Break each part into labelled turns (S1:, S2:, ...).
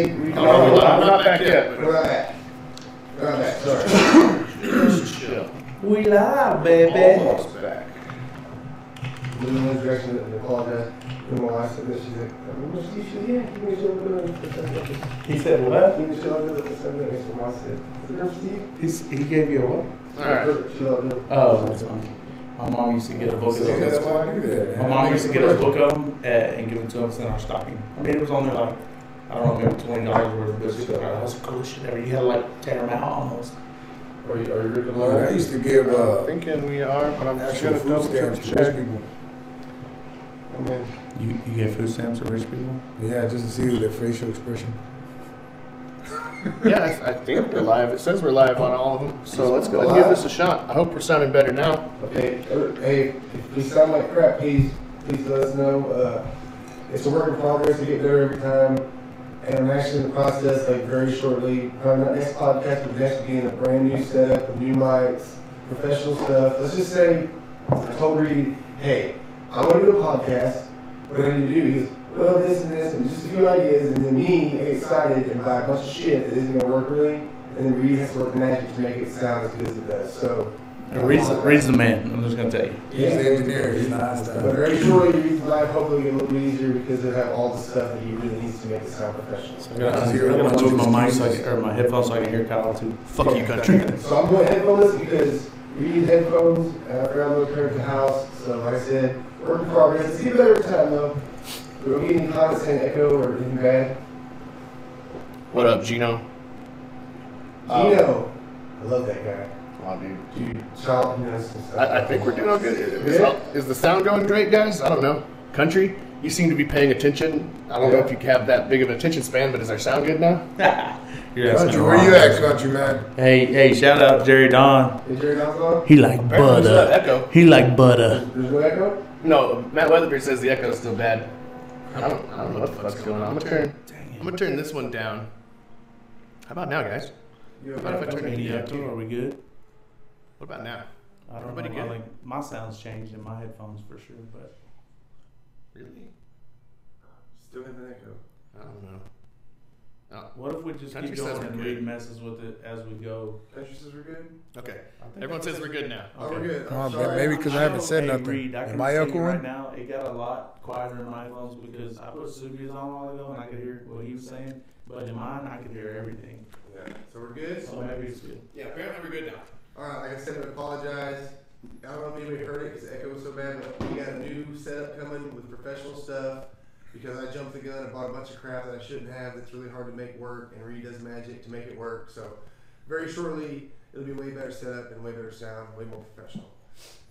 S1: tape?
S2: We're not back yet.
S1: We're not back. We're not back. Sorry.
S2: Just chill.
S3: We live, baby.
S2: Almost back.
S1: Moving in one direction and apologize. And my wife said this, she's like,
S3: He said what? He gave you a what?
S2: Alright.
S3: Oh, that's fine. My mom used to get a book of them.
S1: That's why I do that.
S3: My mom used to get a book of them and give it to us in our stocking. I mean, it was only like, I don't know, maybe $20 worth of books. She said, that was the coolest shit ever. You had to like tear them out almost.
S1: Are you looking
S4: I used to give
S2: Thinking we are, but I'm just
S4: actual
S2: gonna
S4: food
S2: double
S4: stamps to
S2: check.
S4: rich people.
S3: You get food stamps to rich people?
S4: Yeah, just to see their facial expression.
S2: Yeah, I think we're live. It says we're live on all of them. So let's go ahead and give this a shot. I hope we're sounding better now.
S1: Okay, hey, if we sound like crap, please let us know. It's a work in progress. We get better every time. And I'm actually in the process, like very shortly, probably not next podcast, but next being a brand new setup with new mics, professional stuff. Let's just say, I told Reed, hey, I want to do a podcast. What do I need to do? He goes, well, this and just a few ideas. And then me, get excited and buy a bunch of shit that isn't going to work really. And then Reed has to work magic to make it sound as good as it does. So,
S3: Reed's the man, I'm just going to tell you.
S4: He's the engineer. He's not.
S1: But very shortly, Reed's life hopefully get a little bit easier because they have all the stuff that he really needs to make it sound professional.
S3: I'm going to move my mic or my headphones so I can hear Kyle too.
S2: Fuck you, country.
S1: So I'm going headphones because Reed headphones, and I forgot to look at the house. So like I said, work in progress. It's getting better every time though. We don't get any comments saying echo or anything bad.
S2: What up, Gino?
S1: Gino, I love that guy.
S2: Oh, dude.
S1: Child, some stuff.
S2: I think we're doing good. Is the sound going great, guys? I don't know. Country, you seem to be paying attention. I don't know if you have that big of an attention span, but is our sound good now?
S4: Country, where you at, country man?
S3: Hey, shout out Jerry Don.
S1: Is Jerry Don's on?
S3: He like
S2: Apparently there's not
S3: butter.
S2: echo.
S3: He like butter.
S1: There's no echo?
S2: No, Matt Weatherby says the echo is still bad. I don't know what the fuck's going on. I'm gonna turn this one down. How about now, guys?
S1: You
S2: How about if I turn the echo?
S3: Are we good?
S2: What about now?
S3: I don't
S2: Everybody
S3: know.
S2: good?
S3: Like, my sound's changed in my headphones for sure, but
S2: Really?
S1: Still have an echo.
S2: I don't know.
S3: what if we just
S2: Country
S3: keep
S2: says
S3: going
S2: we're
S3: and
S2: good.
S3: Reed messes with it as we go?
S1: Country says we're good?
S2: Okay. Everyone says we're good now.
S1: Oh, we're good.
S4: Oh,
S1: I'm sorry.
S4: maybe because I haven't said
S3: Hey,
S4: nothing.
S3: Reed, I
S4: Am
S3: can
S4: I
S3: tell you
S4: echoing?
S3: right now, it got a lot quieter in my phones because I put Subia's on a while ago and I could hear what he was saying, but in mine I could hear everything.
S1: Yeah. So we're good?
S3: So maybe it's good.
S2: Yeah, apparently we're good now.
S1: Alright, like I said, I apologize. I don't know if anybody heard it because the echo was so bad, but we got a new setup coming with professional stuff because I jumped the gun and bought a bunch of crap that I shouldn't have that's really hard to make work, and Reed does magic to make it work. So very shortly, it'll be way better setup and way better sound, way more professional.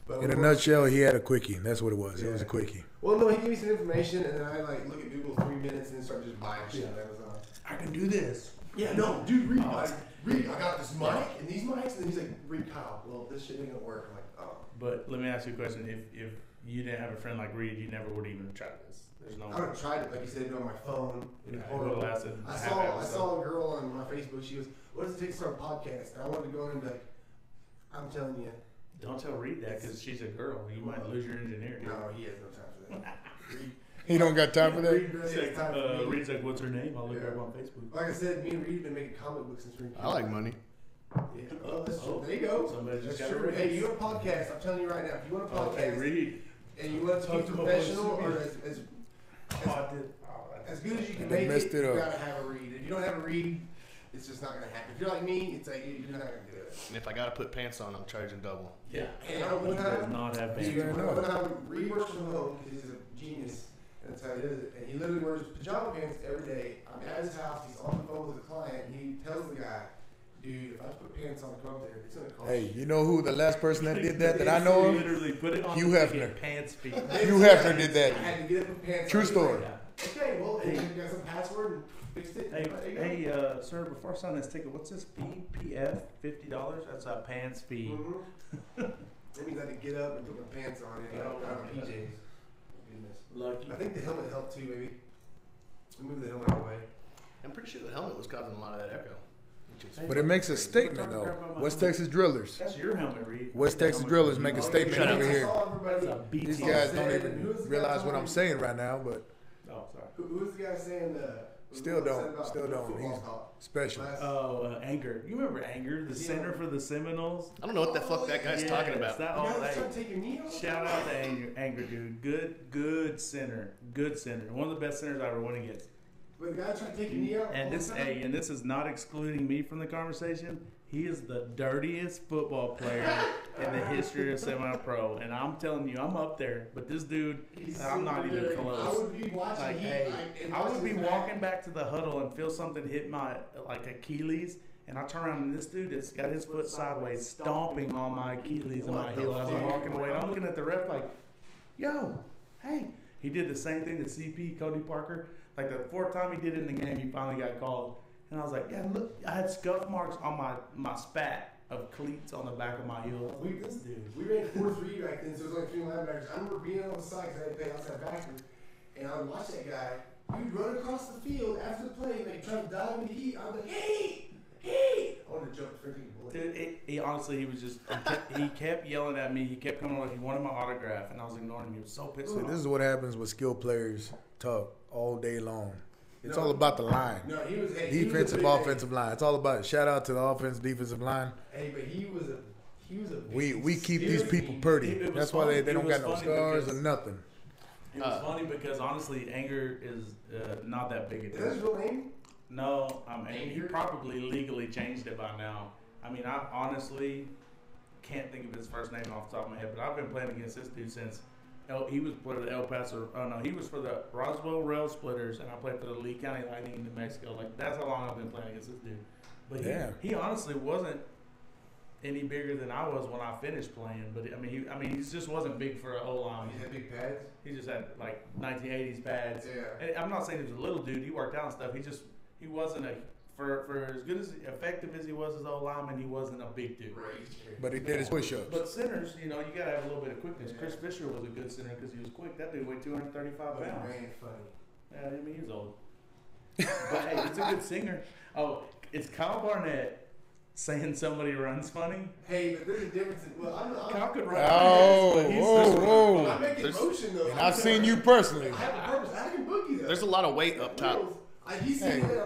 S1: But
S4: In a nutshell, he had a quickie. That's what it was. It was a
S1: Yeah.
S4: quickie.
S1: Well, no, he gave me some information, and then I like look at Google 3 minutes and then start just buying shit. That was
S3: I can do this.
S1: Yeah, no, dude, Reed, I got this mic and these mics, and then he's like, Reed, Kyle, well, this shit ain't gonna work. I'm like, oh.
S3: But let me ask you a question. If you didn't have a friend like Reed, you never would even try this. There's no
S1: I would have tried it, like you said, on my phone.
S3: It would have lasted
S1: I
S3: half
S1: saw
S3: episode.
S1: a girl on my Facebook. She goes, "What does it take to start a podcast?" And I wanted to go in and be like, "I'm telling you,
S3: Don't tell Reed that because she's a girl. You might lose your engineer. Dude.
S1: no, he has no time for that." Reed,
S4: He don't got time for that.
S1: Reed really has time for me.
S3: Reed's like, what's her name? I'll look her
S1: Yeah.
S3: up on Facebook.
S1: Like I said, me and Reed have been making comic books since we were kids.
S2: I like money.
S1: Yeah. Oh, that's true. There you go.
S3: Somebody just
S1: That's
S3: got a
S1: true.
S3: raise.
S1: Hey, you want a podcast? I'm telling you right now. If you want a podcast
S3: Okay, Reed.
S1: and you want it to be
S3: Talk to my boy
S1: professional or
S3: Subia.
S1: as good as you can
S4: They
S1: make
S4: messed
S1: it,
S4: it
S1: you
S4: up.
S1: gotta have a Reed. If you don't have a Reed, it's just not gonna happen. If you're like me, it's like you're not gonna do it.
S2: And if I gotta put pants on, I'm charging double.
S3: Yeah.
S1: And I don't
S3: He
S1: know
S3: does
S1: how.
S3: not have
S4: He's
S3: bands.
S4: very
S1: One time, Reed works from home because he's a genius, and that's how he does it. And he literally wears pajama pants every day. I'm at his house. He's on the phone with a client, and he tells the guy, "Dude, if I put pants on to come up there, it's gonna cost."
S4: Hey, you know who the last person that did that I know of?
S3: Literally put it on
S4: Hugh
S3: to
S4: Hefner.
S3: get pants feet.
S4: Hugh Hefner did that.
S1: I had to get up with pants.
S4: True
S1: on.
S4: story.
S1: Okay, well, hey, you got some password and fixed it.
S3: Hey,
S1: There you go.
S3: hey, sir, before I sign this ticket, what's this fee? PF, $50? That's a pants fee.
S1: Mhm. That means I had to get up and put my pants on and out of PJs. Goodness.
S3: Lucky.
S1: I think the helmet helped too, maybe. We moved the helmet away.
S2: I'm pretty sure the helmet was causing a lot of that echo.
S4: But it makes a statement, though. West Texas Drillers.
S3: That's your helmet, Reed.
S4: West Texas Drillers make a statement
S2: Shut up.
S4: over
S1: I
S4: here.
S1: saw everybody.
S3: That's a BT.
S4: These guys don't even realize what I'm saying right now, but
S3: Oh, sorry.
S1: Who's the guy saying
S4: Still don't. He's special.
S3: Anger. You remember Anger, the center for the Seminoles?
S2: I don't know what the fuck that guy's talking about.
S3: Shout out to Anger, dude. Good center. Good center. One of the best centers I ever went against.
S1: But the guy trying to take your knee out.
S3: And this is not excluding me from the conversation. He is the dirtiest football player in the history of semi-pro, and I'm telling you, I'm up there. But this dude, I'm not even close.
S1: I would be watching.
S3: I would be walking back to the huddle and feel something hit my Achilles, and I turn around and this dude has got his foot sideways, stomping on my Achilles and my heel as I'm walking away. And I'm looking at the ref like, yo, hey. He did the same thing to CP, Cody Parker. Like the fourth time he did it in the game, he finally got called. And I was like, yeah, look, I had scuff marks on my spat of cleats on the back of my heel.
S1: We ran 4-3 back then, so it was like 3 linebackers. I remember being on the side because I had to play outside backer, and I would watch that guy. He'd run across the field after the play, like trying to dive in the heat. I was like, hey! I wanted to jump the freaking bullet.
S3: Dude, he honestly, he kept yelling at me. He kept coming like he wanted my autograph, and I was ignoring him. He was so pissed off.
S4: This is what happens when skilled players talk all day long. It's all about the line.
S1: No,
S4: defensive, offensive line. It's all about it. Shout out to the offense, defensive line.
S1: Hey, but he was a
S4: we keep these people pretty. That's why they don't got no scars or nothing.
S3: It was funny because honestly, Anger is not that big a deal.
S1: Is that his real name?
S3: No, he probably legally changed it by now. I mean, I honestly can't think of his first name off the top of my head, but I've been playing against this dude since he was for the El Paso. Oh no, he was for the Roswell Rail Splitters, and I played for the Lee County Lightning in New Mexico. Like that's how long I've been playing against this dude. But he honestly wasn't any bigger than I was when I finished playing. But he just wasn't big for an O-line.
S1: He had big pads.
S3: He just had like 1980s pads.
S1: Yeah.
S3: And I'm not saying he was a little dude. He worked out and stuff. He wasn't for as good as effective as he was as old lineman, he wasn't a big dude.
S4: But he did his push-ups.
S3: But centers, you gotta have a little bit of quickness. Chris Fisher was a good center because he was quick. That dude weighed 235 pounds.
S1: Man, funny.
S3: Yeah, he was old. But hey, it's a good singer. Oh, it's Kyle Barnett saying somebody runs funny.
S1: Hey, but there's a difference.
S3: Kyle could run.
S1: I'm making motion though.
S4: And I've seen you personally.
S1: I have a purpose. I can boogie though.
S2: There's a lot of weight up top.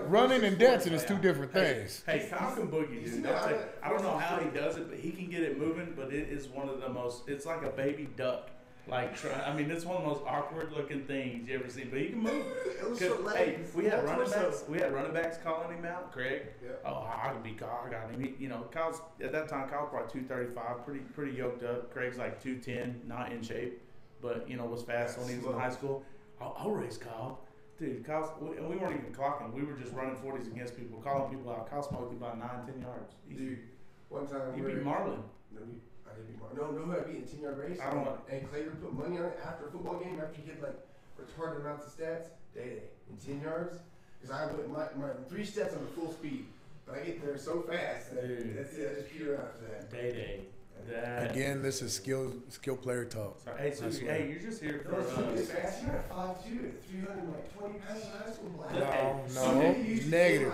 S4: Running and dancing is two different things.
S3: Hey, Kyle can boogie, dude. I don't know how he does it, but he can get it moving. But it is one of the most. It's like a baby duck. It's one of the most awkward looking things you ever seen. But he can move. Hey, we had running backs calling him out. Craig.
S1: Yeah.
S3: Oh, I can be Kyle. I got him. Kyle's at that time. Kyle's probably 235, pretty yoked up. Craig's like 210, not in shape, but was fast when he was in high school. I'll race Kyle. Dude, Kyle, we weren't even clocking. We were just running 40s against people, calling people out. Kyle smoked about 9-10 yards.
S1: Dude, one time
S3: you beat Marlin.
S1: I didn't beat Marlin. No, who I beat in a 10-yard race?
S3: I don't know.
S1: And Clayton put money on it after a football game, after you get retarded amounts of stats, day in 10 yards. Because I went my 3 steps on full speed. But I get there so fast that that's it. I just peter out after that.
S3: Day.
S4: Again, this is skill player talk.
S3: Sorry. Hey, you're just here for
S1: fast. You're at 5'2", 320 pounds in high school.
S4: No, negative.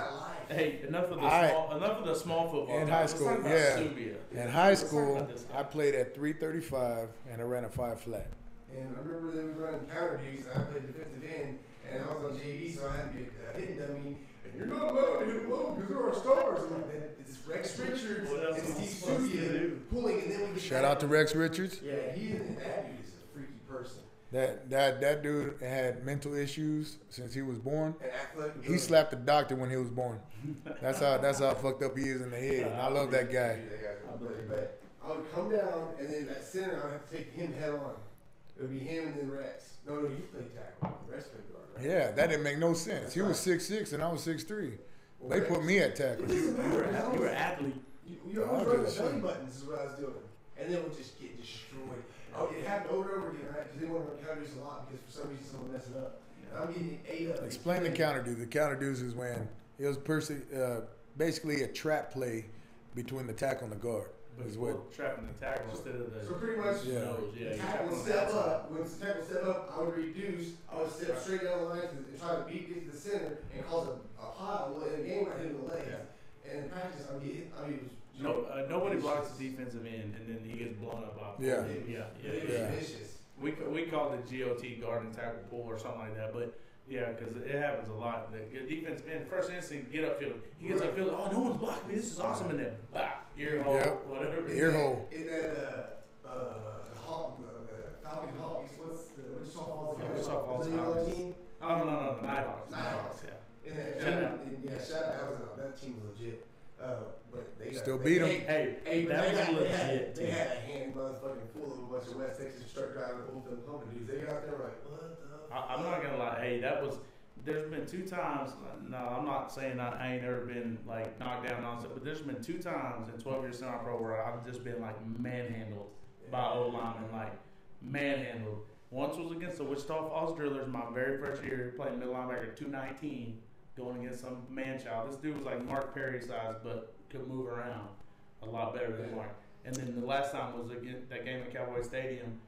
S3: Hey, enough of the small football.
S4: In high school,
S3: Subia.
S4: In high school, I played at 335 and I ran a 5 flat.
S1: And I remember they were running counter duties, and I played defensive end, and I was on JV, so I had to get hit dummy. And you're not allowed to hit low because there are stars. And it's Rex Richards and Subia pulling, and then we get
S4: shout out to Rex Richards.
S1: Yeah, that dude is a freaky person.
S4: That dude had mental issues since he was born.
S1: And athletic.
S4: He slapped the doctor when he was born. That's how fucked up he is in the head. And I love that guy.
S1: But I would come down, and then that center, I would have to take him head on. It would be him and then Rex. No, you played tackle. Rex played guard, right?
S4: Yeah, that didn't make no sense. He was 6'6" and I was 6'3". Well, they put me at tackle.
S3: You were an athlete.
S1: You always running the belly buttons is what I was doing. And then we'll just get destroyed. It happened over and over again, right? Because they want to run counter deuce a lot because for some reason someone messing up. And I'm getting 8 up.
S4: Explain the counter deuce. The counter deuce is when it was basically a trap play between the tackle and the guard.
S3: Trapping the tackle instead of the.
S1: So pretty much, the tackle would step up. When the tackle step up, I would reduce. I would step straight down the line and try to beat it to the center and cause a pile. Well, in a game, I hit him in the legs. Yeah. And in practice,
S3: nobody blocks the defensive end, and then he gets blown up off.
S1: Yeah.
S3: We call it GOT, guard and tackle pull or something like that. But Yeah, because it happens a lot. The defense, man, first instinct, get upfield. He gets upfield. Oh, no one's blocking me. This is awesome. And then, bah, ear hole, whatever.
S4: Ear hole.
S1: In that Hawk, Falcon Hawks, what's the softball team?
S3: Oh, no, the Nighthawks.
S1: Nighthawks,
S3: yeah.
S1: In that shout out. That team was legit. But they
S4: Still beat them.
S3: Hey, that was legit.
S1: They had a hand motherfucking full of a bunch of West Texas truck drivers, old pumping dudes. They got out there like, what the?
S3: I'm not gonna lie. Hey, there's been 2 times. No, I'm not saying I ain't ever been like knocked down on stuff, but there's been 2 times in 12 years semi-pro where I've just been like manhandled by O linemen, like manhandled. Once was against the Wichita Falls Drillers, my very first year playing middle linebacker, 219, going against some man child. This dude was like Mark Perry size, but could move around a lot better than Mark. And then the last time was against that game at Cowboy Stadium.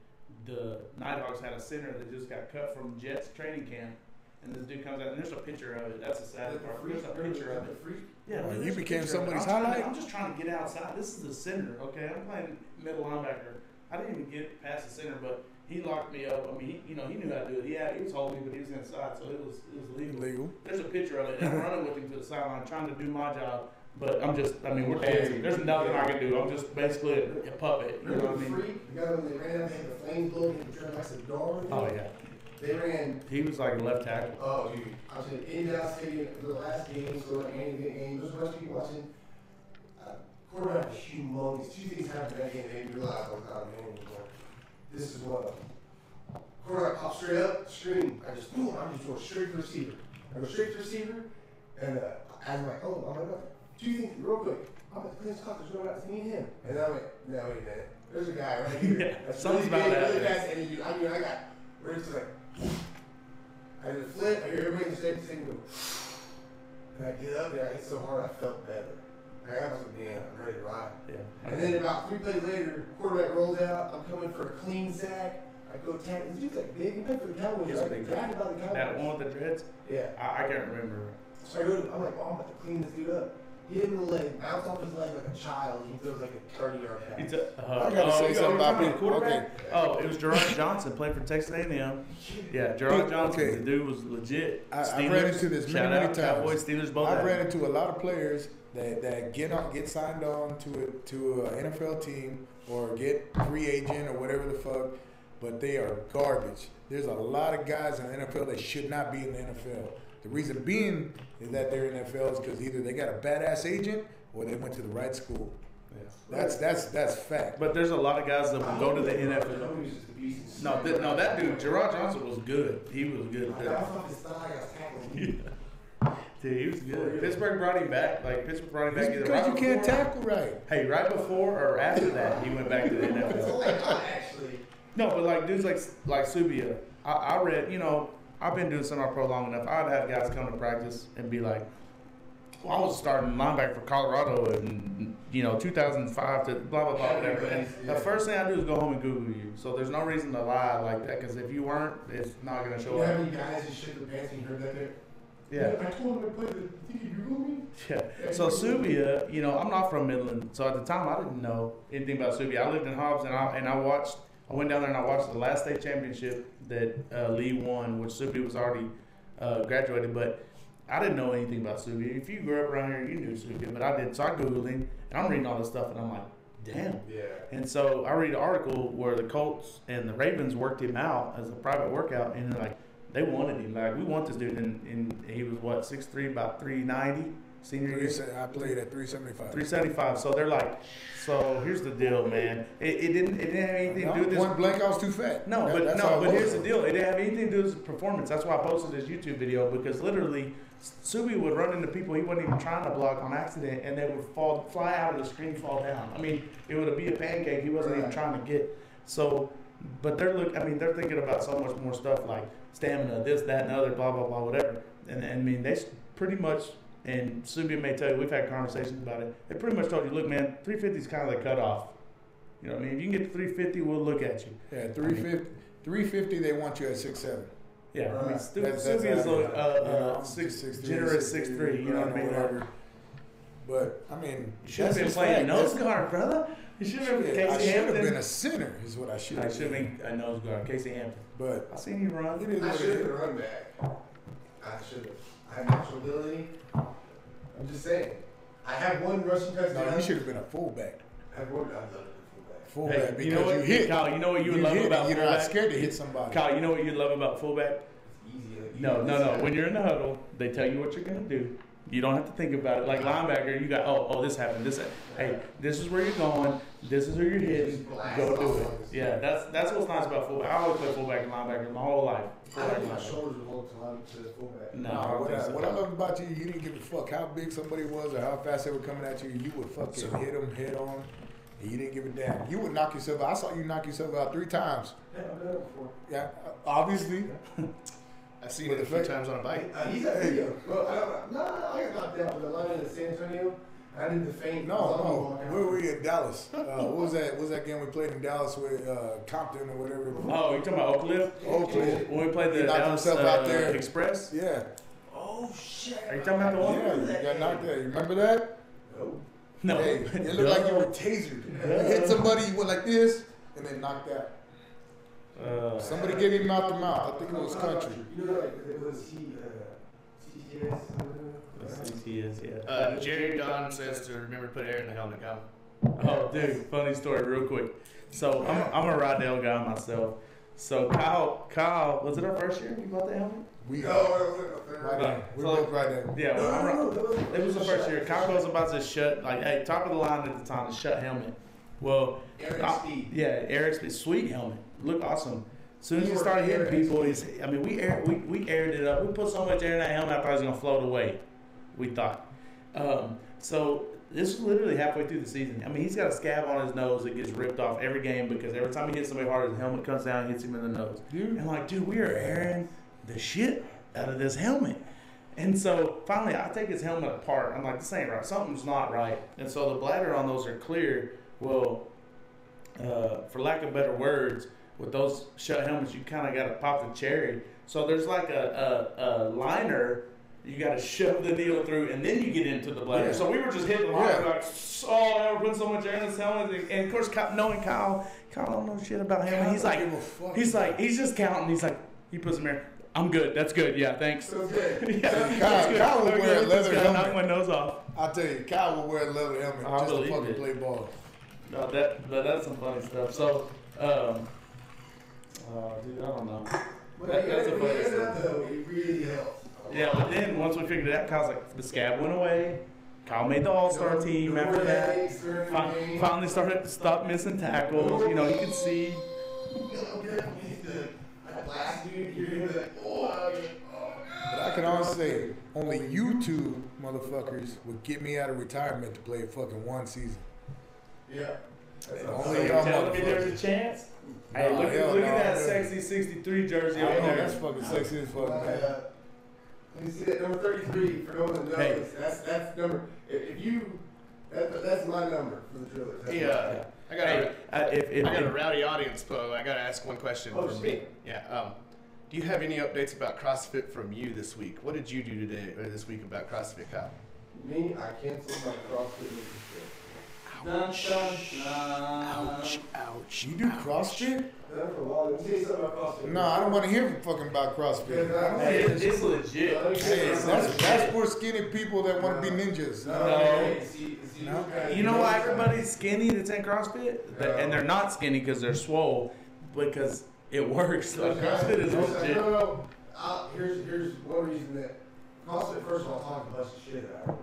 S3: The Nighthawks had a center that just got cut from Jets training camp, and this dude comes out, and there's a picture of it. That's the sad part. There's a picture of it. Yeah,
S4: well, you became somebody's highlight.
S3: I'm just trying to get outside. This is the center, okay? I'm playing middle linebacker. I didn't even get past the center, but he locked me up. I mean, he knew how to do it. He was holding me, but he was inside, so it was legal. There's a picture of it. And I'm running with him to the sideline, trying to do my job. But we're dancing. There's nothing I can do. I'm just basically a puppet. You know what I mean?
S1: The guy when they ran out, they had the flames blowing and turned like some door.
S3: Oh, yeah.
S1: They ran.
S3: He was like a left tackle.
S1: Oh, dude. I was in Dallas Stadium, the last game, so like any game. There's a bunch of people watching. Quarterback was humongous. 2 things happened that game. They didn't realize I was out of man anymore. This is what. Quarterback popped straight up, screen. I'm just going straight to receiver. I go straight to receiver, and I'm like, oh, I'm like, 2 things real quick. I'm like, Clint's caught. There's no doubt it's me and him. And then I went, no, wait a minute. There's a guy right here.
S3: Yeah,
S1: that's
S3: something's
S1: really
S3: about
S1: big,
S3: that.
S1: really fast energy. I mean, I got, we're just like, I did a flip. I hear everybody in the stadium go, and I get up there. I hit so hard, I felt better. I was like, man, I'm ready to ride.
S3: Yeah.
S1: And then about 3 plays later, quarterback rolls out. I'm coming for a clean sack. I go tackle. This dude's like big. He played for the Cowboys.
S3: He's
S1: Right?
S3: big.
S1: Drafted by the Cowboys.
S3: That one with the dreads?
S1: Yeah.
S3: I can't remember.
S1: So I'm like, oh, I'm about to clean this dude up. He hit him in the leg, bounced off his leg like a child. He throws like a 30-yard pass.
S4: I gotta say something about people. Okay.
S3: Oh, it was Gerard Johnson playing for Texas A&M. Yeah, Gerard Johnson.
S4: Okay.
S3: The dude was legit.
S4: I've ran into this many times.
S3: Cowboys, Steelers, both.
S4: I've ran into a lot of players that get signed on to an NFL team or get free agent or whatever the fuck, but they are garbage. There's a lot of guys in the NFL that should not be in the NFL. The reason being is that they're in the NFL is because either they got a badass agent or they went to the right school.
S3: Yeah.
S4: That's fact.
S3: But there's a lot of guys that will go to the NFL. No, that dude, Gerard Johnson, was good. He was good. Dude, he was good. Pittsburgh brought him back. Pittsburgh brought him back either
S4: because
S3: right
S4: you can't
S3: before,
S4: tackle right.
S3: Hey, right before or after that, he went back to the NFL.
S1: Actually.
S3: No, but like dudes like Subia, I read, I've been doing semi-pro long enough. I'd have guys come to practice and be like, well, I was starting linebacker for Colorado in 2005 to blah, blah, blah, whatever. And the first thing I do is go home and Google you. So there's no reason to lie like that because if you weren't, it's not going to show
S1: You know how
S3: up.
S1: many guys who shit their pants and you heard that there?
S3: Yeah.
S1: I told him to play the. Think you Google me?
S3: Yeah. So Subia, I'm not from Midland. So at the time, I didn't know anything about Subia. I lived in Hobbs and I went down there and I watched the last state championship that Lee won, which Subia was already graduated, but I didn't know anything about Subia. If you grew up around here, you knew Subia, but I didn't. So I Googled him, and I'm reading all this stuff, and I'm like, damn.
S1: Yeah.
S3: And so I read an article where the Colts and the Ravens worked him out as a private workout, and they wanted him. Like, we want this dude, and he was, 6'3", about 390 senior year?
S4: I played at 375.
S3: 375. So they're like, so here's the deal, man. It didn't have anything to do with this.
S4: Point blank, I was too fat.
S3: But here's the deal. It didn't have anything to do with his performance. That's why I posted this YouTube video, because literally, Subia would run into people he wasn't even trying to block on accident, and they would fly out of the screen, fall down. I mean, it would be a pancake he wasn't even trying to get. So, but they're thinking about so much more stuff like stamina, this, that, and other, blah, blah, blah, whatever. And I mean, they pretty much, and Subia may tell you, we've had conversations about it, they pretty much told you, look, man, 350 is kind of the cutoff. You know what I mean? If you can get to 350, we'll look at you.
S4: Yeah, 350, they want you at 6'7".
S3: Yeah,
S4: right.
S3: I mean, Subia's generous 6'3", you know what I mean?
S4: Whatever. But, I mean,
S3: you should have been playing nose guard, brother. You should have been Casey Hampton.
S4: I should have been a center, is what I should have been.
S3: I should have been a nose guard, Casey Hampton.
S4: But
S3: I seen you run.
S1: I should have been a run back. I should have. I have natural ability. I'm just saying. I have one rushing touchdown.
S4: No, you should have been a fullback.
S1: I'd love to be fullback.
S4: Fullback
S3: Hey,
S4: because
S3: you know what,
S4: hit.
S3: Kyle? You know what you would love
S4: hit,
S3: about
S4: you're
S3: fullback?
S4: not scared to hit somebody.
S3: Kyle, you know what you love about fullback?
S1: It's easy.
S3: No. When you're in the huddle, they tell you what you're gonna do. You don't have to think about it. Like linebacker, you got this happened. Hey, this is where you're going. This is where you're hitting. Go do it. Yeah, that's what's nice about fullback. I always play fullback and linebacker my whole life.
S1: I think my shoulders were long time to fullback.
S3: No,
S4: what I love about you didn't give a fuck how big somebody was or how fast they were coming at you. You would fucking hit them head on, and you didn't give a damn. You would knock yourself out. I saw you knock yourself out 3 times.
S1: Yeah, I've done it before.
S4: Yeah, obviously.
S2: I've seen it a few times on a bike.
S1: He's a video. Well, I got knocked out with the line in San Antonio. I did the feint.
S4: No. Where were you in Dallas? What was that? What was that game we played in Dallas with Compton or whatever?
S3: Oh, you talking about Oak Cliff?
S4: Oak Cliff.
S3: When we played the
S4: knocked
S3: Dallas
S4: himself out there.
S3: Express?
S4: Yeah.
S1: Oh shit!
S3: Are you talking about the one?
S4: Yeah, you got knocked out. You remember that?
S3: No.
S4: Hey, it looked like you were tasered. You hit somebody, you went like this, and then knocked out. Somebody gave him mouth to mouth. I think it was country.
S1: You know, like it was CTS.
S3: CTS, yeah.
S2: Jerry Don says to remember to put air in the helmet, Kyle.
S3: Oh, dude, funny story, real quick. So I'm a Rydell guy myself. So Kyle, was it our first year you bought the helmet?
S4: We
S3: Right.
S4: We're both right there.
S3: Yeah, it was the first year. Kyle was about to shut, top of the line at the time, the shut helmet. Well,
S1: Eric Speed.
S3: Yeah, Eric Speed, sweet helmet, looked awesome. As soon as he started hitting people, we aired it up. We put so much air in that helmet, I thought it was gonna float away. We thought. So this was literally halfway through the season. I mean, he's got a scab on his nose that gets ripped off every game because every time he hits somebody hard, his helmet comes down and hits him in the nose.
S4: Dude.
S3: And I'm like, dude, we are airing the shit out of this helmet. And so finally, I take his helmet apart. I'm like, this ain't right. Something's not right. And so the bladder on those are clear. Well, for lack of better words, with those shut helmets, you kind of got to pop the cherry. So there's like a liner you got to shove the needle through, and then you get into the bladder. Yeah. So we were just hitting the liner, like, we're putting so much air in this helmet. And of course, knowing Kyle don't know shit about him. He's just counting. He's like, he puts them there. I'm good. That's good. Yeah, thanks.
S1: So good.
S4: Kyle will wear a leather helmet.
S3: Knock my nose off.
S4: I'll tell you, Kyle will wear a leather helmet just to fucking play ball.
S3: No, that's some funny stuff. So, dude, I don't know. That's a funny stuff.
S1: It really helps.
S3: Yeah, but then once we figured it out, Kyle's like, the scab went away. Kyle made the All-Star team after that. Finally started to stop missing tackles. You know, he could see.
S4: But I can honestly say, only you two motherfuckers would get me out of retirement to play fucking one season.
S1: Yeah.
S4: Only
S3: So
S4: y'all
S3: telling me
S4: motherfuckers.
S3: there's a chance? Hey, look at that sexy 63 jersey over there.
S4: That's fucking sexy as fuck, man.
S1: Let me see that number 33 for those that know.
S3: Hey.
S1: That's number. If you, that's my number for the Drillers.
S2: Yeah. I got a rowdy audience, so I got to ask one question from me. Yeah. Do you have any updates about CrossFit from you this week? What did you do today or this week about CrossFit, Kyle?
S1: Me, I canceled my CrossFit membership.
S4: Ouch. You do CrossFit?
S1: Let me tell you something about CrossFit.
S4: No, I don't want to hear fucking about CrossFit.
S3: Hey, it's legit.
S4: Hey, that's for skinny people that want to be ninjas.
S3: No. You know why everybody's skinny that's in CrossFit? And they're not skinny because they're swole, because it works. Like, CrossFit is legit.
S1: No. Here's one reason that CrossFit, first of all, talked a bunch of shit about it.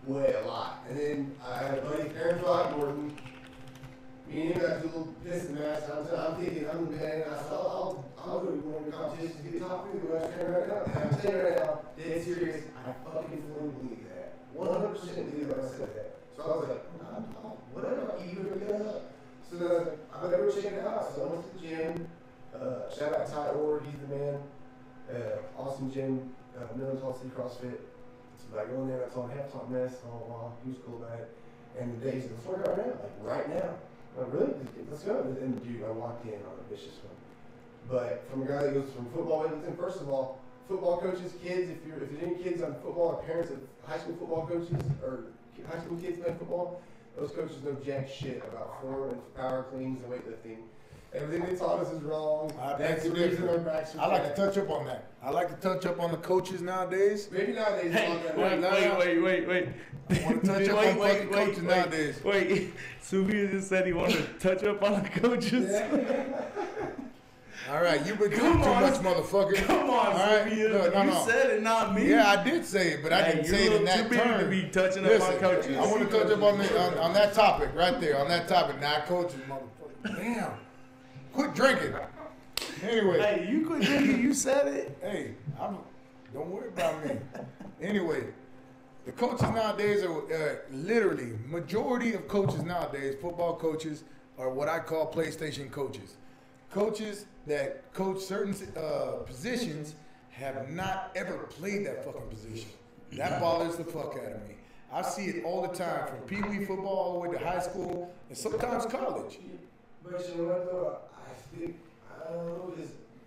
S1: Way a lot. And then I had a buddy, Aaron Gordon. Me and him got to do a little piss and match. I'm thinking, I'm the man. I said, I'll go to one of the competitions to get the top three. We're going to right now. And I'm telling you right now, dead serious. I fucking fully believe that. 100% believe what I said that. So I was like, whatever, I'll eat it up. So then I was like, I'm going to go check it out. So I went to the gym. Shout out Ty Orr, he's the man. Awesome gym, Middle Tall City CrossFit. So I go in there, I told him half-talk mess, blah, blah, blah. He was cool about it. And the day he said, let's work out right now. Like, right now. I'm like, really? Let's go. And dude, I walked in on a vicious one. But from a guy that goes from football weightlifting, first of all, football coaches, kids, if there's any kids on football or parents of high school football coaches or high school kids playing football, those coaches know jack shit about form and power cleans and weightlifting. Everything they taught us is wrong. That's the reason our backs are
S4: I like
S1: bad.
S4: to touch up on that. I like to touch up on the coaches nowadays.
S1: Maybe nowadays.
S2: Hey,
S1: it's not
S2: wait.
S4: I want to touch up on fucking coaches nowadays.
S2: Wait, Subia just said he wanted to touch up on the coaches.
S4: All right, you've been doing too much, motherfucker.
S2: Come on,
S4: All right?
S2: Subia.
S4: No.
S2: You said it, not me.
S4: Yeah, I did say it, but I didn't say it in that
S2: too big
S4: term.
S2: to be touching up
S4: Listen,
S2: on coaches.
S4: I want to touch up on that topic right there, on that topic. Not coaches, motherfucker. Damn. Quit drinking. Anyway.
S2: Hey, you quit drinking. You said it.
S4: Hey, don't worry about me. Anyway, the coaches nowadays are literally, majority of coaches nowadays, football coaches, are what I call PlayStation coaches. Coaches that coach certain positions have not ever played that fucking position. That bothers the fuck out of me. I see it all the time, from Pee Wee football all the way to high school and sometimes college.
S1: But you know what though? I think I don't know.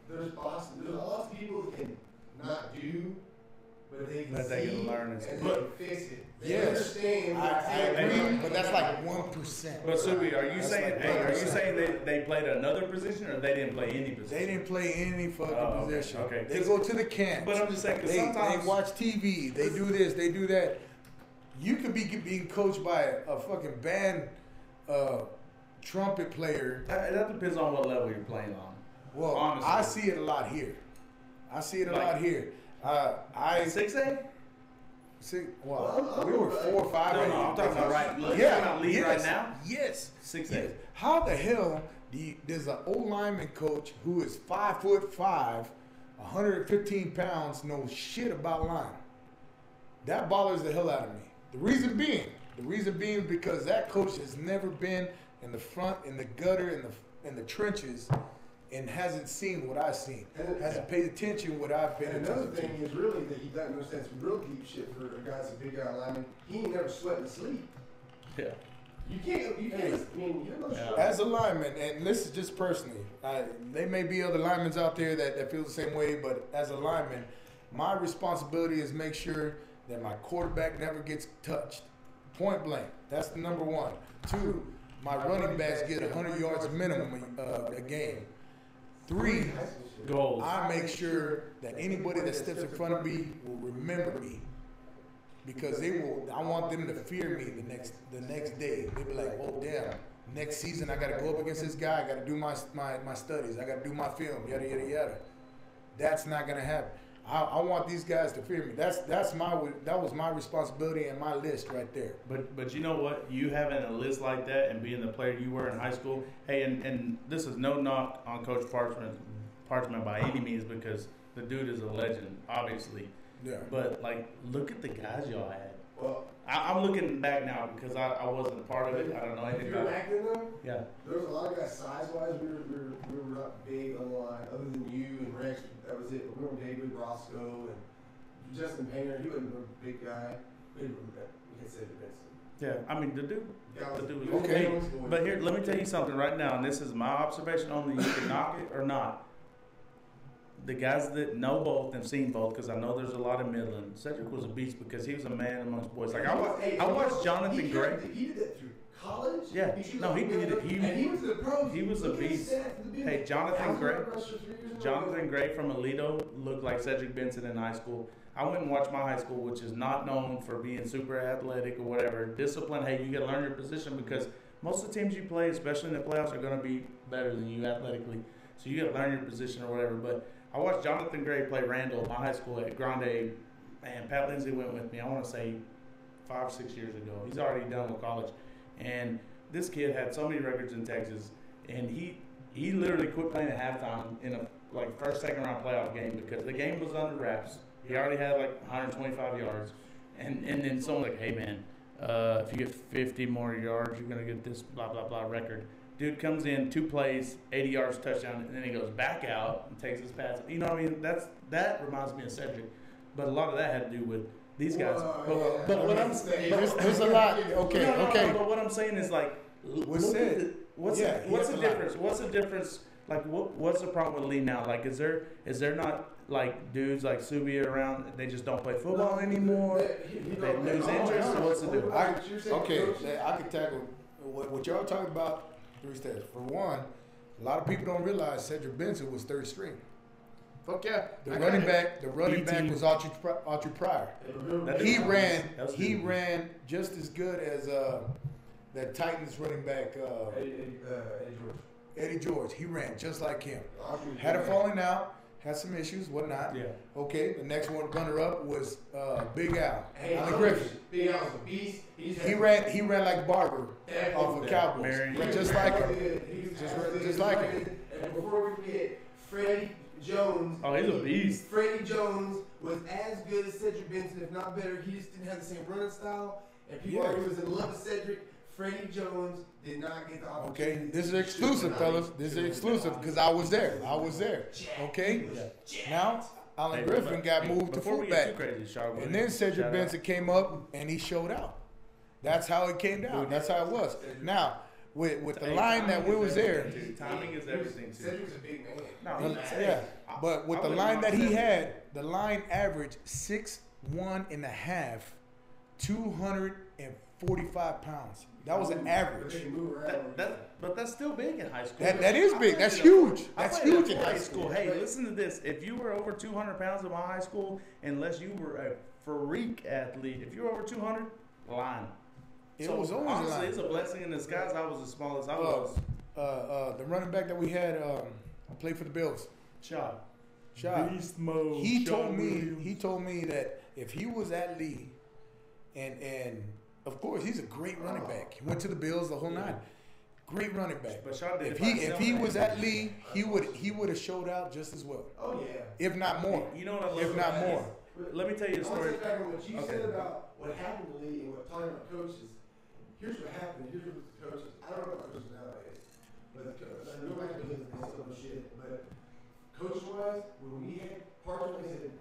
S1: There's a lot of people that can not do, but they can see
S2: learn
S1: and
S2: it.
S1: they can fix it. They
S4: Yes,
S1: understand.
S4: I agree, but that's like 1%.
S2: But Subia, are you
S4: That's
S2: saying?
S4: like
S2: Hey, are you
S4: 1%.
S2: saying they played another position, or they didn't play any position?
S4: They didn't play any fucking
S2: Oh,
S4: position.
S2: okay.
S4: They go to the camp.
S2: But I'm just saying, 'cause
S4: They
S2: sometimes
S4: watch TV. They do this. They do that. You could be being coached by a fucking band trumpet player.
S2: that depends on what level you're playing on.
S4: Well,
S2: honestly.
S4: I see it a lot here. I see it a lot here. I
S2: 6A?
S4: see. Well, we were 4 or 5.
S2: No, I'm talking about right. You're
S4: Yeah,
S2: talking about league
S4: yes,
S2: right now.
S4: Yes.
S2: 6A.
S4: Yes. How the hell does an old lineman coach who is 5'5", 115 pounds, know shit about line? That bothers the hell out of me. The reason being because that coach has never been in the front, in the gutter, in the trenches, and hasn't seen what I've seen. Hasn't paid attention what I've paid
S1: And another
S4: attention
S1: thing is really that he doesn't understand some real deep shit for a guy that's a big guy lineman. He ain't never sweating sleep.
S2: Yeah.
S1: You can't, I mean, you're no
S4: to.
S1: struggle.
S4: As a lineman, and this is just personally, there may be other linemen out there that feel the same way, but as a lineman, my responsibility is make sure that my quarterback never gets touched. Point blank. That's the number one. 2, my running backs get 100 yards minimum a game. 3,
S2: Goals.
S4: I make sure that anybody that steps in front of me will remember me, because I want them to fear me the next day. They'll be like, oh damn, next season I got to go up against this guy. I got to do my studies. I got to do my film. Yada yada yada. That's not gonna happen. I want these guys to fear me. That was my responsibility and my list right there.
S3: But you know what? You having a list like that and being the player you were in high school. Hey, and this is no knock on Coach Parchment by any means, because the dude is a legend, obviously.
S4: Yeah.
S3: But like, look at the guys y'all had.
S1: Well,
S3: I'm looking back now because I wasn't a part of it. I don't know
S1: if
S3: anything
S1: you're
S3: about it.
S1: back then though,
S3: Yeah.
S1: there was a lot of guys size-wise. We were not big on the line, other than you and Rex. That was it. We were David Roscoe and Justin Painter. He wasn't a big guy. We could say the
S3: Yeah. I mean, the dude was
S4: Okay.
S3: Hey, but here, let me tell you something right now, and this is my observation only. You can knock it or not. The guys that know both and seen both, because I know there's a lot in Midland. Cedric was a beast because he was a man amongst boys. Like I watched Jonathan Gray.
S1: He did that through college.
S3: Yeah. No, he did it.
S1: And he was the pro.
S3: He was a beast. Hey, Jonathan Gray from Alito looked like Cedric Benson in high school. I went and watched my high school, which is not known for being super athletic or whatever. Discipline, hey, you got to learn your position, because most of the teams you play, especially in the playoffs, are going to be better than you athletically. So you got to learn your position or whatever. But I watched Jonathan Gray play Randall at my high school at Grande. Man, Pat Lindsay went with me, I want to say 5 or 6 years ago. He's already done with college. And this kid had so many records in Texas, and he literally quit playing at halftime in a first, second round playoff game because the game was under wraps. He already had 125 yards, and then someone like, hey man, if you get 50 more yards, you're gonna get this blah blah blah record. Dude comes in 2 plays, 80 yards, touchdown, and then he goes back out and takes his pass. You know what I mean? That reminds me of Cedric, but a lot of that had to do with these guys. But what I'm saying,
S4: There's a lot. Okay, okay.
S3: But what I'm saying is what's the difference? What's the difference? Like, what's the problem with Lee now? Like, is there not dudes like Subia around? They just don't play football anymore. They lose interest. What's the difference?
S4: I could tackle what y'all talking about. 3 steps. For one, A lot of people don't realize Cedric Benson was third string.
S2: Fuck yeah.
S4: The running back was Autry Pryor. He ran just as good as that Titans running back Eddie George. He ran just like him. Had a falling out, had some issues, whatnot. Yeah. Okay, the next one runner up was Big Al. Allen Griffin.
S1: Big Al was a beast.
S4: He ran like Barber off of Cowboys. Just like him. Just like him.
S1: And before we forget, Freddie Jones.
S3: Oh, he's a beast.
S1: Freddie Jones was as good as Cedric Benson, if not better. He just didn't have the same running style. And people already was in love with Cedric. Freddie Jones did not get the opportunity.
S4: Okay, this is exclusive, fellas. This is exclusive because I was there. Okay? Now, Allen Griffin got moved to fullback. And then Cedric Benson came up and he showed out. That's how it came down. That's how it was. Now, with the line that we was there.
S3: Timing is everything.
S1: Cedric's a big man.
S4: Yeah, but with the line that he had, the line averaged 6'1.5", 245 pounds. That was an average.
S3: But that's still big in high school.
S4: That is big. That's huge. That's huge in
S3: high school. Hey, listen to this. If you were over 200 pounds in my high school, unless you were a freak athlete, if you were over 200, line.
S4: It was always
S3: honestly,
S4: a line.
S3: It's a blessing in disguise. I was as small as I was.
S4: The running back that we had played for the Bills.
S3: Shot.
S4: Beast mode. He told me that if he was at Lee, and of course he's a great running back. He went to the Bills the whole nine. Great running back.
S3: But Shaw did
S4: if he was at Lee, he would have showed out just as well.
S1: Oh yeah.
S4: If not more.
S3: You know what I love?
S4: If not more.
S3: Let me tell you a story.
S1: What you said about what happened to Lee and what talking about coaches. Here's what happened. Here's what the coaches. I don't know about coaches nowadays, but nobody can listen to this stuff shit. But coach-wise, when we had Parchment,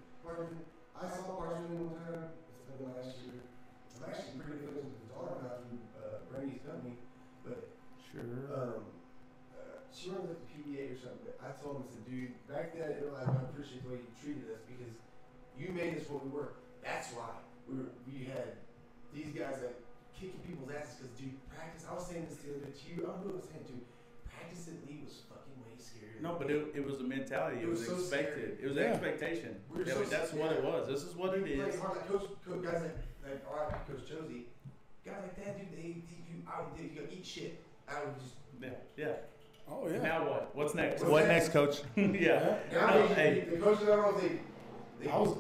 S1: I saw Parchment one time. It's been last year. I'm actually pretty good with the daughter now through Brandy's company, but
S4: sure.
S1: She runs like the PDA or something. But I told him, I said, dude, back then I didn't realize I appreciate the way you treated us because you made us what we were. That's why we had these guys that kicking people's asses because, dude, practice. I was saying this the other day to you. I don't know what I was saying to you. Practice at Lee was fucking way scarier.
S3: No, but it was a mentality. It was
S1: so
S3: expected.
S1: Scary.
S3: It was an expectation. That's what it was. This is what it is.
S1: Like coach guys like R.I.P. Coach Josie, guys like that, dude. You gotta eat shit. I would just
S3: yeah.
S4: Oh yeah.
S3: Now what? What's next? What next, coach? Yeah.
S1: Hey, the coaches I don't know
S4: I was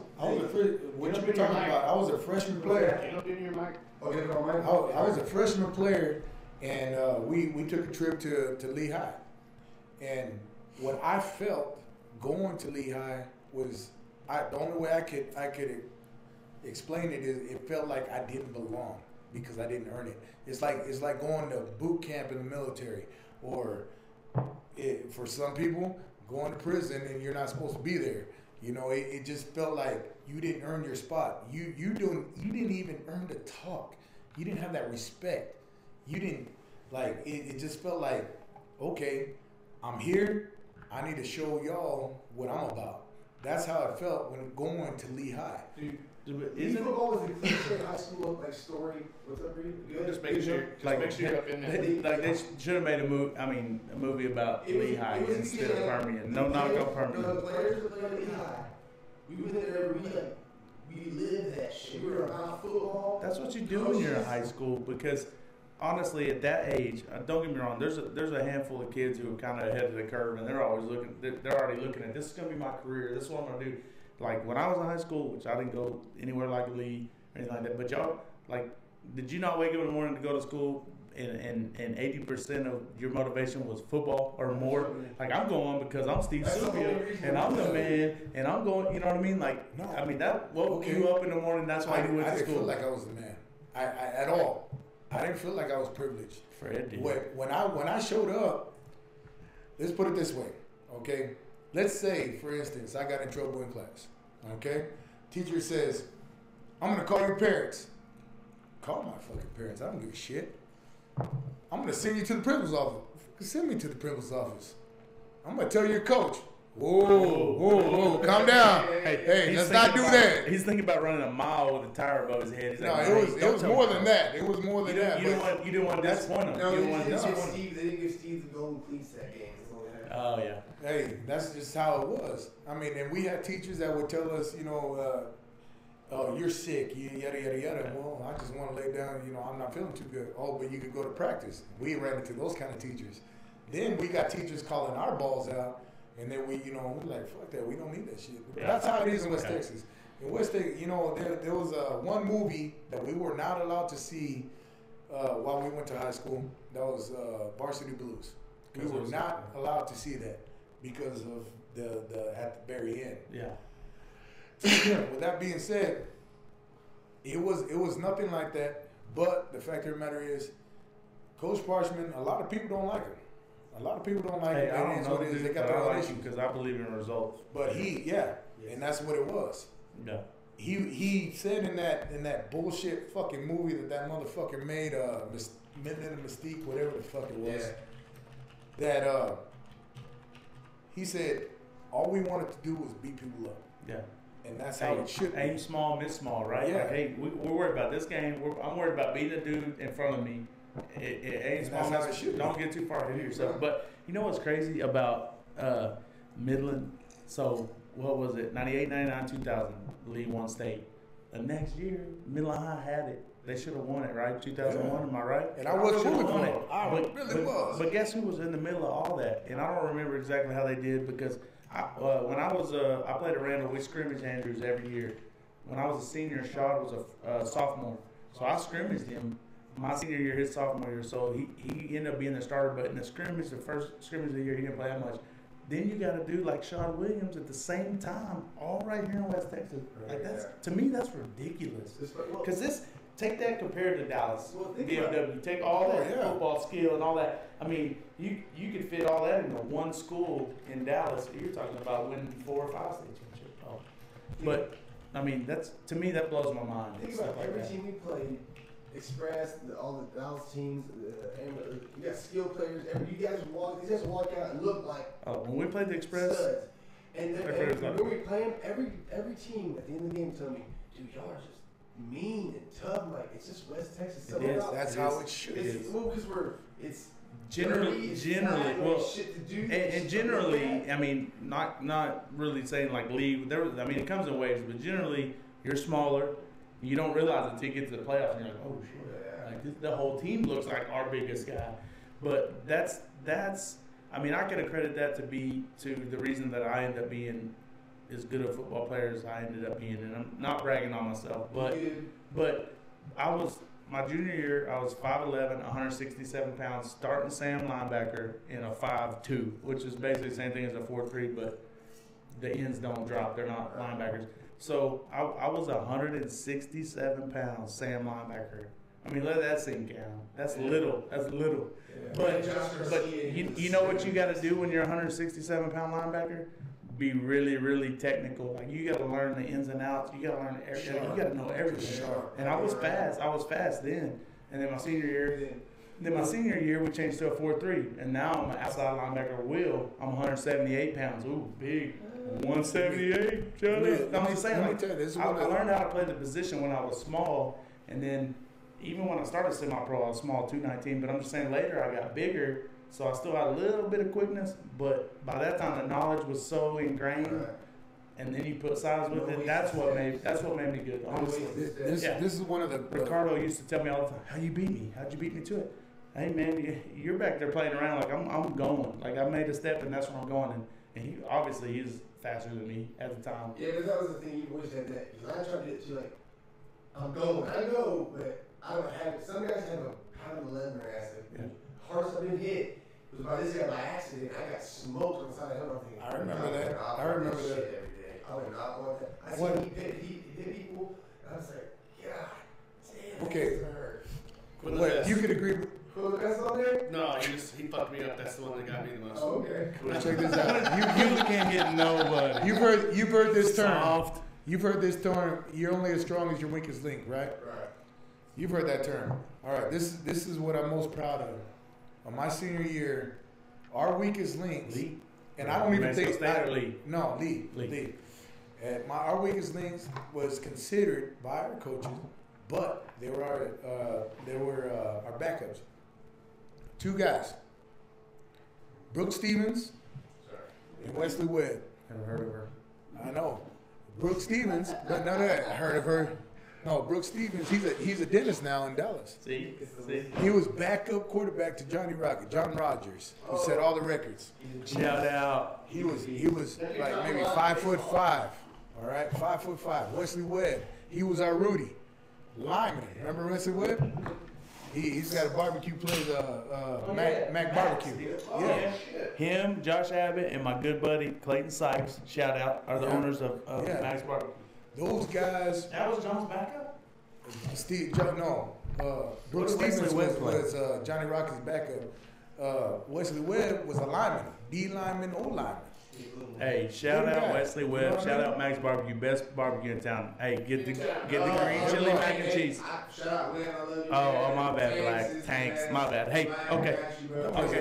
S4: what you talking about? I was a freshman player.
S1: Get up in your mic. Oh, get it on mic.
S4: I was a freshman player, and we took a trip to Lehigh, and what I felt going to Lehigh was the only way I could explain it is it felt like I didn't belong because I didn't earn it. It's like going to boot camp in the military, or for some people going to prison and you're not supposed to be there. You know, it just felt like you didn't earn your spot. You didn't even earn to talk. You didn't have that respect. You didn't it just felt like, okay, I'm here. I need to show y'all what I'm about. That's how it felt when going to Lehigh.
S1: Isn't football was a cliche high school story? What's up, Reed?
S2: Just make sure you're up in there.
S3: They should have made a movie about Lehigh instead of Permian. No knock on Permian.
S1: The players that played Lehigh, we went there we lived that shit. We were about football.
S3: That's what you do when you're in high school because honestly, at that age, don't get me wrong. There's a handful of kids who are kind of ahead of the curve, and they're always looking. They're already looking at this is going to be my career. This is what I'm going to do. Like when I was in high school, which I didn't go anywhere like Lee or anything like that. But y'all, did you not wake up in the morning to go to school and 80% of your motivation was football or more? Like I'm going because I'm Steve Subia and I'm the man and I'm going. You know what I mean? That woke you up in the morning. That's why you went to school.
S4: I didn't feel like I was the man. I at all. I didn't feel like I was privileged.
S3: Fred did.
S4: When I showed up, let's put it this way, okay? Let's say, for instance, I got in trouble in class, okay? Teacher says, I'm going to call your parents. Call my fucking parents. I don't give a shit. I'm going to send you to the principal's office. Send me to the principal's office. I'm going to tell your coach. Whoa, calm down. Hey, let's not do that.
S3: He's thinking about running a mile with a tire above his head.
S4: It was more than that. It was more than that.
S3: You didn't want to disappoint him.
S1: No, they didn't give Steve the golden cleats that game.
S3: Oh yeah.
S4: Hey, that's just how it was. I mean, and we had teachers that would tell us, oh, you're sick, yada, yada, yada. Well, I just want to lay down, I'm not feeling too good. Oh, but you could go to practice. We ran into those kind of teachers. Then we got teachers calling our balls out, and then we're like, fuck that, we don't need that shit. But that's how it is in West Texas. In West Texas, there was one movie that we were not allowed to see while we went to high school. That was Varsity Blues. We were not allowed to see that because of the at the very end.
S3: Yeah.
S4: With that being said, it was nothing like that. But the fact of the matter is, Coach Parchman, a lot of people don't like him. A lot of people don't like him.
S3: I don't know,
S4: dude, they got
S3: their
S4: their
S3: own
S4: own
S3: issues because I believe in results.
S4: But and that's what it was.
S3: Yeah.
S4: He said in that bullshit fucking movie that motherfucker made, Midnight of Mystique, whatever the fuck it was, that he said all we wanted to do was beat people up.
S3: Yeah.
S4: And that's how it should be.
S3: Aim small, miss small, right?
S4: Yeah.
S3: Like, hey, we're worried about this game. I'm worried about beating a dude in front of me. Aim small,
S4: that's how it should
S3: don't get too far ahead of yourself. But you know what's crazy about Midland? So what was it? 98, 99, 2000, League One state. The next year, Midland High had it. They should have won it, right? 2001, am I right?
S4: And I wasn't
S3: Should've
S4: rooting
S3: won
S4: for it. I really was.
S3: But guess who was in the middle of all that? And I don't remember exactly how they did because when I was I played at Randall. We scrimmaged Andrews every year. When I was a senior, Shaw was a sophomore, so I scrimmaged him my senior year, his sophomore year. So he ended up being the starter. But in the scrimmage, the first scrimmage of the year, he didn't play that much. Then you got to do like Shawn Williams at the same time, all right here in West Texas. Like to me, that's ridiculous. Because take that compared to Dallas, DFW. Take all that football skill and all that. I mean, you could fit all that into one school in Dallas. You're talking about winning 4 or 5 state championships. Oh. But I mean, to me that blows my mind.
S1: Think about every team we played. Express, all the Dallas teams, you got skill players. You guys walk out and look like
S3: when we played the Express
S1: studs. And then when we play them, every team at the end of the game tell me, dude, y'all are just mean and tough. Like it's just West Texas.
S4: That's how it should be.
S1: Well, because it's
S3: generally,
S1: well, shit to do.
S3: And generally, I mean, not really saying like league. I mean, it comes in waves, but generally, you're smaller. You don't realize until you get to the playoffs, and you're like, oh shit! Like the whole team looks like our biggest guy. But that's. I mean, I can accredit that to the reason that I end up being as good a football player as I ended up being, and I'm not bragging on myself, but I was my junior year. I was 5'11", 167 pounds, starting Sam linebacker in a 5'2", which is basically the same thing as a 4'3", but the ends don't drop. They're not linebackers. So I was 167 pounds, Sam linebacker. I mean, let that sink down. That's little. That's little. Yeah. But you know what you got to do when you're a 167 pound linebacker? Be really, really technical. Like you got to learn the ins and outs. You got to learn everything. You got to know everything. And I was fast. I was fast then. And then my senior year, we changed to a 4-3, and now I'm an outside linebacker. I'm 178 pounds. Ooh, big. 178. I'm just saying, I learned how to play the position when I was small, and then even when I started semi-pro, I was small, 219. But I'm just saying, later I got bigger, so I still had a little bit of quickness. But by that time, the knowledge was so ingrained, and then you put size with it. That's what made me good. Honestly,
S4: this is one of the
S3: Ricardo used to tell me all the time, "How you beat me? How'd you beat me to it?" Hey man, you're back there playing around like I'm going. Like I made a step, and that's where I'm going. And he's faster than me at the time.
S1: Yeah, but that was the thing. You always had that. I tried to get to like, I'm going. I go, but I don't have it. Some guys have a pound of lead in their ass. Hardest I've been hit was by this guy by accident. I got smoked on the side of the helmet.
S4: I remember that. I remember that.
S1: Every day. I would not want that. I seen he hit people. And I was like, God damn.
S4: Okay.
S1: What?
S4: You could agree.
S1: Who the best on there?
S2: No, he fucked me up. That's the one that got me the most.
S1: Oh, okay.
S4: Check this out.
S3: You can't hit nobody.
S4: You've heard this term.
S3: Soft.
S4: You've heard this term. You're only as strong as your weakest link, right?
S1: Right.
S4: You've heard that term. All right. This is what I'm most proud of. On my senior year, our weakest links,
S3: Lee.
S4: and I don't even think
S3: Lee.
S4: No, Lee. And our weakest links was considered by our coaches, but they were our backups. 2 guys, Brooks Stevens and Wesley Webb.
S3: Never heard of her.
S4: I know. Brooke Stevens, but none of that. I heard of her. No, Brooke Stevens, he's a dentist now in Dallas.
S3: See?
S4: He was backup quarterback to Johnny Rocket, John Rogers, who set all the records.
S3: Shout out.
S4: He was like maybe 5'5". All right, 5'5". Wesley Webb, he was our Rudy. Lyman, remember Wesley Webb? He's got a barbecue place, Mac Barbecue. Yeah.
S3: Him, Josh Abbott, and my good buddy Clayton Sykes, shout out, are the owners of Mac's Barbecue.
S4: Those guys.
S3: That was John's backup?
S4: Brooke Stevens was Johnny Rocket's backup. Wesley Webb was a lineman, D lineman, O lineman.
S3: Hey, shout out Wesley Webb. Shout out Mac's Barbecue, best barbecue in town. Hey, get the green chili mac and cheese.
S1: Shout out, Lynn, I love you.
S3: Oh, my bad, Black. Tanks, my bad. Hey, okay,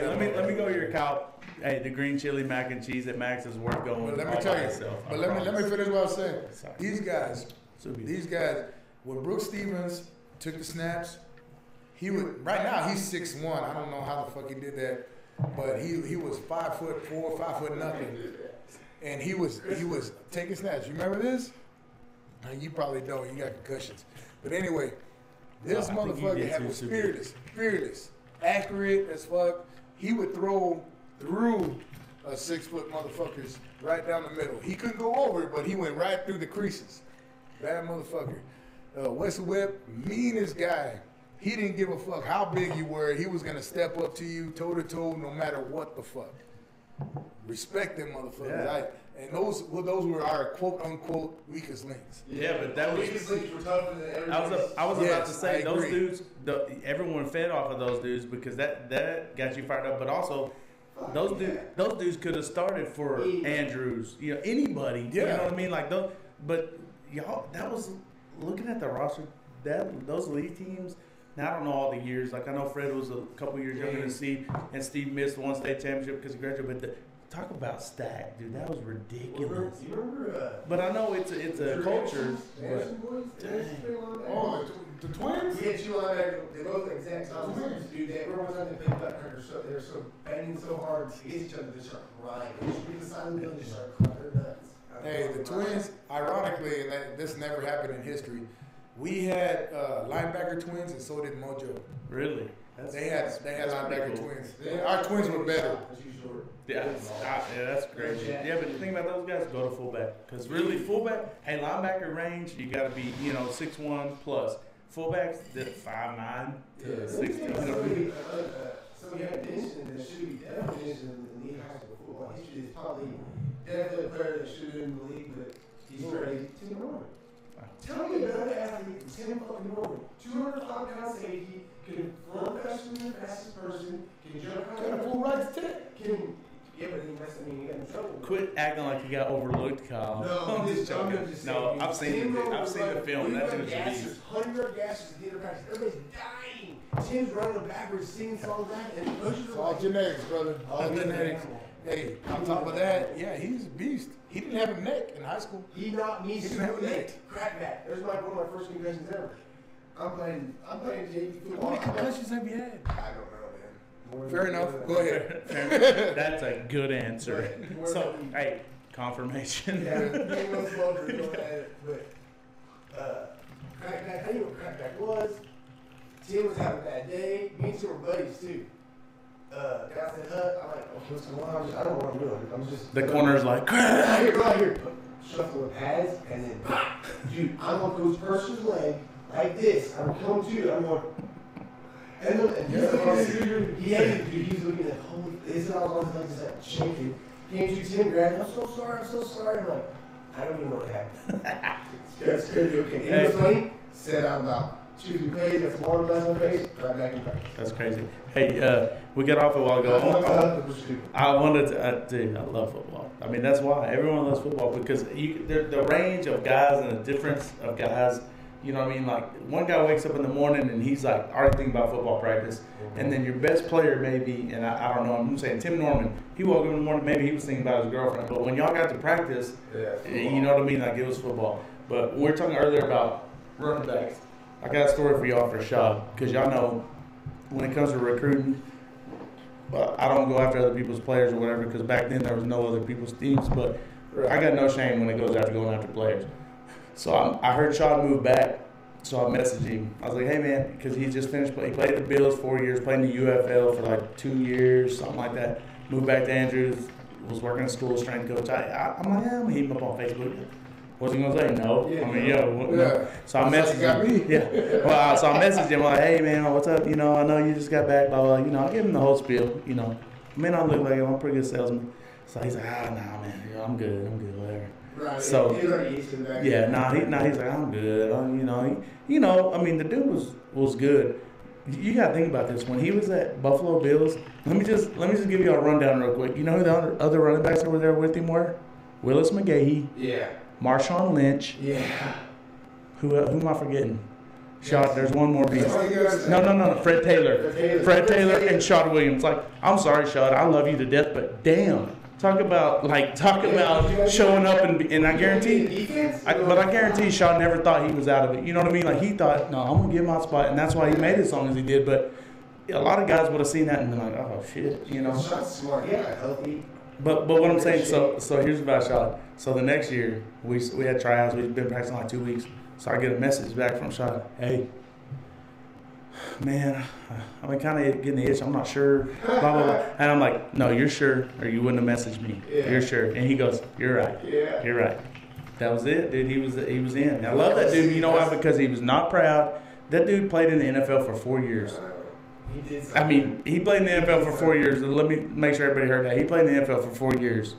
S3: let me go here, Kyle. Hey, the green chili mac and cheese at Mac's is worth going.
S4: But let me tell you. But let me finish what I was saying.
S3: Sorry.
S4: These guys, when Brooke Stevens took the snaps, he would. Right now he's 6'1". I don't know how the fuck he did that, but he was 5'4", 5' nothing, and he was taking snaps. You remember this? You probably don't. You got concussions. But anyway, this motherfucker was fearless, accurate as fuck. He would throw through a 6-foot motherfuckers right down the middle. He couldn't go over it, but he went right through the creases. Bad motherfucker. Wesley Webb, meanest guy. He didn't give a fuck how big you were. He was gonna step up to you toe to toe, no matter what the fuck. Respect them motherfuckers.
S3: Yeah.
S4: And those were our quote unquote weakest links.
S3: Yeah, but that was.
S1: Weakest links were tougher than everybody.
S3: I was about to say
S4: I
S3: those
S4: agree.
S3: dudes. Everyone fed off of those dudes because that got you fired up. But also, those dudes could have started for Andrews. You know, anybody.
S4: Yeah.
S3: You know what I mean? Like those. But y'all, that was looking at the roster. Those league teams. Now I don't know all the years. Like I know Fred was a couple years younger than Steve, and Steve missed one state championship because he graduated. But talk about stacked, dude. That was ridiculous.
S1: You remember?
S3: But I know it's a culture.
S4: Oh, the twins?
S1: We had two linebackers. They both exact size. Dude, they were on the pick back. They're so banging so hard to get each other. They start crying. They just read the side of the building. They start crying their nuts.
S4: Hey, the twins. Ironically, and this never happened in history. We had linebacker twins, and so did Mojo.
S3: Really?
S4: They had linebacker
S3: cool.
S4: twins. Our twins were better.
S3: Yeah, that's crazy. Yeah, but the thing about those guys, go to fullback. Because really, fullback, hey, linebacker range, you got to be, 6'1" plus. Fullbacks, 5'9" to 6'2".
S1: So you have mentioned that should be definitely mentioned in the high school football history. Is probably definitely a player that should be in the league, but he's very Tim Norman. Tell me about an athlete from Tim fucking Norman. 205 pound safety, can run faster than the fastest person, can jump higher.
S4: Got a full right to take.
S1: Yeah, but he got in trouble.
S3: Quit acting like you got overlooked, Kyle.
S1: No, I'm just joking.
S3: No, I've seen the film. That dude's a beast.
S1: 100 gashes at the end of practice. Everybody's dying. Tim's running backwards, singing songs back, and pushes
S4: It's all genetics, brother. All genetics. Hey, on top of that, yeah, he's a beast. He didn't have a neck in high school.
S1: He knocked me
S4: He didn't have a neck.
S1: crackback. There's one of my first concussions ever. I'm playing JV
S4: How
S1: football.
S4: many concussions have you had?
S1: I don't know, man.
S4: Fair enough. Go ahead.
S3: That's a good answer. So, hey, confirmation.
S1: Yeah, he was smoker, but crackback. I knew what crackback was. Tim was having a bad day. Me and Tim were buddies too. Guys said, I'm like, okay, what's going on? I don't know what I'm doing. I'm just.
S3: The corner's like,
S1: Right here. Shuffle the pads, and then, dude, I'm on Coach Person's leg like this. I'm coming to you. I'm going. And he had it, dude. He's looking at, holy, this is all I was like, just like shaking. Came to Tim, grabbed, I'm so sorry. I'm like, I don't even know what happened. It's crazy, okay. And it was funny, said out loud. Choosing plays, that's one glass in my face, right back in practice.
S3: That's crazy. Hey, we got off a while ago. I wanted to, dude, I love football. I mean, that's why everyone loves football because the range of guys and the difference of guys. You know what I mean? Like, one guy wakes up in the morning and he's like already thinking about football practice. And then your best player maybe, and I don't know, I'm saying Tim Norman, he woke up in the morning, maybe he was thinking about his girlfriend. But when y'all got to practice, you know what I mean? Like, it was football. But we were talking earlier about running backs. I got a story for y'all for Shaw, because y'all know when it comes to recruiting, I don't go after other people's players or whatever because back then there was no other people's teams. But I got no shame when it goes after going after players. So I heard Sean move back. So I messaged him. I was like, hey, man, because he just finished. He played the Bills 4 years, played in the UFL for like 2 years, something like that. Moved back to Andrews, was working at school, strength coach. I'm like, yeah, I'm going to hit him up on Facebook. What's he going to say? No.
S1: Yeah,
S3: I mean, no. So I messaged him. Yeah. Well, so I messaged him. I'm like, hey, man, what's up? I know you just got back, blah, blah. I give him the whole spiel. I may not look like I'm a pretty good salesman. So he's like, nah, man, I'm good, whatever.
S1: Right.
S3: So
S1: he's already used to that.
S3: Yeah, he's like, I'm good. I mean, the dude was good. You gotta think about this. When he was at Buffalo Bills, let me just give you a rundown real quick. You know who the other running backs that were there with him were? Willis McGahee.
S1: Yeah.
S3: Marshawn Lynch.
S1: Yeah.
S3: Who am I forgetting? Shot. There's one more beast.
S1: No.
S3: Fred Taylor. Fred Taylor and Shot Williams. Like, I'm sorry, Shot. I love you to death, but damn. Talk about showing up and I guarantee, I guarantee Shaw never thought he was out of it. You know what I mean? Like he thought, no, I'm gonna get my spot, and that's why he made it as long as he did. But a lot of guys would have seen that and been like, oh shit,
S1: Shot's smart, yeah, healthy.
S3: But what I'm saying, so here's about Shaw. So the next year we had tryouts. We've been practicing like 2 weeks. So I get a message back from Shaw. Hey, man, I've been kind of getting the itch. I'm not sure. Blah blah blah. And I'm like, no, you're sure, or you wouldn't have messaged me. Yeah. You're sure. And he goes, you're right.
S1: Yeah.
S3: You're right. That was it, dude. He was in. And I love that dude. You know why? Because he was not proud. That dude played in the NFL for 4 years.
S1: He did.
S3: I mean, he played in the NFL for 4 years. Let me make sure everybody heard that. He played in the NFL for 4 years,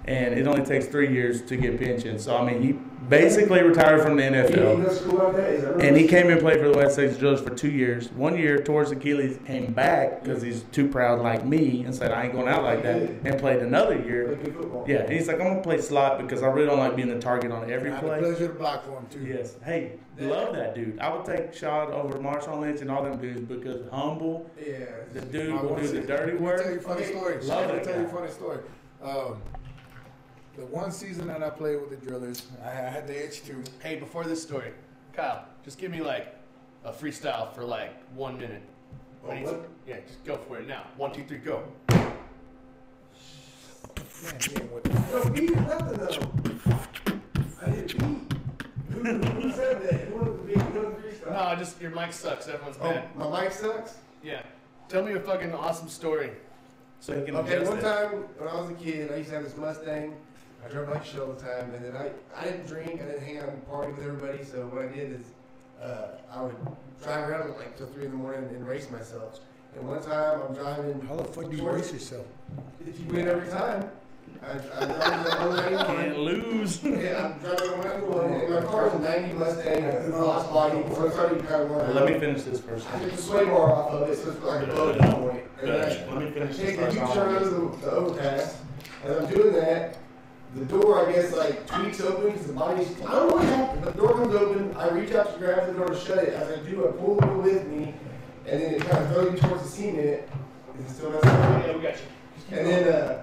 S3: and it only takes 3 years to get pension. So I mean, he basically retired from the NFL. And he came and played for the West Texas Drills for 2 years. 1 year towards Achilles, came back because he's too proud like me and said, I ain't going out like that, and played another year. Yeah, and he's like, I'm going to play slot because I really don't like being the target on every play.
S4: Pleasure to block for him, too.
S3: Yes. Hey, love that dude. I would take Shot over Marshawn Lynch and all them dudes because humble.
S1: Yeah.
S3: The dude will do the dirty work.
S4: I'll tell you a funny story.
S3: Love
S4: I'll
S3: it.
S4: tell you a funny story. The one season that I played with the Drillers, I had the itch too.
S2: Hey, before this story, Kyle, just give me like a freestyle for like 1 minute. Ready? Yeah, just go for it now. 1, 2, 3, go.
S1: No, beat nothing though. I didn't beat. Who said that? Who wanted to beat? Who wanted to freestyle?
S2: No, just your mic sucks. Everyone's mad.
S1: My mic sucks?
S2: Yeah. Tell me a fucking awesome story. So you can
S1: Okay,
S2: adjust
S1: one
S2: it.
S1: time when I was a kid, I used to have this Mustang. I drove like shit all the time, and then I didn't drink, I didn't hang out and party with everybody, so what I did is I would drive around like till 3 in the morning and race myself. And one time I'm driving.
S4: How the fuck do you race yourself?
S1: If you win every time, I
S3: Can't lose.
S1: Yeah, I'm driving around the one, and my car's a 90 Mustang, a lost body, so it's already kind of
S3: Well, let me finish this first.
S1: I took the sway bar off of it, so it's like a boat at that point. And
S3: Let me finish
S1: take
S3: this
S1: the
S3: first.
S1: U-turn over the overpass. As I'm doing that, the door, I guess, like tweaks open because the body's. I don't know what happened, but the door comes open. I reach out to grab the door to shut it. As I do, I pull the wheel with me, and then it kind of throws me towards the cement. Is it still messing up?
S2: Yeah, we got you.
S1: And then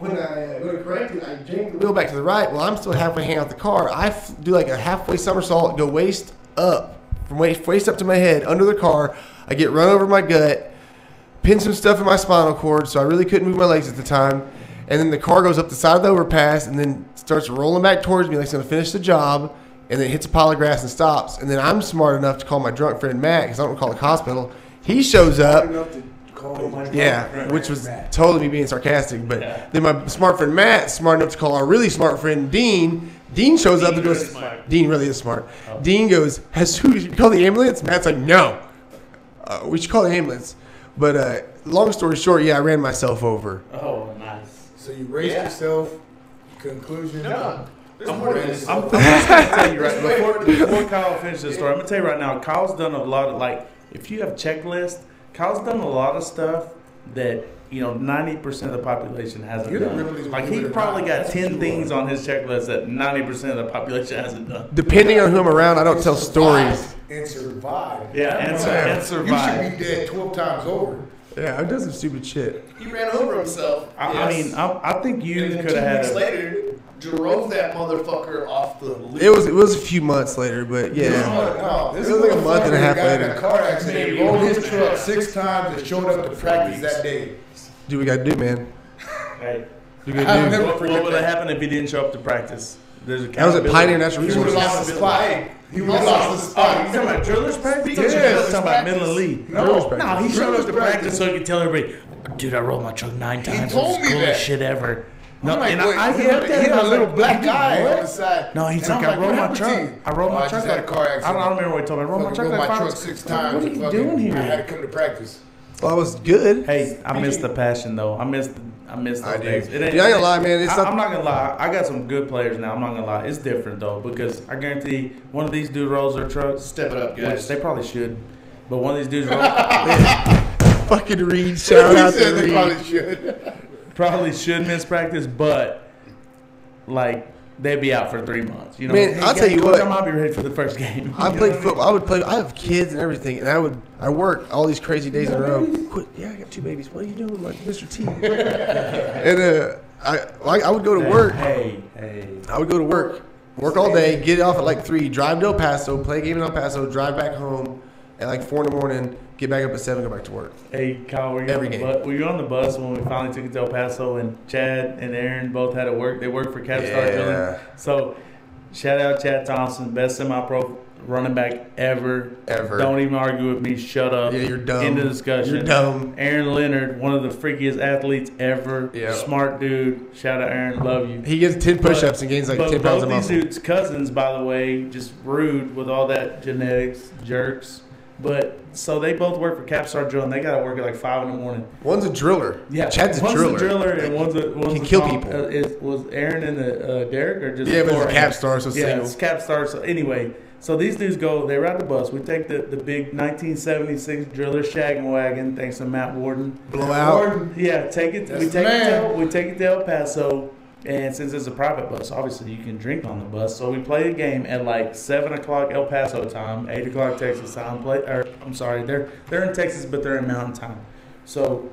S1: when I go to correct it, I jank the wheel back to the right. Well, I'm still halfway hanging out the car. I do like a halfway somersault, go waist up, from waist up to my head, under the car. I get run over my gut, pin some stuff in my spinal cord, so I really couldn't move my legs at the time. And then the car goes up the side of the overpass and then starts rolling back towards me like it's going to finish the job, and then hits a pile of grass and stops. And then I'm smart enough to call my drunk friend Matt, because I don't call the hospital. He shows up. Yeah, which was totally me being sarcastic. But then my smart friend Matt, smart enough to call our really smart friend Dean. Dean shows up and goes, Dean really is smart. Dean goes, should you call the ambulance? Matt's like, no. We should call the ambulance. But long story short, yeah, I ran myself over.
S3: Oh, nice.
S4: So you raced yourself. Conclusion.
S2: No. There's more to this.
S3: I'm just going to tell you right before Kyle finishes the story, I'm going to tell you right now, Kyle's done a lot of, like, if you have a checklist, Kyle's done a lot of stuff that, 90% of the population hasn't done. Like, he probably got 10 things on his checklist that 90% of the population hasn't done.
S1: Depending on who I'm around, I don't tell stories.
S4: And survive.
S3: Yeah, and survive.
S4: You should be dead 12 times over.
S1: Yeah, I've done some stupid shit.
S2: He ran over himself.
S3: I mean, I think you
S2: And then
S3: could have
S2: 2
S3: had
S2: weeks later, drove that motherfucker off the loop.
S1: It was a few months later, but yeah.
S4: No, this
S1: It was like a month and a half
S4: guy
S1: later.
S4: in a car accident. He rolled his truck 6 times and showed up to practice that day.
S1: Do what we gotta do, man.
S3: Hey,
S1: Do what we
S4: I'll
S1: gotta do.
S4: never
S3: what
S4: forget
S3: would have
S4: that.
S3: happened if he didn't show up to practice? There's
S1: That was at Pioneer Natural
S4: He would have
S1: Resources.
S4: lost his spot. He would have lost his spot.
S3: You talking about drillers practice?
S4: Yeah,
S3: You talking about Midland Lee?
S1: Drillers
S3: No,
S1: practice.
S3: he showed up to
S4: Drillers
S3: practice
S4: practice.
S3: so he could tell everybody, dude, I rolled my truck 9 times.
S4: told
S3: it was
S4: me
S3: the coolest
S4: that.
S3: shit ever.
S4: No,
S3: No, and
S4: wait,
S3: I
S4: he
S3: get
S4: had
S3: that.
S4: a
S3: I was
S4: little
S3: like,
S4: black guy
S3: what?
S4: on the side.
S3: No, he's
S4: And
S3: like,
S4: I'm
S3: I rolled
S4: what
S3: my
S4: happened to
S3: truck.
S4: you?
S3: I rolled
S4: Oh,
S3: my
S4: I
S3: truck.
S4: just had a car
S3: I
S4: accident.
S3: don't remember what he told me. I rolled my
S4: Fucking
S3: truck
S4: broke
S3: like
S4: my
S3: 5
S4: truck 6 times.
S3: What are you
S4: Fucking-
S3: doing here?
S4: I had to come to practice.
S1: Well, I was good.
S3: Hey, I miss the passion though. I miss those
S1: I do.
S3: days. It
S1: Dude, I ain't gonna lie, man. It's
S3: I'm not gonna lie. I got some good players now. I'm not gonna lie. It's different though because I guarantee one of these dudes rolls their trucks.
S2: Step it up,
S3: Which
S2: guys.
S3: they probably should, but one of these dudes
S1: Fucking Reed. Shout
S4: He
S1: out
S4: said
S1: to
S4: they
S1: Reed.
S4: probably should.
S3: probably should miss practice, but like they'd be out for 3 months. You know,
S1: Man, I'll tell you what.
S3: I might be ready for the first game.
S1: I
S3: You
S1: played
S3: know what
S1: football. I would play. I have kids and everything, and I work all these crazy days in a row. Quit. Yeah, I got 2 babies. What are you doing, like Mr. T? And I would go to work.
S3: Hey.
S1: I would go to work all day, get off at like 3, drive to El Paso, play a game in El Paso, drive back home at like 4 in the morning, get back up at 7, go back to work.
S3: Hey, Kyle, were you,
S1: Every
S3: on the
S1: game.
S3: were you on the bus when we finally took it to El Paso and Chad and Aaron both had to work? They worked for Capstar Drilling.
S1: Yeah.
S3: So, shout out Chad Thompson, best semi-pro running back ever.
S1: Ever.
S3: Don't even argue with me. Shut up.
S1: Yeah, you're dumb.
S3: End of discussion.
S1: You're dumb.
S3: Aaron Leonard, one of the freakiest athletes ever.
S1: Yeah.
S3: Smart dude. Shout out Aaron. Love you.
S1: He gets 10 push-ups and gains like
S3: But
S1: 10 pounds of
S3: both these
S1: muscle.
S3: dudes' cousins, by the way, just rude with all that genetics, jerks. But so they both work for Capstar Drilling. They got to work at like 5 in the morning.
S1: One's a driller.
S3: Yeah,
S1: Chad's a
S3: one's
S1: driller.
S3: and one's a
S1: Can kill people.
S3: Was Aaron in the Derek or just
S1: Yeah, but
S3: before
S1: it's
S3: Aaron?
S1: Capstar, so
S3: Yeah,
S1: single.
S3: it's Capstar. So anyway, so these dudes go. They ride the bus. We take the big 1976 driller shaggin' wagon. Thanks to Matt Warden.
S1: Blowout.
S3: Yeah, take it.
S4: That's
S3: We
S4: the
S3: take it.
S4: man.
S3: We take it to El Paso. And since it's a private bus, obviously you can drink on the bus. So we play a game at like 7 o'clock El Paso time, 8 o'clock Texas time. I'm sorry, they're in Texas, but they're in Mountain Time. So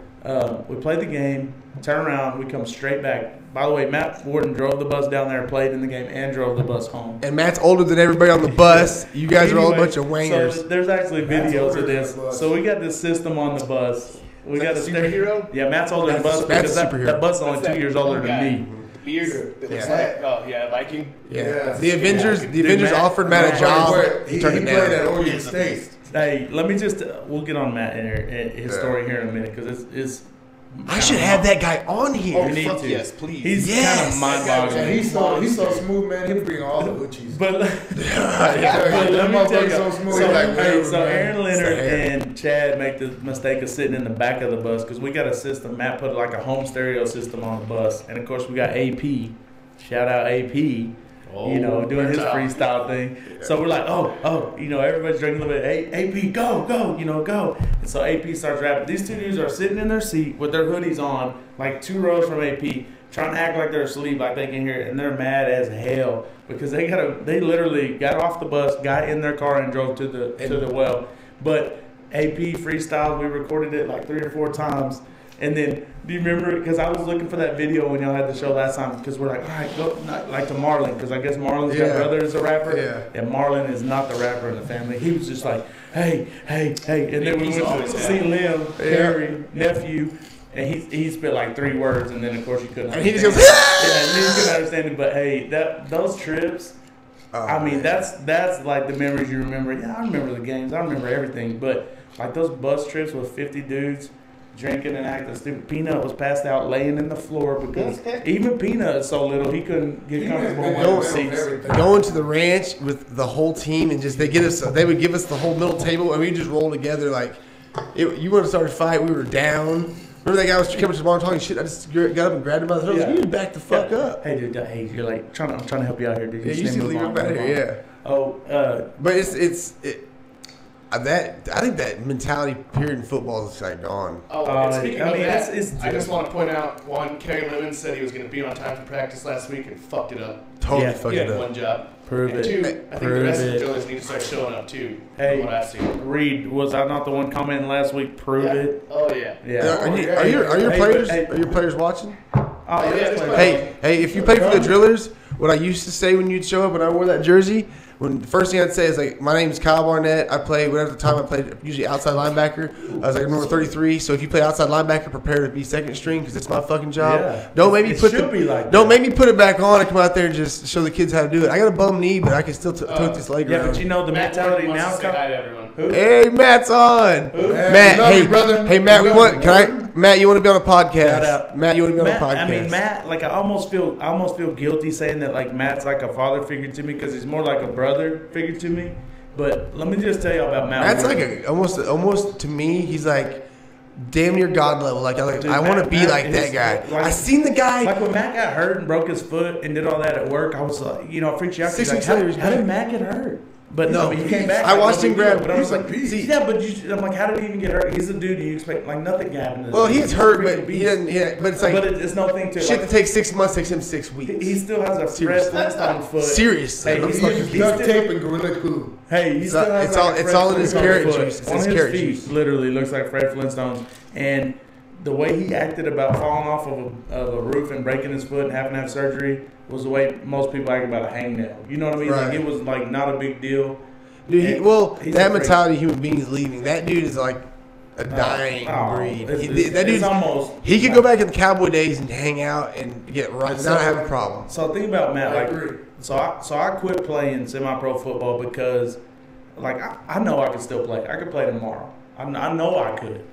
S3: we play the game, turn around, we come straight back. By the way, Matt Warden drove the bus down there, played in the game, and drove the bus home.
S1: And Matt's older than everybody on the bus. You guys are all a
S3: Anyway,
S1: bunch of wangers.
S3: So there's actually
S4: Matt's
S3: videos
S4: older
S3: of
S4: than
S3: this.
S4: the bus.
S3: So we got this system on the bus. We got a
S2: superhero.
S3: Yeah, Matt's older than the bus
S1: Matt's
S3: because
S1: a superhero.
S3: that bus is only
S2: That's
S3: 2
S2: that
S3: years older
S2: one
S3: than
S2: guy.
S3: me.
S2: Beard. That looks
S1: Yeah.
S2: like, oh yeah, Viking.
S1: Yeah. The Avengers
S3: Matt-
S1: offered Matt a
S3: Matt-
S1: job.
S4: He
S1: He turned it
S4: played at
S1: down.
S4: Oregon State.
S3: Hey, let me just, we'll get on Matt and his story here in a minute because it's
S1: I should have that guy on here.
S2: Oh,
S3: You need
S2: fuck
S3: to.
S2: yes, please.
S3: He's
S1: Yes.
S3: kind of mind-boggling.
S4: He's so smooth, man. He'll bring all the Uchis.
S3: But,
S4: Yeah,
S3: but let me tell you,
S4: so smooth.
S3: so,
S4: Like,
S3: hey,
S4: whatever,
S3: so
S4: man.
S3: Aaron Leonard
S1: It's the hair.
S3: and Chad make the mistake of sitting in the back of the bus because we got a system. Matt put like a home stereo system on the bus, and of course we got AP. Shout out AP. You know, doing his freestyle thing. So we're like, everybody's drinking a little bit. Hey, AP, go, go. And so AP starts rapping. These two dudes are sitting in their seat with their hoodies on, like 2 rows from AP, trying to act like they're asleep, like they can hear it, and they're mad as hell because they literally got off the bus, got in their car, and drove to the well. But AP freestyle, we recorded it like 3 or 4 times. And then, do you remember? Because I was looking for that video when y'all had the show last time. Because we're like, all right, go like to Marlon. Because I guess Marlon's got brother is a rapper.
S1: Yeah.
S3: And Marlon is not the rapper in the family. He was just like, hey. And then we
S2: He's
S3: went
S2: always
S3: to
S2: got
S3: see
S2: it.
S3: Lim, Carrie, nephew. And he spit like 3 words. And then, of course, he couldn't
S1: And he
S3: understand
S1: just goes,
S3: it. Yeah, he couldn't understand it. But, hey, those trips. I mean, that's like the memories you remember. Yeah, I remember the games. I remember everything. But, like, those bus trips with 50 dudes drinking and acting stupid. Peanut was passed out laying in the floor because even Peanut is so little he couldn't get comfortable in one of the seats.
S1: Going to the ranch with the whole team and just they would give us the whole middle table and we just roll together like you want to start a fight. We were down. Remember that guy was coming to the bar talking shit. I just got up and grabbed him by the throat.
S3: Yeah.
S1: You need to back the fuck up.
S3: Hey dude, hey, you're like I'm trying to help you out here, dude.
S1: Yeah, you
S3: just
S1: should
S3: move
S1: leave
S3: on,
S1: him out
S3: move on.
S1: here. Yeah.
S3: Oh,
S1: But I think that mentality period in football is like gone.
S2: Oh, and speaking of that,
S3: it's
S2: I just want to point out one. Kerry Lemon said he was going to be on time for practice last week and fucked it up.
S1: Totally
S3: Yeah.
S1: fucked
S2: He
S1: it
S2: had
S1: up.
S2: one job.
S3: prove
S2: And
S3: it.
S2: 2, I think the
S3: Prove
S2: rest of the
S3: it.
S2: drillers need to start showing up too.
S3: Hey.
S2: From what I've seen.
S3: Reed, was I not the one commenting last week? Prove
S2: Yeah.
S3: it.
S2: Oh yeah.
S3: Yeah.
S1: Are your
S3: Hey,
S1: players
S3: hey.
S1: are your players watching?
S3: Oh, yeah.
S1: Hey, if you play for the Drillers, what I used to say when you'd show up and I wore that jersey, when the first thing I'd say is like, my name's Kyle Barnett. I play whatever the time I played, usually outside linebacker. I was like number 33. So if you play outside linebacker, prepare to be second string because it's my fucking job.
S3: Yeah.
S1: Don't make me put
S3: don't
S1: make me put it back on and come out there and just show the kids how to do it. I got a bum knee, but I can still tote this leg
S3: Yeah,
S1: around.
S3: but you know the mentality now.
S2: Say hi to everyone.
S1: Hey, Matt's on. Matt, hey, brother. Hey, Matt, Matt, you want to be on a podcast?
S3: Shout out.
S1: Matt, you want to be on a podcast?
S3: I mean, Matt, like I almost feel guilty saying that like Matt's like a father figure to me because he's more like a brother figure to me. But let me just tell you about Matt.
S1: Matt's like almost to me, he's like damn near God level. Like I want to be
S3: Matt
S1: like that guy. I seen the guy.
S3: Like when Matt got hurt and broke his foot and did all that at work, I was like, I freaked you out.
S1: 6
S3: Like,
S1: weeks later,
S3: how did Matt get hurt? But
S1: no,
S3: he came back.
S1: I watched him grab.
S3: But I was like,
S1: see,
S3: yeah, but I'm like, how did he even get hurt? He's a dude. You expect like nothing to happen.
S1: Well, he's hurt, but he doesn't. Yeah, but it's like,
S3: it's no thing to
S1: shit that takes 6 months takes him 6 weeks.
S3: He still has a Fred Flintstone foot.
S1: Seriously,
S3: Hey,
S4: He's duct tape and Gorilla Glue.
S3: Hey, he still has
S1: it's all in his carrot juice. It's
S3: on
S1: his
S3: his
S1: carrot
S3: feet,
S1: juice.
S3: literally looks like Fred Flintstone. And the way he acted about falling off of a roof and breaking his foot and having to have surgery was the way most people act about a hangnail. You know what I mean?
S1: Right.
S3: Like it was like not a big deal.
S1: Dude,
S3: He's
S1: that
S3: a
S1: mentality of human beings leaving. That dude is like a dying breed. That dude's
S3: almost.
S1: He could go back in the cowboy days and hang out and get right. Not have a problem.
S3: So think about Matt. So I quit playing semi-pro football because, like, I know I could still play. I could play tomorrow. I know I could,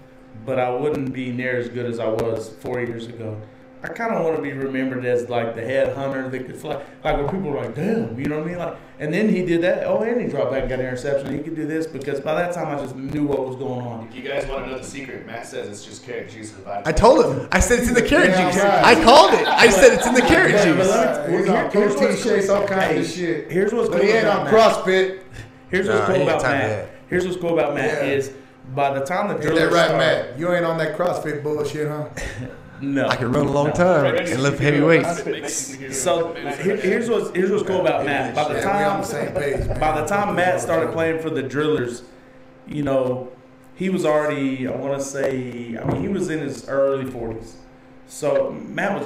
S3: but I wouldn't be near as good as I was 4 years ago. I kind of want to be remembered as like the head hunter that could fly. Like when people are like, damn, you know what I mean? Like, and then he did that. Oh, and he dropped back and got an interception. He could do this because by that time I just knew what was going on.
S2: If you guys want to know the secret, Matt says it's just carrot juice.
S1: I told him. I said it's in the carrot juice.
S4: Right.
S1: I called it. I said it's in the carrot
S3: Yeah,
S1: juice.
S4: He's on protein shakes, all kinds of shit.
S3: Here's what's cool
S4: But he ain't
S3: about
S4: on
S3: Matt.
S4: CrossFit.
S3: Here's what's cool
S1: he ain't
S3: about
S1: got time for
S3: Matt.
S1: that.
S3: Here's what's cool about Matt
S4: Yeah.
S3: is by the time the
S4: Ain't
S3: drillers
S4: that right,
S3: start,
S4: Matt? You ain't on that CrossFit bullshit, huh?
S3: No,
S1: I can run a long time and lift heavy weights.
S3: So here's what's cool about Matt. By the
S4: Yeah, we on the
S3: time
S4: same page, man.
S3: by the time Matt started playing for the Drillers, he was already, I want to say, he was in his early 40s. So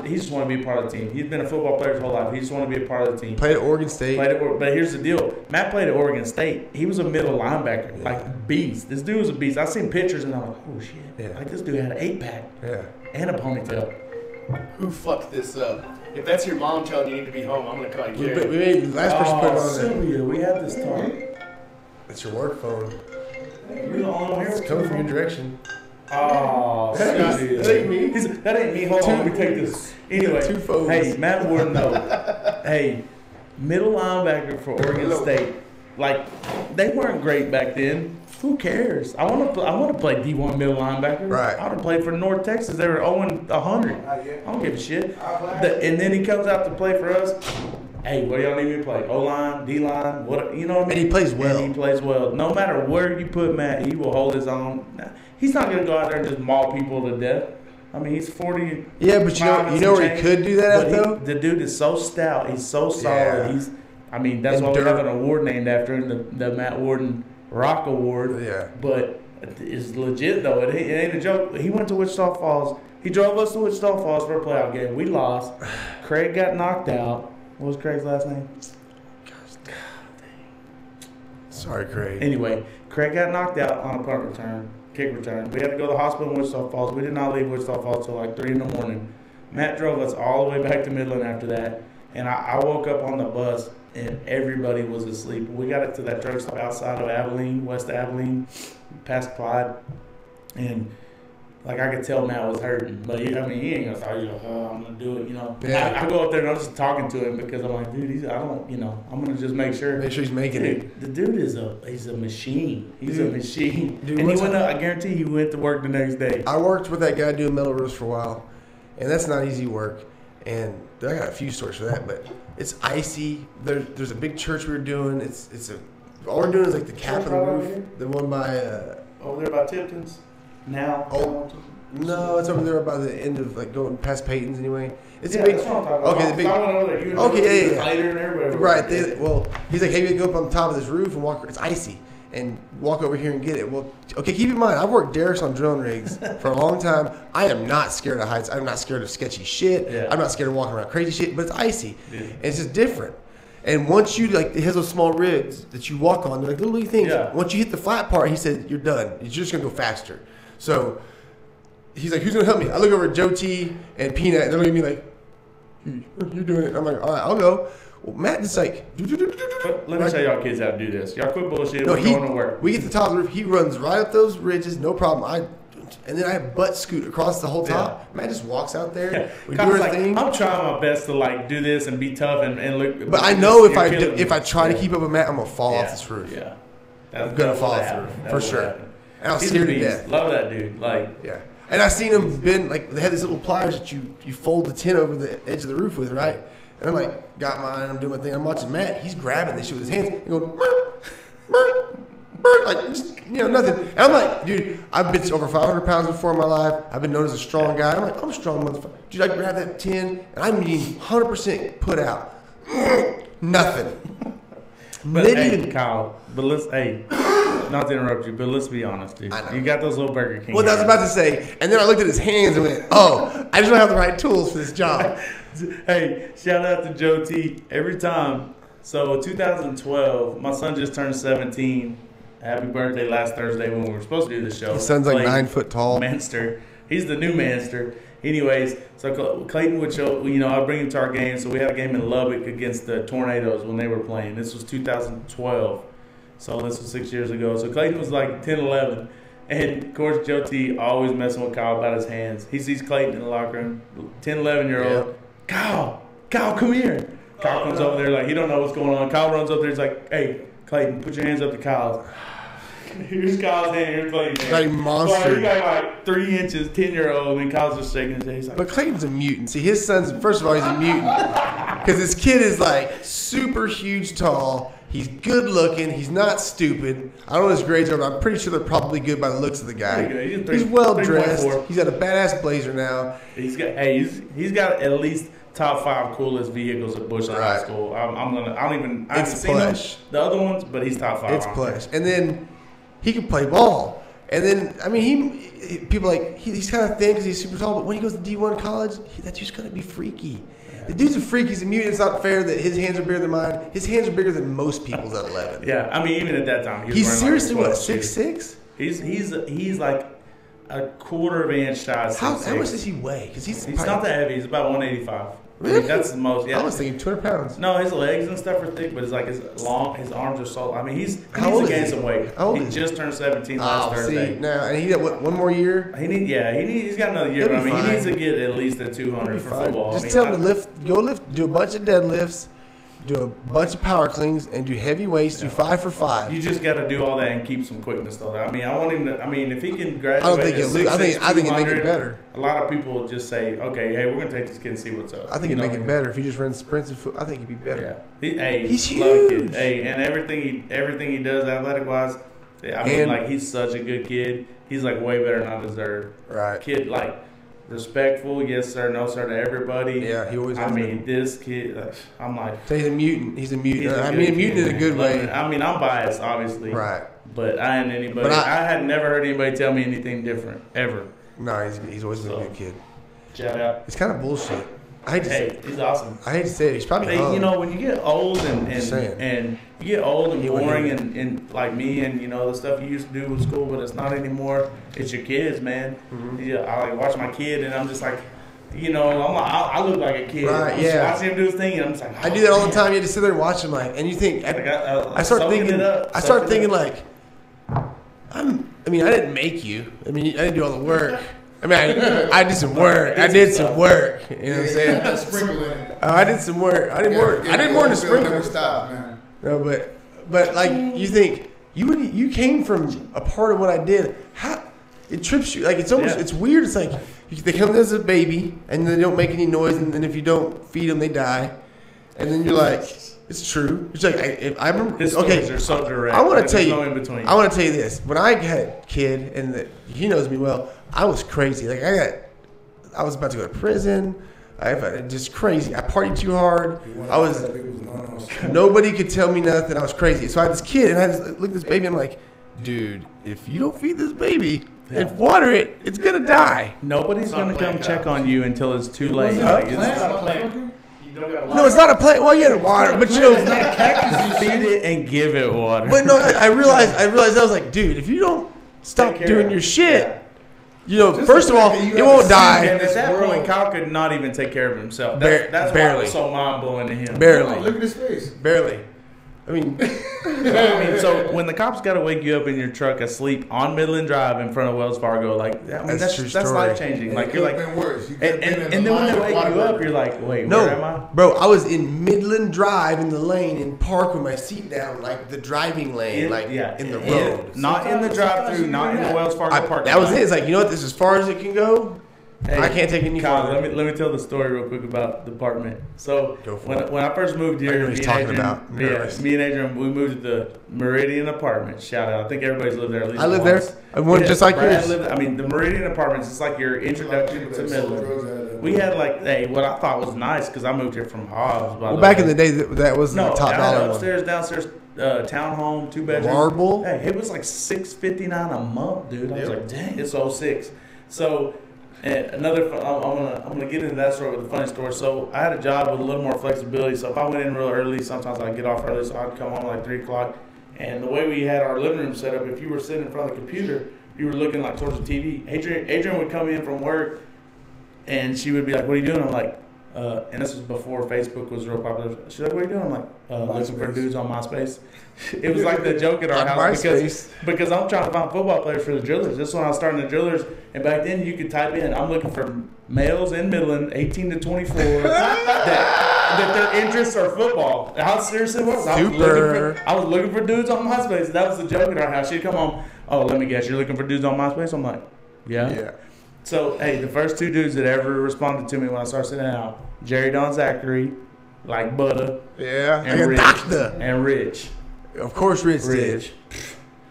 S3: he just wanted to be a part of the team. He's been a football player his whole life. He just wanted to be a part of the team.
S1: Played at Oregon State.
S3: But here's the deal. Matt played at Oregon State. He was a middle linebacker, like beast. This dude was a beast. I seen pictures and I'm like, oh shit.
S1: Yeah.
S3: Like this dude had an 8-pack
S1: Yeah.
S3: and a ponytail.
S2: Who fucked this up? If that's your mom telling you need to be home, I'm gonna call you
S1: We
S2: Gary.
S1: made the last person put it on there.
S3: Subia, we had this talk.
S1: It's your work phone.
S3: You're the only one here.
S1: It's coming from your direction.
S3: Oh,
S1: That ain't me.
S3: That ain't me. Hold on, let me take this. Anyway,
S1: Two phones.
S3: hey, Matt Warden, though. Hey, middle linebacker for Oregon State. Like, they weren't great back then. Who cares? I want to play D1 middle linebacker.
S1: Right.
S3: I want to play for North Texas. They were 0-100. I don't give a shit. And then he comes out to play for us. Hey, what do y'all need me to play? O-line, D-line, what? You know what I mean?
S1: And he plays well.
S3: And he plays well. No matter where you put Matt, he will hold his own. He's not going to go out there and just maul people to death. I mean, he's 40.
S1: Yeah, but you know where he could do that at, though?
S3: The dude is so stout. He's so solid.
S1: Yeah.
S3: That's why we
S1: Dirt.
S3: have an award named after him, the Matt Warden Rock Award.
S1: Yeah.
S3: But it's legit, though. It ain't a joke. He went to Wichita Falls. He drove us to Wichita Falls for a playoff game. We lost. Craig got knocked out. What was Craig's last name?
S1: Sorry, Craig.
S3: Anyway, Craig got knocked out on a punt return, kick return. We had to go to the hospital in Wichita Falls. We did not leave Wichita Falls till like 3 in the morning. Matt drove us all the way back to Midland after that. And I woke up on the bus and everybody was asleep. We got it to that truck stop outside of Abilene, West Abilene, past Clyde. And like I could tell Matt was hurting, but he ain't gonna start. I'm gonna do it,
S1: Yeah.
S3: I go up there and I'm just talking to him because I'm like, dude, I'm gonna just make sure.
S1: Make sure he's making it.
S3: The dude is he's a machine. He's a machine.
S1: Dude,
S3: and I guarantee he went to work the next day.
S1: I worked with that guy doing metal roofs for a while, and that's not easy work. And I got a few stories for that, but it's icy. There's a big church we were doing. All we're doing is like the cap of the roof, the one by.
S3: Over there by Tipton's. Now.
S1: Oh, no, it's over there by the end of like going past Peyton's anyway. It's
S3: Yeah,
S1: a big.
S3: that's what I'm talking about.
S1: Okay, the big.
S3: I went over there.
S1: Okay, yeah.
S3: Later and everywhere.
S1: Right. Well, he's like, hey, we go up on the top of this roof and walk. It's icy, and walk over here and get it. Well, okay, keep in mind, I've worked derricks on drilling rigs for a long time. I am not scared of heights. I'm not scared of sketchy shit.
S3: Yeah.
S1: I'm not scared of walking around crazy shit, but it's icy.
S3: Yeah.
S1: And it's just different. And once you, like, it has those small ribs that you walk on. They're like little things.
S3: Yeah.
S1: Once you hit the flat part, he said, you're done. You're just going to go faster. So he's like, who's going to help me? I look over at Joe T and Peanut, and they're looking at me like, you're doing it. I'm like, all right, I'll go. Well, Matt is like,
S3: Let me show y'all kids how to do this. Y'all quit bullshit.
S1: no,
S3: We're going to work.
S1: we get to the top of the roof. He runs right up those ridges, no problem. And then I butt scoot across the whole top. Matt just walks out there. We do our
S3: like,
S1: thing.
S3: I'm trying my best to like do this and be tough and look.
S1: But I know if
S3: you're
S1: I try to keep up with Matt, I'm gonna fall off this roof.
S3: Yeah,
S1: I'm gonna fall through for sure. And I'm
S3: He's
S1: scared
S3: a
S1: to
S3: beast.
S1: death.
S3: Love that dude. Like,
S1: Yeah. And I seen him bend, like, they had these little pliers that you fold the tent over the edge of the roof with, right? And I'm like, got mine, I'm doing my thing. I'm watching Matt, he's grabbing this shit with his hands and going, like, just, nothing. And I'm like, dude, I've been over 500 pounds before in my life. I've been known as a strong guy. I'm like, I'm a strong motherfucker. Dude, I grab that tin and I'm being 100% put out. Nothing.
S3: but
S1: Maybe
S3: hey,
S1: even,
S3: Kyle. But let's not to interrupt you, but let's be honest, dude.
S1: I know.
S3: You got those little Burger King.
S1: what I was about to say, and then I looked at his hands and went, oh, I just don't have the right tools for this job.
S3: Hey, shout out to Joe T. Every time. So 2012, my son just turned 17. Happy birthday last Thursday when we were supposed to do the show.
S1: His son's like
S3: Clayton
S1: 9 foot tall.
S3: Manster. He's the new Manster. Anyways, so Clayton would show, I'd bring him to our game. So we had a game in Lubbock against the Tornadoes when they were playing. This was 2012. So this was 6 years ago. So Clayton was like 10, 11. And, of course, Joe T always messing with Kyle about his hands. He sees Clayton in the locker room, 10, 11-year-old. Yeah. Kyle, come here. Kyle comes over there like he don't know what's going on. Kyle runs up there. He's like, hey, Clayton, put your hands up to Kyle's. Here's Kyle's hand. Here's Clayton's hand.
S1: Like monster.
S3: He got like 3 inches, 10-year-old, and Kyle's just shaking his head. He's like,
S1: But Clayton's a mutant. See, his son's, first of all, he's a mutant. Because this kid is like super huge tall. He's good looking. He's not stupid. I don't know his grades are, but I'm pretty sure they're probably good by the looks of the guy. He's well dressed.
S3: 3.4.
S1: He's got a badass blazer now.
S3: He's got at least top 5 coolest vehicles at Bushland High School. I haven't seen the other ones, but he's top 5.
S1: It's plush. And then he can play ball. And then, I mean, people like, he's kind of thin because he's super tall, but when he goes to D1 college, that dude's going to be freaky. The dude's a freak. He's a mutant. It's not fair that his hands are bigger than mine. His hands are bigger than most people's at 11.
S3: Yeah, I mean, even at that time,
S1: He's seriously,
S3: like
S1: what, 6'6"?
S3: He's like a quarter of an inch size.
S1: How much does he weigh? Because he's
S3: not that heavy. He's about 185.
S1: Really?
S3: I mean, that's the most. Yeah.
S1: I was thinking 200 pounds.
S3: No, his legs and stuff are thick, but it's like his arms are so. I mean, he
S1: How
S3: needs
S1: old
S3: to gain
S1: is he?
S3: some weight.
S1: How old
S3: He
S1: is he?
S3: just turned 17 last Thursday.
S1: See, now, and he got, what, one more year?
S3: He's got another year.
S1: He'll
S3: But I
S1: be
S3: mean, he
S1: fine.
S3: needs to get at least a 200
S1: He'll
S3: for
S1: be fine.
S3: football.
S1: Just
S3: I mean,
S1: tell him to do a bunch of deadlifts, do a bunch of power cleans, and do heavy weights, do 5 for 5.
S3: You just got to do all that and keep some quickness though. I mean, I want him to. I mean, if he can graduate,
S1: I don't think
S3: at
S1: he'll lose. I think he'll make it
S3: 6'6",
S1: better.
S3: A lot of people will just say, "Okay, hey, we're gonna take this kid and see what's up."
S1: I think he'd make it better if he just runs sprints and foot. I think he'd be better.
S3: Yeah,
S1: He's
S3: love the
S1: huge.
S3: kid. Hey, and everything he does athletic wise, I mean,
S1: And-
S3: like he's such a good kid. He's like way better than I deserve.
S1: Right.
S3: Kid, like respectful, yes sir, no sir to everybody.
S1: Yeah, he always
S3: I
S1: has
S3: mean,
S1: been.
S3: this kid, I'm like,
S1: So he's a mutant. He's a mutant.
S3: he's a
S1: I
S3: good
S1: mean, a mutant
S3: kid,
S1: in a good
S3: man.
S1: way.
S3: Love it. I mean, I'm biased, obviously.
S1: Right.
S3: But I hadn't anybody.
S1: But
S3: I had never heard anybody tell me anything different ever.
S1: No, he's always been a
S3: So,
S1: good kid.
S3: Shout out.
S1: It's kind of bullshit. I hate to say
S3: Hey, he's awesome.
S1: I hate to say it. He's probably
S3: Hey,
S1: hung.
S3: you know, when you get old
S1: Just saying.
S3: and you get old and
S1: He wouldn't
S3: boring
S1: hear
S3: and like me and the stuff you used to do with school, but it's not anymore. It's your kids, man.
S1: Mhm.
S3: Yeah, I like watch my kid and I'm just like, I look like a kid.
S1: Right,
S3: I'm just
S1: yeah.
S3: watching him do his thing and I'm just like,
S1: I do that all the time. You have to sit there and watch him, like, and you think. I start
S3: soaking
S1: thinking.
S3: it up,
S1: I start
S3: soaking it
S1: thinking
S3: up.
S1: like, I mean, I didn't make you. I mean, I didn't do all the work. I mean, I did some work. I did some work. You know what I'm saying?
S4: Sprinkle in it.
S1: I did some work. I did more. I did more than a sprinkle.
S4: Never stop, man.
S1: No, but like you think you came from a part of what I did. How it trips you? Like it's almost it's weird. It's like they come as a baby and they don't make any noise, and then if you don't feed them, they die. And then you're like, it's true. It's like I remember.
S3: His
S1: Okay,
S3: stories are so direct.
S1: I want to
S3: There's
S1: tell you.
S3: no in between.
S1: I want to tell you this. When I had a kid, and he knows me well, I was crazy. Like I was about to go to prison. Just crazy. I partied too hard. Nobody could tell me nothing. I was crazy. So I had this kid, and I just looked at this baby, and I'm like, dude, if you don't feed this baby and water it, it's going to die.
S3: Nobody's going to come check on you until it's too late.
S1: No, it's not a plant. Well, you had to water, but you know,
S3: feed it and give it water.
S1: But no, I realized I was like, dude, if you don't stop doing your shit, you know, first of all, it won't die.
S3: And at that point, Kyle could not even take care of himself. That's why it was so mind blowing to him.
S1: Barely.
S4: Look at his face.
S1: Barely. I mean,
S3: so when the cops got to wake you up in your truck asleep on Midland Drive in front of Wells Fargo, like, that's life changing. Like, you're like, and then when they wake you up, you're like, wait, where am I?
S1: Bro, I was in Midland Drive in the lane and park with my seat down, like the driving lane, in the road.
S3: Not in the drive-through, not in the Wells Fargo parking lot.
S1: That was it. It's like, you know what? This is as far as it can go. Hey, I can't take any
S3: Kyle, let me tell the story real quick about the apartment. So when I first moved here, me and Adrian, we moved to the Meridian apartment. Shout out! I think everybody's lived there at least.
S1: I lived there. I went just like yours.
S3: I mean, the Meridian apartments. It's like your introduction to Midland. We had what I thought was nice because I moved here from Hobbs.
S1: Well, back in the day, that was the top dollar
S3: upstairs, downstairs. Townhome, 2-bedroom.
S1: Marble.
S3: Hey, it was like $659 a month, dude. I was like, dang, it's 06. So. And I'm gonna get into that story with a funny story. So I had a job with a little more flexibility. So if I went in real early, sometimes I'd get off early, so I'd come home like 3 o'clock. And the way we had our living room set up, if you were sitting in front of the computer, you were looking like towards the TV. Adrian would come in from work, and she would be like, "What are you doing?" I'm like, and this was before Facebook was real popular. She's like, "What are you doing?" I'm like, "Looking for dudes on MySpace." It was like the joke at our house because I'm trying to find football players for the Drillers. This is when I was starting the Drillers, and back then you could type in, "I'm looking for males in Midland, 18 to 24, that their interests are football." How seriously was I? I was looking for dudes on MySpace. That was the joke at our house. She'd come home, "Oh, let me guess, you're looking for dudes on MySpace?" I'm like, "Yeah." So, hey, the first 2 dudes that ever responded to me when I started sitting out, Jerry Don Zachary, like Butter, and Rich.
S1: Of course, Rich did.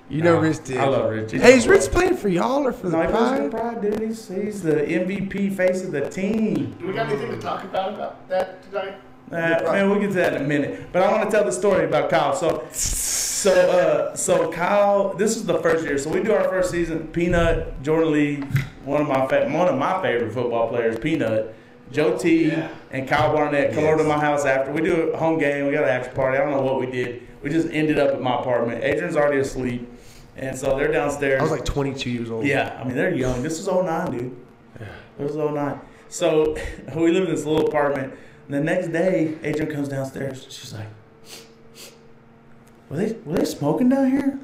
S1: You know Rich did.
S3: I love Rich.
S1: Hey, is Rich playing for y'all or for the Pride?
S3: No, he plays for the Pride, dude. He's the MVP face of the team.
S2: Do we got anything to talk about that tonight?
S3: Man, we'll get to that in a minute. But I want to tell the story about Kyle. So Kyle, this is the first year. So we do our first season. Peanut, Jordan Lee, one of my favorite football players, Peanut, Joe T, and Kyle Barnett come over to my house after. We do a home game. We got an after party. I don't know what we did. We just ended up at my apartment. Adrian's already asleep. And so they're downstairs.
S1: I was like 22 years old.
S3: Yeah, I mean, they're young. This is 09, dude. Yeah. This is 09. So we live in this little apartment. And the next day, Adrian comes downstairs. She's like, were they smoking down here?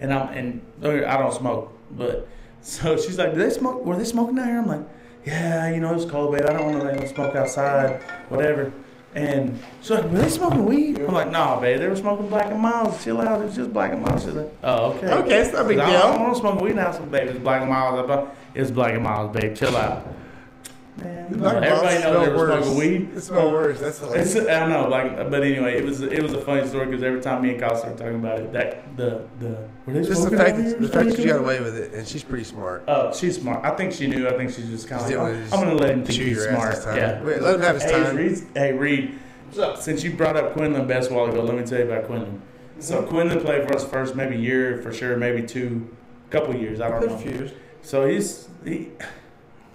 S3: And I don't smoke, but so she's like, did they smoke? Were they smoking down here? I'm like, yeah, it was cold, babe. I don't want to let them smoke outside, whatever. And she's like, were they smoking weed? I'm like, nah, babe, they were smoking Black and Milds. Chill out, it's just Black and Milds. She's like, oh, okay.
S1: Okay, it's not a big deal.
S3: I don't want to smoke weed now, so babe, it's Black and Milds. It's Black and Milds, babe. Chill out. Man, everybody knows they were smoking weed.
S1: It smells worse. That's hilarious.
S3: I know, but anyway, it was a funny story because every time me and Kyle started talking about it, were they
S1: just the fact that she got away with it, and she's pretty smart.
S3: Oh, she's smart. I think she knew. I think she's just kind of like, I'm gonna let him think he's smart. Yeah,
S1: wait, let him have his time.
S3: Reed, since you brought up Quinlan Best a while ago, let me tell you about Quinlan. So Quinlan played for us first, maybe year for sure, maybe 2, couple years. I don't know. So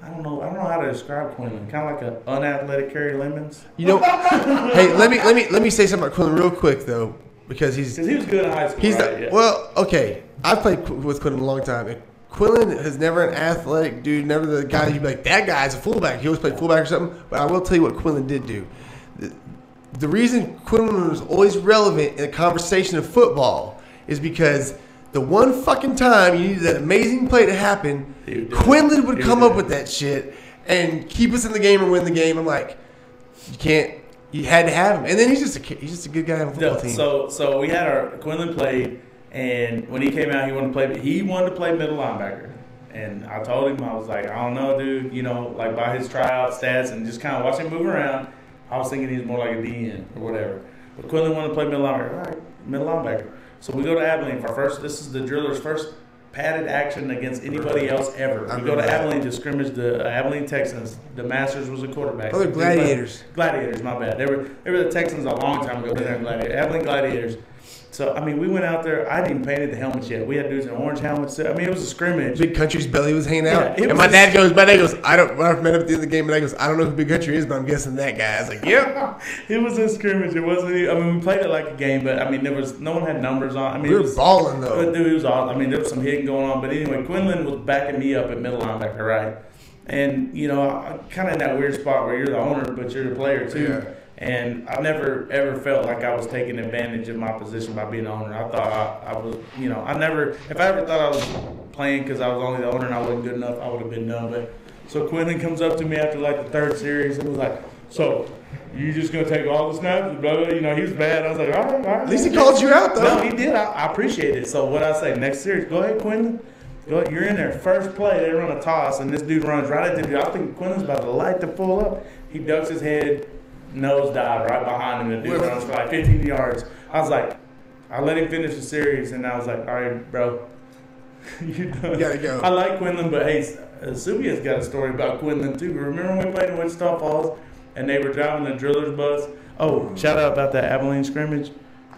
S3: I don't know how to describe Quinlan. Kind of like an unathletic Kerry Lemons.
S1: Hey, let me say something about Quinlan real quick though, because he was
S3: good in high school.
S1: Well, okay. I've played with Quinlan a long time. And Quinlan is never an athletic dude, never the guy you'd be like, that guy's a fullback. He always played fullback or something. But I will tell you what Quinlan did do. The reason Quinlan was always relevant in a conversation of football is because the one fucking time you needed that amazing play to happen, Quinlan would come up with that shit and keep us in the game or win the game. I'm like, you had to have him. And then he's just a good guy on the football team.
S3: So we had Quinlan played, and when he came out, he wanted to play middle linebacker. And I told him, I was like, I don't know, dude, like by his tryout stats and just kind of watch him move around, I was thinking he's more like a DN or whatever. But Quinlan wanted to play middle linebacker. All right, middle linebacker. So we go to Abilene for this is the Drillers' first padded action against anybody else ever. We go to Abilene to scrimmage the Abilene Texans. The Masters was a quarterback.
S1: Oh, they're Gladiators.
S3: Gladiators, my bad. They were the Texans a long time ago. They're Abilene Gladiators. So, I mean, we went out there. I hadn't even painted the helmets yet. We had dudes in orange helmets. I mean, it was a scrimmage.
S1: Big Country's belly was hanging out.
S3: Yeah,
S1: and my dad goes, when I met him at the end of the game, my dad goes, I don't know who Big Country is, but I'm guessing that guy. I was like, yep.
S3: It was a scrimmage. It wasn't. I mean, we played it like a game, but I mean, no one had numbers on. I mean,
S1: we were balling though.
S3: Dude, it was awesome. I mean, there was some hitting going on, but anyway, Quinlan was backing me up at middle linebacker, right? And you know, I'm kind of in that weird spot where you're the owner, but you're the player too.
S1: Yeah.
S3: And I never ever felt like I was taking advantage of my position by being the owner. I thought I was, you know, if I ever thought I was playing because I was only the owner and I wasn't good enough, I would have been done. But so Quinlan comes up to me after like the third series and was like, "So you just gonna take all the snaps?" Blah, blah. You know, he was bad. I was like, "All right."
S1: At least he called you out though.
S3: No, he did. I appreciate it. So what I say next series? Go ahead, Quinlan. Go ahead. You're in there. First play, they run a toss, and this dude runs right at the dude. I think Quinlan's about to light the full up. He ducks his head. Nose dive right behind him. The dude runs for like 15 yards. I was like, I let him finish the series, and I was like, all right, bro, you done.
S1: You gotta go.
S3: I like Quinlan, but hey, Subia's got a story about Quinlan too. Remember when we played in Wichita Falls, and they were driving the driller's bus? Oh, shout out about that Abilene scrimmage.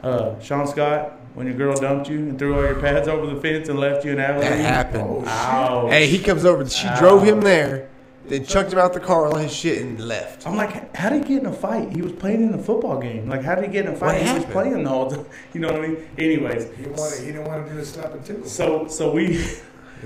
S3: Sean Scott, when your girl dumped you and threw all your pads over the fence and left you in Abilene.
S1: That happened.
S3: Ouch.
S1: Hey, he comes over. She drove him there. Then chucked him out the car, all his shit, and left.
S3: I'm like, how did he get in a fight? He was playing in a football game. Like, how did he get in a fight? He was playing the whole time. You know what I mean? Anyways.
S4: He didn't want to do the slap and tickle.
S3: So we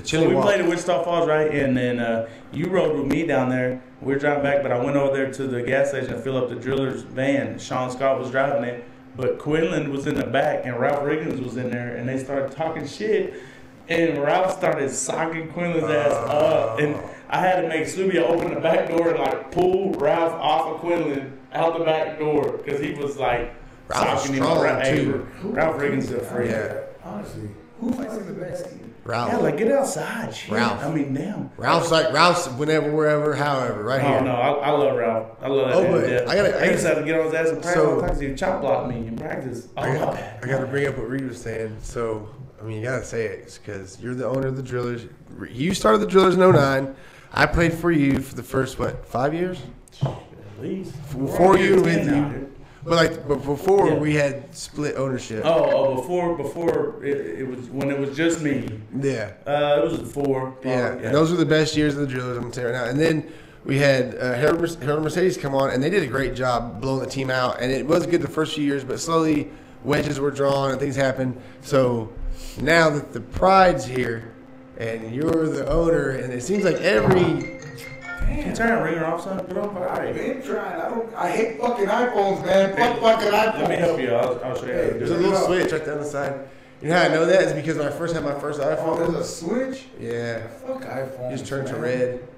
S3: played at Wichita Falls, right? And then you rode with me down there. We were driving back, but I went over there to the gas station to fill up the driller's van. Sean Scott was driving it. But Quinlan was in the back, and Ralph Riggins was in there, and they started talking shit. And Ralph started socking Quinlan's ass up. And I had to make Subia open the back door and like pull Ralph off of Quinlan out the back door because he was like socking him up. Ralph Riggins is a freak.
S4: Yeah. Honestly, who fights in the best team?
S1: Ralph.
S3: Yeah, like get outside. Shit.
S1: Ralph.
S3: I mean, damn.
S1: Ralph's whenever, wherever, however, right here.
S3: Oh no, I love Ralph. I love that.
S1: Oh, but
S3: dude.
S1: I
S3: used to have to get on his ass and practice.
S1: So-
S3: All the time. He chop blocked me in practice. Oh, my bad.
S1: I got to bring up what Reed was saying. So, I mean, you got to say it because you're the owner of the Drillers. You started the Drillers in 09. I played for you for the first, 5 years?
S3: At least.
S1: For you and with
S3: now,
S1: you.
S3: dude.
S1: But before
S3: Yeah.
S1: we had split ownership.
S3: Before it was when it was just me.
S1: Yeah.
S3: It was 4.
S1: Yeah. And those were the best years of the Drillers, I'm going to tell you right now. And then we had Harold Mercedes come on, and they did a great job blowing the team out. And it was good the first few years, but slowly wedges were drawn and things happened. So now that the pride's here and you're the owner, and it seems like every...
S3: Can you turn that ringer off, son? Put on. All
S4: I've
S3: right.
S4: been trying. I hate fucking iPhones, man. Fuck fucking iPhones.
S3: Let me help you. I'll show you how to do
S1: There's a
S3: it.
S1: little switch right down the side. You know how I know that? It's because when I first had my first
S4: Oh, there's
S1: iPhone.
S4: a switch?
S1: Yeah.
S4: Fuck iPhones.
S1: You just turn to
S4: man.
S1: red.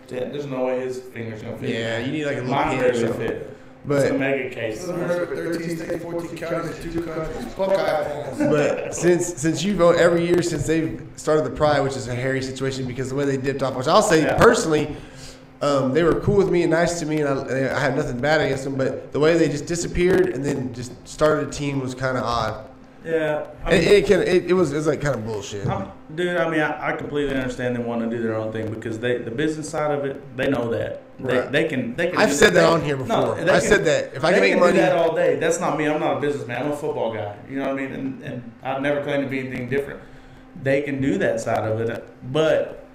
S3: Yeah, there's no way his finger's gonna fit.
S1: Yeah, you need like a little
S3: Mine
S1: pin or
S3: barely
S1: something.
S3: fit. It's a
S1: But
S3: mega case.
S4: 13 states, 14 counties, 2 countries. Fuck iPhones.
S1: but since you've owned every year since they've started the Pride, which is a hairy situation because the way they dipped off, which I'll say
S3: Yeah.
S1: personally, they were cool with me and nice to me, and I had nothing bad against them. But the way they just disappeared and then just started a team was kind of odd.
S3: Yeah.
S1: And it was like kind of bullshit.
S3: Dude, I mean, I completely understand them wanting to do their own thing because the business side of it, they know that.
S1: Right.
S3: They can.
S1: I've said that on here before. I said that if I can make money,
S3: do that all day. That's not me. I'm not a businessman. I'm a football guy. You know what I mean? And I've never claimed to be anything different. They can do that side of it, but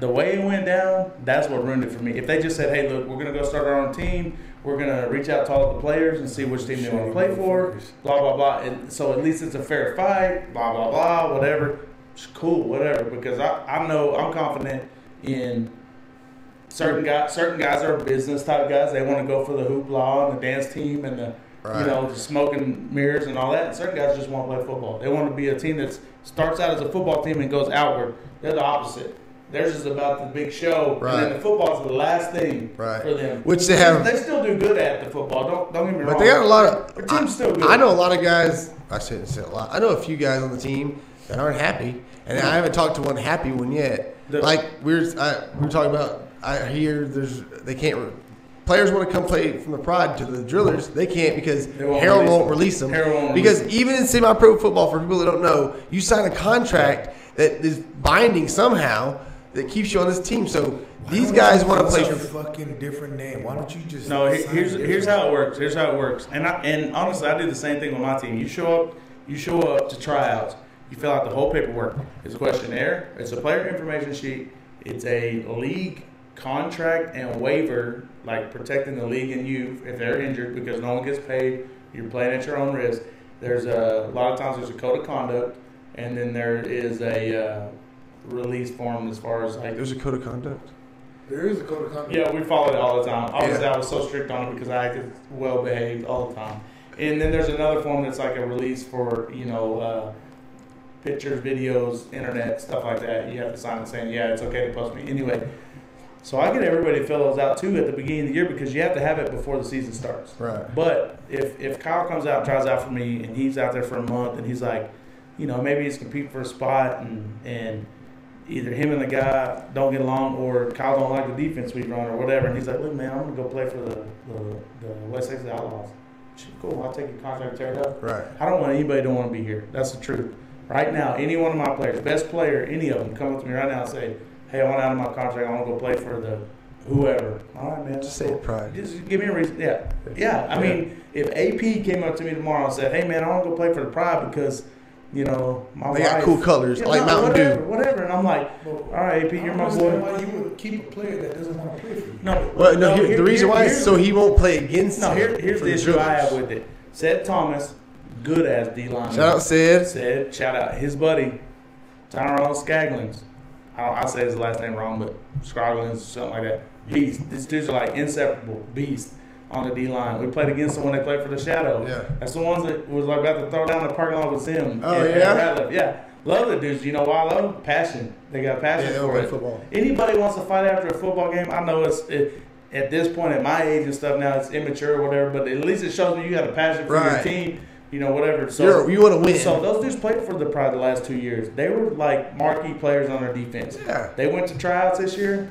S3: the way it went down, that's what ruined it for me. If they just said, "Hey, look, we're gonna go start our own team. We're gonna reach out to all the players and see which team they want to play for," blah blah blah. And so at least it's a fair fight. Blah blah blah. Whatever. It's cool. Whatever. Because I know I'm confident in. Certain guys are business type guys. They want to go for the hoopla and the dance team and the the smoking mirrors and all that. And certain guys just want to play football. They want to be a team that starts out as a football team and goes outward. They're the opposite. Theirs is about the big show, and then the football's the last thing for them.
S1: Which they have.
S3: They still do good at the football. Don't get me wrong.
S1: But they got a lot of.
S3: Their team's still good.
S1: I know a lot of guys. I shouldn't say a lot. I know a few guys on the team that aren't happy, and I haven't talked to one happy one yet. Like we were talking about. I hear they can't. Players want to come play from the Pride to the Drillers. They can't because Harold won't release them. Because even in semi-pro football, for people that don't know, you sign a contract that is binding somehow that keeps you on this team. So these guys want to play
S4: a fucking different name. Why don't you just?
S3: No, here's how it works. Here's how it works. And honestly, I do the same thing with my team. You show up to tryouts. You fill out the whole paperwork. It's a questionnaire. It's a player information sheet. It's a league contract and waiver, like protecting the league and you if they're injured, because no one gets paid. You're playing at your own risk. There's a lot of times there's a code of conduct, and then there is a release form as far as like.
S1: There's a code of conduct.
S4: There is a code of conduct.
S3: Yeah, we followed it all the time. Obviously, I was so strict on it because I acted well behaved all the time. And then there's another form that's like a release for pictures, videos, internet, stuff like that. You have to sign it saying, yeah, it's okay to post me. Anyway, so I get everybody to fill those out too at the beginning of the year because you have to have it before the season starts.
S1: Right.
S3: But if Kyle comes out and tries out for me and he's out there for a month and he's like, maybe he's competing for a spot and either him and the guy don't get along or Kyle don't like the defense we run or whatever, and he's like, look, man, I'm going to go play for the West Texas Outlaws. Cool, I'll take your contract, tear it up.
S1: Right.
S3: I don't want anybody to want to be here. That's the truth. Right now, any one of my players, best player, any of them, come up to me right now and say, hey, I want out of my contract. I want to go play for the whoever. All right, man.
S1: Just say it, pride.
S3: Just give me a reason. Yeah. I mean, if AP came up to me tomorrow and said, hey, man, I want to go play for the Pride because, my
S1: they
S3: wife.
S1: got cool colors, like Mountain Dew.
S3: Whatever. And I'm like, all right, AP, you're my boy.
S4: Why you would keep a player that doesn't want to play for you?
S1: The reason why is so he won't play against him.
S3: Here's the issue I have with it. Seth Thomas, good as D-line.
S1: Shout out Sid.
S3: Sid, shout out. His buddy, Tyrone Scaglins. I say his last name wrong, but Scaglins, something like that. Beast. These dudes are like inseparable. Beast on the D-line. We played against them when they played for the Shadow.
S1: Yeah.
S3: That's the ones that was like about to throw down the parking lot with Sim.
S1: Oh, yeah?
S3: Yeah. Love the dudes. You know why I love them? Passion. They got passion
S1: Yeah,
S3: for
S1: play
S3: it.
S1: football.
S3: Anybody wants to fight after a football game, I know at this point at my age and stuff now it's immature or whatever, but at least it shows me you got a passion for your team, whatever. So
S1: you want to win.
S3: So those dudes played for the Pride the last 2 years. They were like marquee players on their defense.
S1: Yeah.
S3: They went to tryouts this year.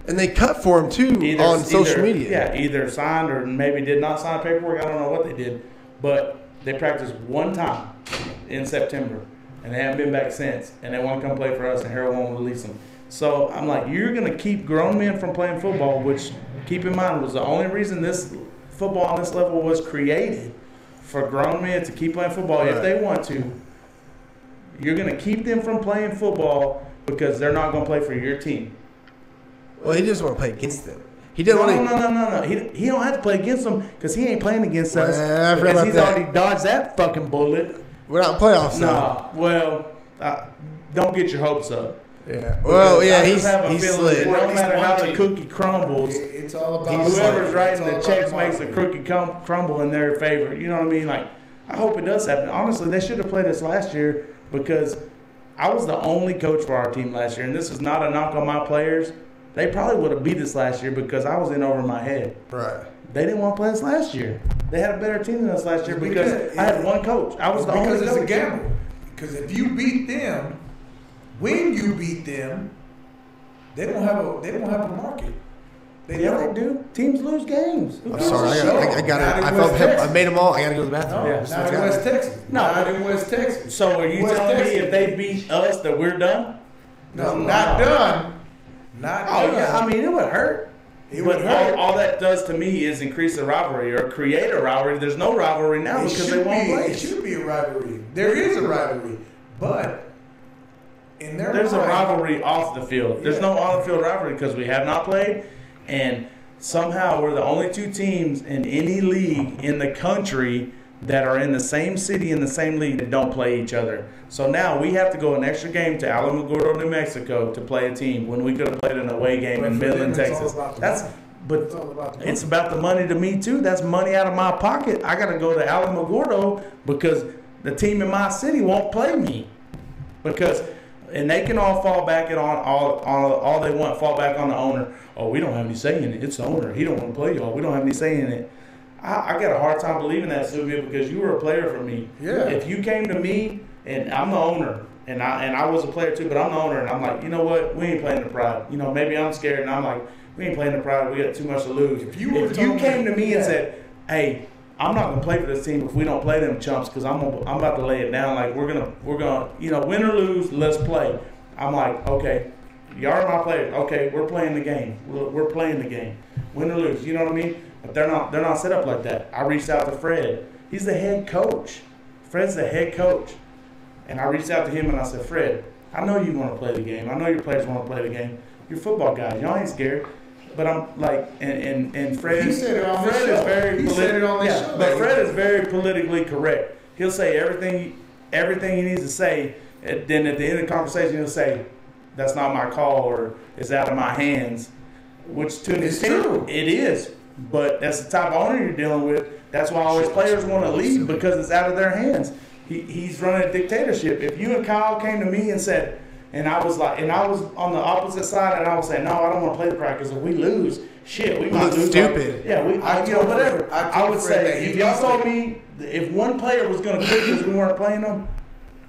S1: And they cut for him too on social media.
S3: Yeah, either signed or maybe did not sign paperwork. I don't know what they did, but they practiced one time in September, and they haven't been back since. And they want to come play for us, and Harold won't release them. So I'm like, you're gonna keep grown men from playing football, which keep in mind was the only reason this football on this level was created, for grown men to keep playing football if they want to. You're gonna keep them from playing football because they're not gonna play for your team.
S1: Well, he just want to play against them. He didn't want to.
S3: No. He don't have to play against them because he ain't playing against us.
S1: I forgot
S3: because
S1: about
S3: he's
S1: that.
S3: already dodged that fucking bullet.
S1: We're not in playoffs.
S3: No. Well, don't get your hopes up.
S1: Yeah. Well, yeah,
S3: he's
S1: he's slick.
S3: No matter how the cookie crumbles,
S4: It's all about
S3: whoever's writing the checks makes the cookie crumble in their favor. You know what I mean? Like, I hope it does happen. Honestly, they should have played us last year because I was the only coach for our team last year, and this is not a knock on my players. They probably would have beat us last year because I was in over my head.
S1: Right.
S3: They didn't want to play us last year. They had a better team than us last year because I had one coach. I was the only coach.
S4: Because it's a gamble. Because if you beat them, when you beat them, they don't have a market.
S3: They do. Teams lose games.
S1: I'm sorry. I got it. I made them all. I got to go to the bathroom.
S3: Yeah.
S4: Not in West Texas. Not in West Texas.
S3: So are you telling me if they beat us that we're done?
S4: No, not done. Not done.
S3: Yeah. I mean, it would hurt.
S4: It would hurt.
S3: All that does to me is increase the rivalry or create a rivalry. There's no rivalry now because they won't play.
S4: It should be a rivalry. There is a rivalry, but
S3: there's a rivalry off the field. There's no on the field rivalry because we have not played, and somehow we're the only two teams in any league in the country that are in the same city in the same league that don't play each other. So now we have to go an extra game to Alamogordo, New Mexico to play a team when we could have played an away game in Midland, Texas. It's about the money to me too. That's money out of my pocket. I got to go to Alamogordo because the team in my city won't play me. And they can all fall back on all they want, fall back on the owner. Oh, we don't have any say in it. It's the owner. He don't want to play y'all. We don't have any say in it. I got a hard time believing that, Subia, because you were a player for me.
S4: Yeah.
S3: If you came to me and I'm the owner, and I was a player too, but I'm the owner, and I'm like, you know what? We ain't playing the Pride. Maybe I'm scared, and I'm like, we ain't playing the Pride. We got too much to lose. If you came to me and said, hey, I'm not gonna play for this team if we don't play them chumps because I'm about to lay it down. Like we're gonna win or lose, let's play. I'm like, okay, y'all are my players. Okay, we're playing the game. We're playing the game. Win or lose, you know what I mean? But they're not set up like that. I reached out to Fred. He's the head coach. Fred's the head coach. And I reached out to him and I said, Fred, I know you want to play the game. I know your players want to play the game. You're football guys. Y'all ain't scared. But I'm like, and Fred,
S4: He said it on the
S3: Fred
S4: show.
S3: is very,
S4: He said it on the show.
S3: but Fred is very politically correct. He'll say everything he needs to say. And then at the end of the conversation, he'll say, "That's not my call," or "It's out of my hands," which to an extent it is. But that's the type of owner you're dealing with. That's why all his players want to leave because it's out of their hands. He's running a dictatorship. If you and Kyle came to me and said. And I was on the opposite side, and I was saying, no, I don't want to play the practice. If we lose, shit, we might lose.
S5: Stupid.
S3: Yeah, whatever. I would say, if y'all told me if one player was going to quit because we weren't playing them,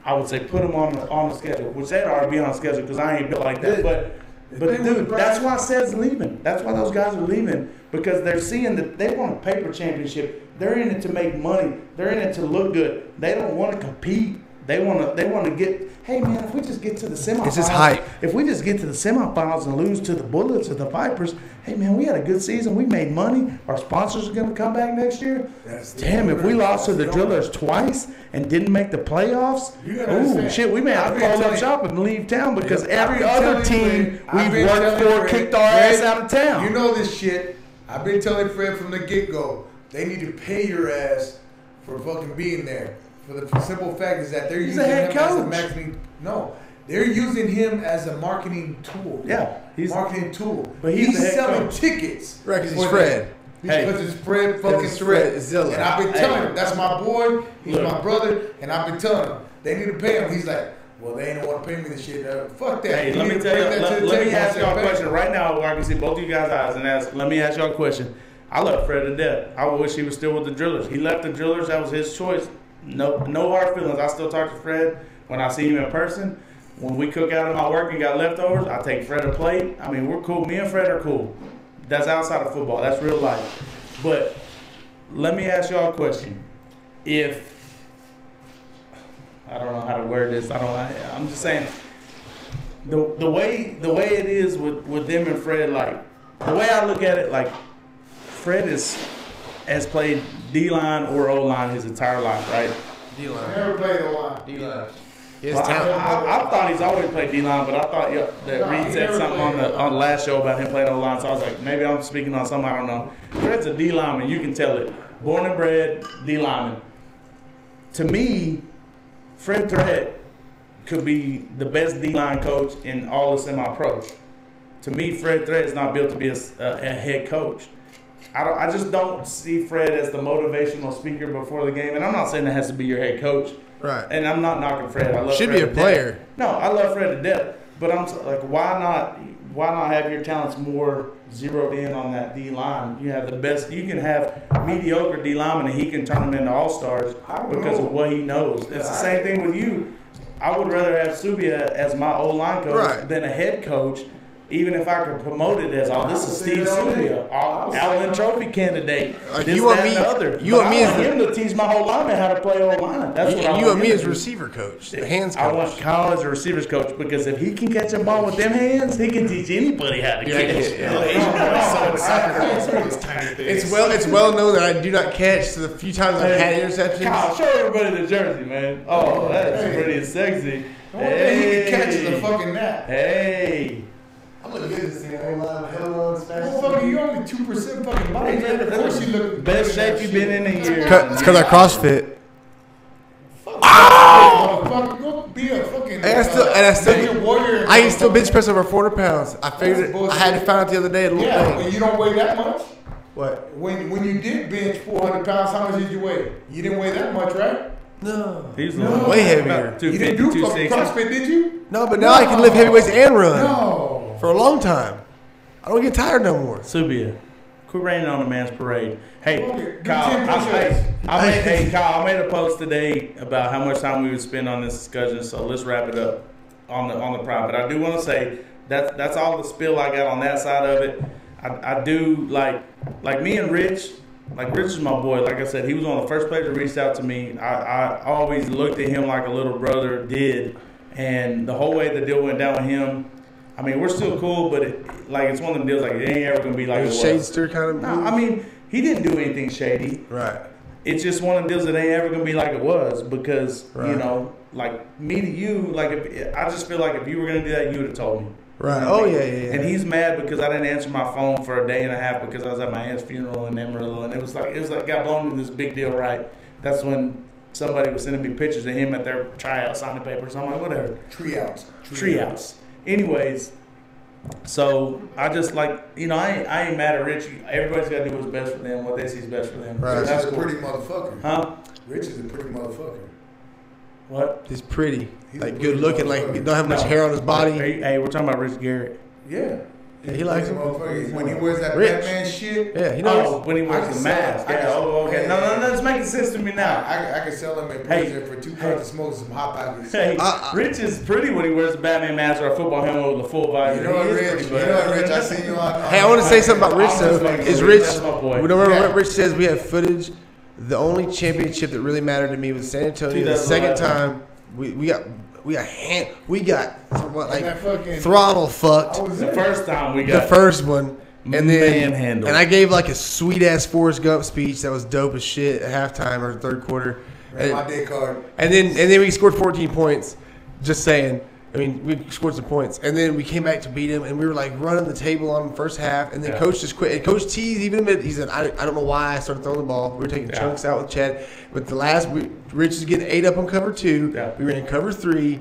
S3: I would say put them on the schedule, which they'd already be on the schedule because I ain't built like that. But dude, that's why Seth's leaving. That's why those guys are leaving because they're seeing that they want a paper championship. They're in it to make money. They're in it to look good. They don't want to compete. They want to get. Hey man, if we just get to the semifinals,
S5: it's just hype.
S3: If we just get to the semifinals and lose to the Bullets or the Vipers, hey man, we had a good season. We made money. Our sponsors are going to come back next year. Damn, if we lost to the Drillers twice and didn't make the playoffs, ooh shit, we may have to call up shop and leave town because every other team we've worked for kicked our ass out of town.
S4: You know this shit. I've been telling Fred from the get-go. They need to pay your ass for fucking being there. For the simple fact is that they're using him as a marketing. No, they're using him as a marketing tool.
S3: Yeah,
S4: he's marketing tool.
S3: But
S4: he's selling tickets.
S5: Right, because he's Fred.
S4: Because it's Fred fucking Fred. And I've been telling him that's my boy. He's my brother, and I've been telling him they need to pay him. He's like, well, they ain't want to pay me this shit. Fuck that.
S3: Hey, let me tell you. Let me ask y'all a question right now. Where I can see both of you guys' eyes and ask. Let me ask y'all a question. I love Fred to death. I wish he was still with the Drillers. He left the Drillers. That was his choice. No hard feelings. I still talk to Fred when I see him in person. When we cook out of my work and got leftovers, I take Fred a plate. I mean, we're cool. Me and Fred are cool. That's outside of football. That's real life. But let me ask y'all a question. If I don't know how to word this, I'm just saying the way it is with them and Fred. Like the way I look at it, like Fred has played D-line or O-line his entire life, right?
S5: D-line.
S4: Never played O-line.
S5: D-line.
S3: I thought he's always played D-line, but I thought that Reed said something on the last show about him playing O-line, so I was like, maybe I'm speaking on something I don't know. Fred's a D-lineman, you can tell it. Born and bred D-lineman. To me, Fred Thread could be the best D-line coach in all of semi-pros. To me, Fred Thread is not built to be a head coach. I just don't see Fred as the motivational speaker before the game, and I'm not saying that has to be your head coach.
S5: Right.
S3: And I'm not knocking Fred. I love
S5: Should
S3: Fred
S5: be a player.
S3: Death. No, I love Fred to death. But I'm like, why not have your talents more zeroed in on that D line? You have the best. You can have mediocre D linemen, and he can turn them into all stars because of what he knows. It's the same thing with you. I would rather have Subia as my O line coach than a head coach. Even if I could promote it as, this is Steve Subia, Allen Trophy candidate.
S5: You want me
S3: him to teach my whole lineman how to play O-line. That's what I want.
S5: You want me as receiver coach, the hands coach.
S3: I want Kyle as a receivers coach because if he can catch a ball with them hands, he can teach anybody how to catch.
S5: It's well known that I do not catch. So the few times I've had interceptions.
S3: Kyle, show everybody the jersey, man. Oh, that's pretty sexy.
S4: Hey, he can catch the fucking net.
S3: Hey.
S1: I'm looking good this thing. I ain't lying. Hell on Spanish.
S4: You're only 2% fucking body, man. Of course you look
S3: best shape you've been in a year.
S5: It's because I CrossFit.
S4: Go be a fucking.
S5: I can still bench press over 400 pounds. I figured I had to find out the other day a little thing.
S4: And you don't weigh that much.
S5: What?
S4: When you did bench 400 pounds, how much did you weigh? You didn't weigh that much, right?
S5: No.
S3: He's
S5: way heavier.
S4: You didn't do CrossFit, did you?
S5: No, but now I can lift heavyweights and run.
S4: No.
S5: For a long time. I don't get tired no more.
S3: Subia, quit raining on a man's parade. Hey,
S4: Okay,
S3: Kyle, I made a post today about how much time we would spend on this discussion, so let's wrap it up on the pride. But I do want to say that's all the spill I got on that side of it. I do like me and Rich, like Rich is my boy. Like I said, he was one of the first players that reached out to me. I always looked at him like a little brother did, and the whole way the deal went down with him. I mean, we're still cool, but it's one of them deals like it ain't ever gonna be like it was.
S5: Shadester kind of.
S3: No, I mean, he didn't do anything shady.
S5: Right.
S3: It's just one of them deals that ain't ever gonna be like it was because
S5: Right.
S3: you know, like me to you, like I just feel like if you were gonna do that, you would have told me.
S5: Right.
S3: You know what I mean?
S5: Yeah.
S3: And he's mad because I didn't answer my phone for a day and a half because I was at my aunt's funeral in Amarillo, and it was like got blown into this big deal, right? That's when somebody was sending me pictures of him at their tryout signing papers. I'm like, whatever. Treehouse. Anyways, so I just like, you know, I ain't mad at Rich. Everybody's got to do what's best for them, what they see is best for them.
S5: Right.
S4: Rich
S3: That's
S4: is a
S3: cool.
S4: pretty motherfucker.
S3: Huh?
S4: Rich is a pretty motherfucker.
S3: What?
S5: He's pretty.
S4: He's
S5: Like
S4: a
S5: good
S4: pretty
S5: looking. Like
S4: motherfucker.
S5: don't have much
S3: No.
S5: hair on his body.
S3: Hey, we're talking about Rich Garrett.
S4: Yeah.
S5: Yeah, he likes
S4: He's a
S5: him.
S4: motherfucker. When he wears that
S5: Rich.
S4: Batman shit,
S5: Yeah, he knows.
S3: Oh, when he wears the mask. Yeah, okay. No, it's making sense to me now.
S4: I can sell him a prison for 2 cartons of smoke and some hot pockets.
S3: Hey, Rich is pretty when he wears the Batman mask or a football helmet with a full visor.
S4: You know what,
S3: He is
S4: Rich?
S3: pretty
S4: You know
S3: bad.
S4: what, Rich? I seen you on.
S5: Hey, I want to say something about Rich though. Is Rich?
S3: That's my boy.
S5: We don't remember
S4: Yeah.
S5: what Rich says. We have footage. The only championship that really mattered to me was San Antonio. The second
S3: 2011.
S5: time we got what, like
S4: that fucking-
S5: throttle fucked
S3: The first time we
S5: the
S3: got
S5: first one, and then
S3: manhandled.
S5: and I gave like a sweet ass Forrest Gump speech that was dope as shit at halftime or third quarter,
S4: Ran my day card.
S5: and then we scored 14 points. Just saying. I mean, we scored some points, and then we came back to beat him, and we were like running the table on him first half, and then
S3: Yeah.
S5: Coach just quit. And Coach T's even admitted, he said, I don't know why I started throwing the ball. We were taking chunks out with Chad, but Rich is getting 8 up on cover 2.
S3: Yeah.
S5: We were in cover 3.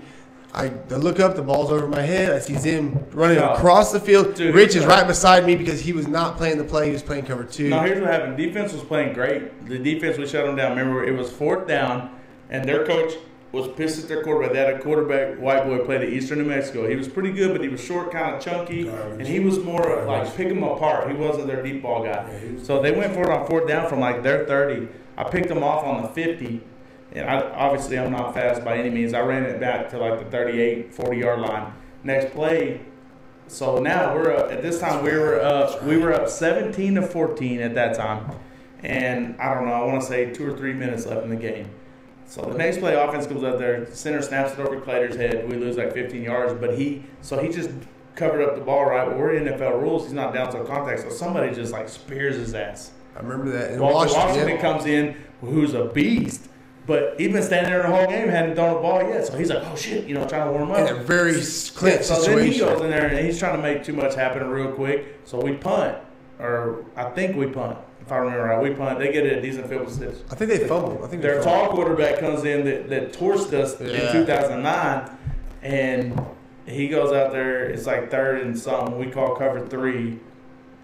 S5: I look up, the ball's over my head. I see Zim running
S3: Yeah.
S5: across the field.
S3: Dude,
S5: Rich is right beside me because he was not playing the play. He was playing cover 2.
S3: No, here's what happened. Defense was playing great. The defense, we shut them down. Remember, it was 4th down, and their coach was pissed at their quarterback. They had a quarterback, white boy, played at Eastern New Mexico. He was pretty good, but he was short, kind of chunky, and he was more of like pick him apart. He wasn't their deep ball guy. So they went for it on 4th down from like their 30. I picked him off on the 50, and obviously I'm not fast by any means. I ran it back to like the 38, 40-yard line. Next play. So now we're up. At this time we were up 17-14 at that time, and I don't know. I want to say 2 or 3 minutes left in the game. So the next play, offense comes up there, center snaps it over Clater's head. We lose like 15 yards, but he just covered up the ball right. Well, we're in NFL rules. He's not down to contact, so somebody just like spears his ass.
S5: I remember that. And
S3: Washington comes in, who's a beast, but he's been standing there the whole game, hadn't thrown a ball yet. So he's like, oh shit, you know, trying to warm up.
S5: in a very clinch
S3: So then he
S5: situation.
S3: goes in there and he's trying to make too much happen real quick. So we punt, or I think we punt. If I remember right, we punt. They get it a decent field position.
S5: I think they fumbled.
S3: Their tall quarterback comes in that torched us
S5: Yeah.
S3: in 2009, and he goes out there. It's like 3rd and something. We call cover 3,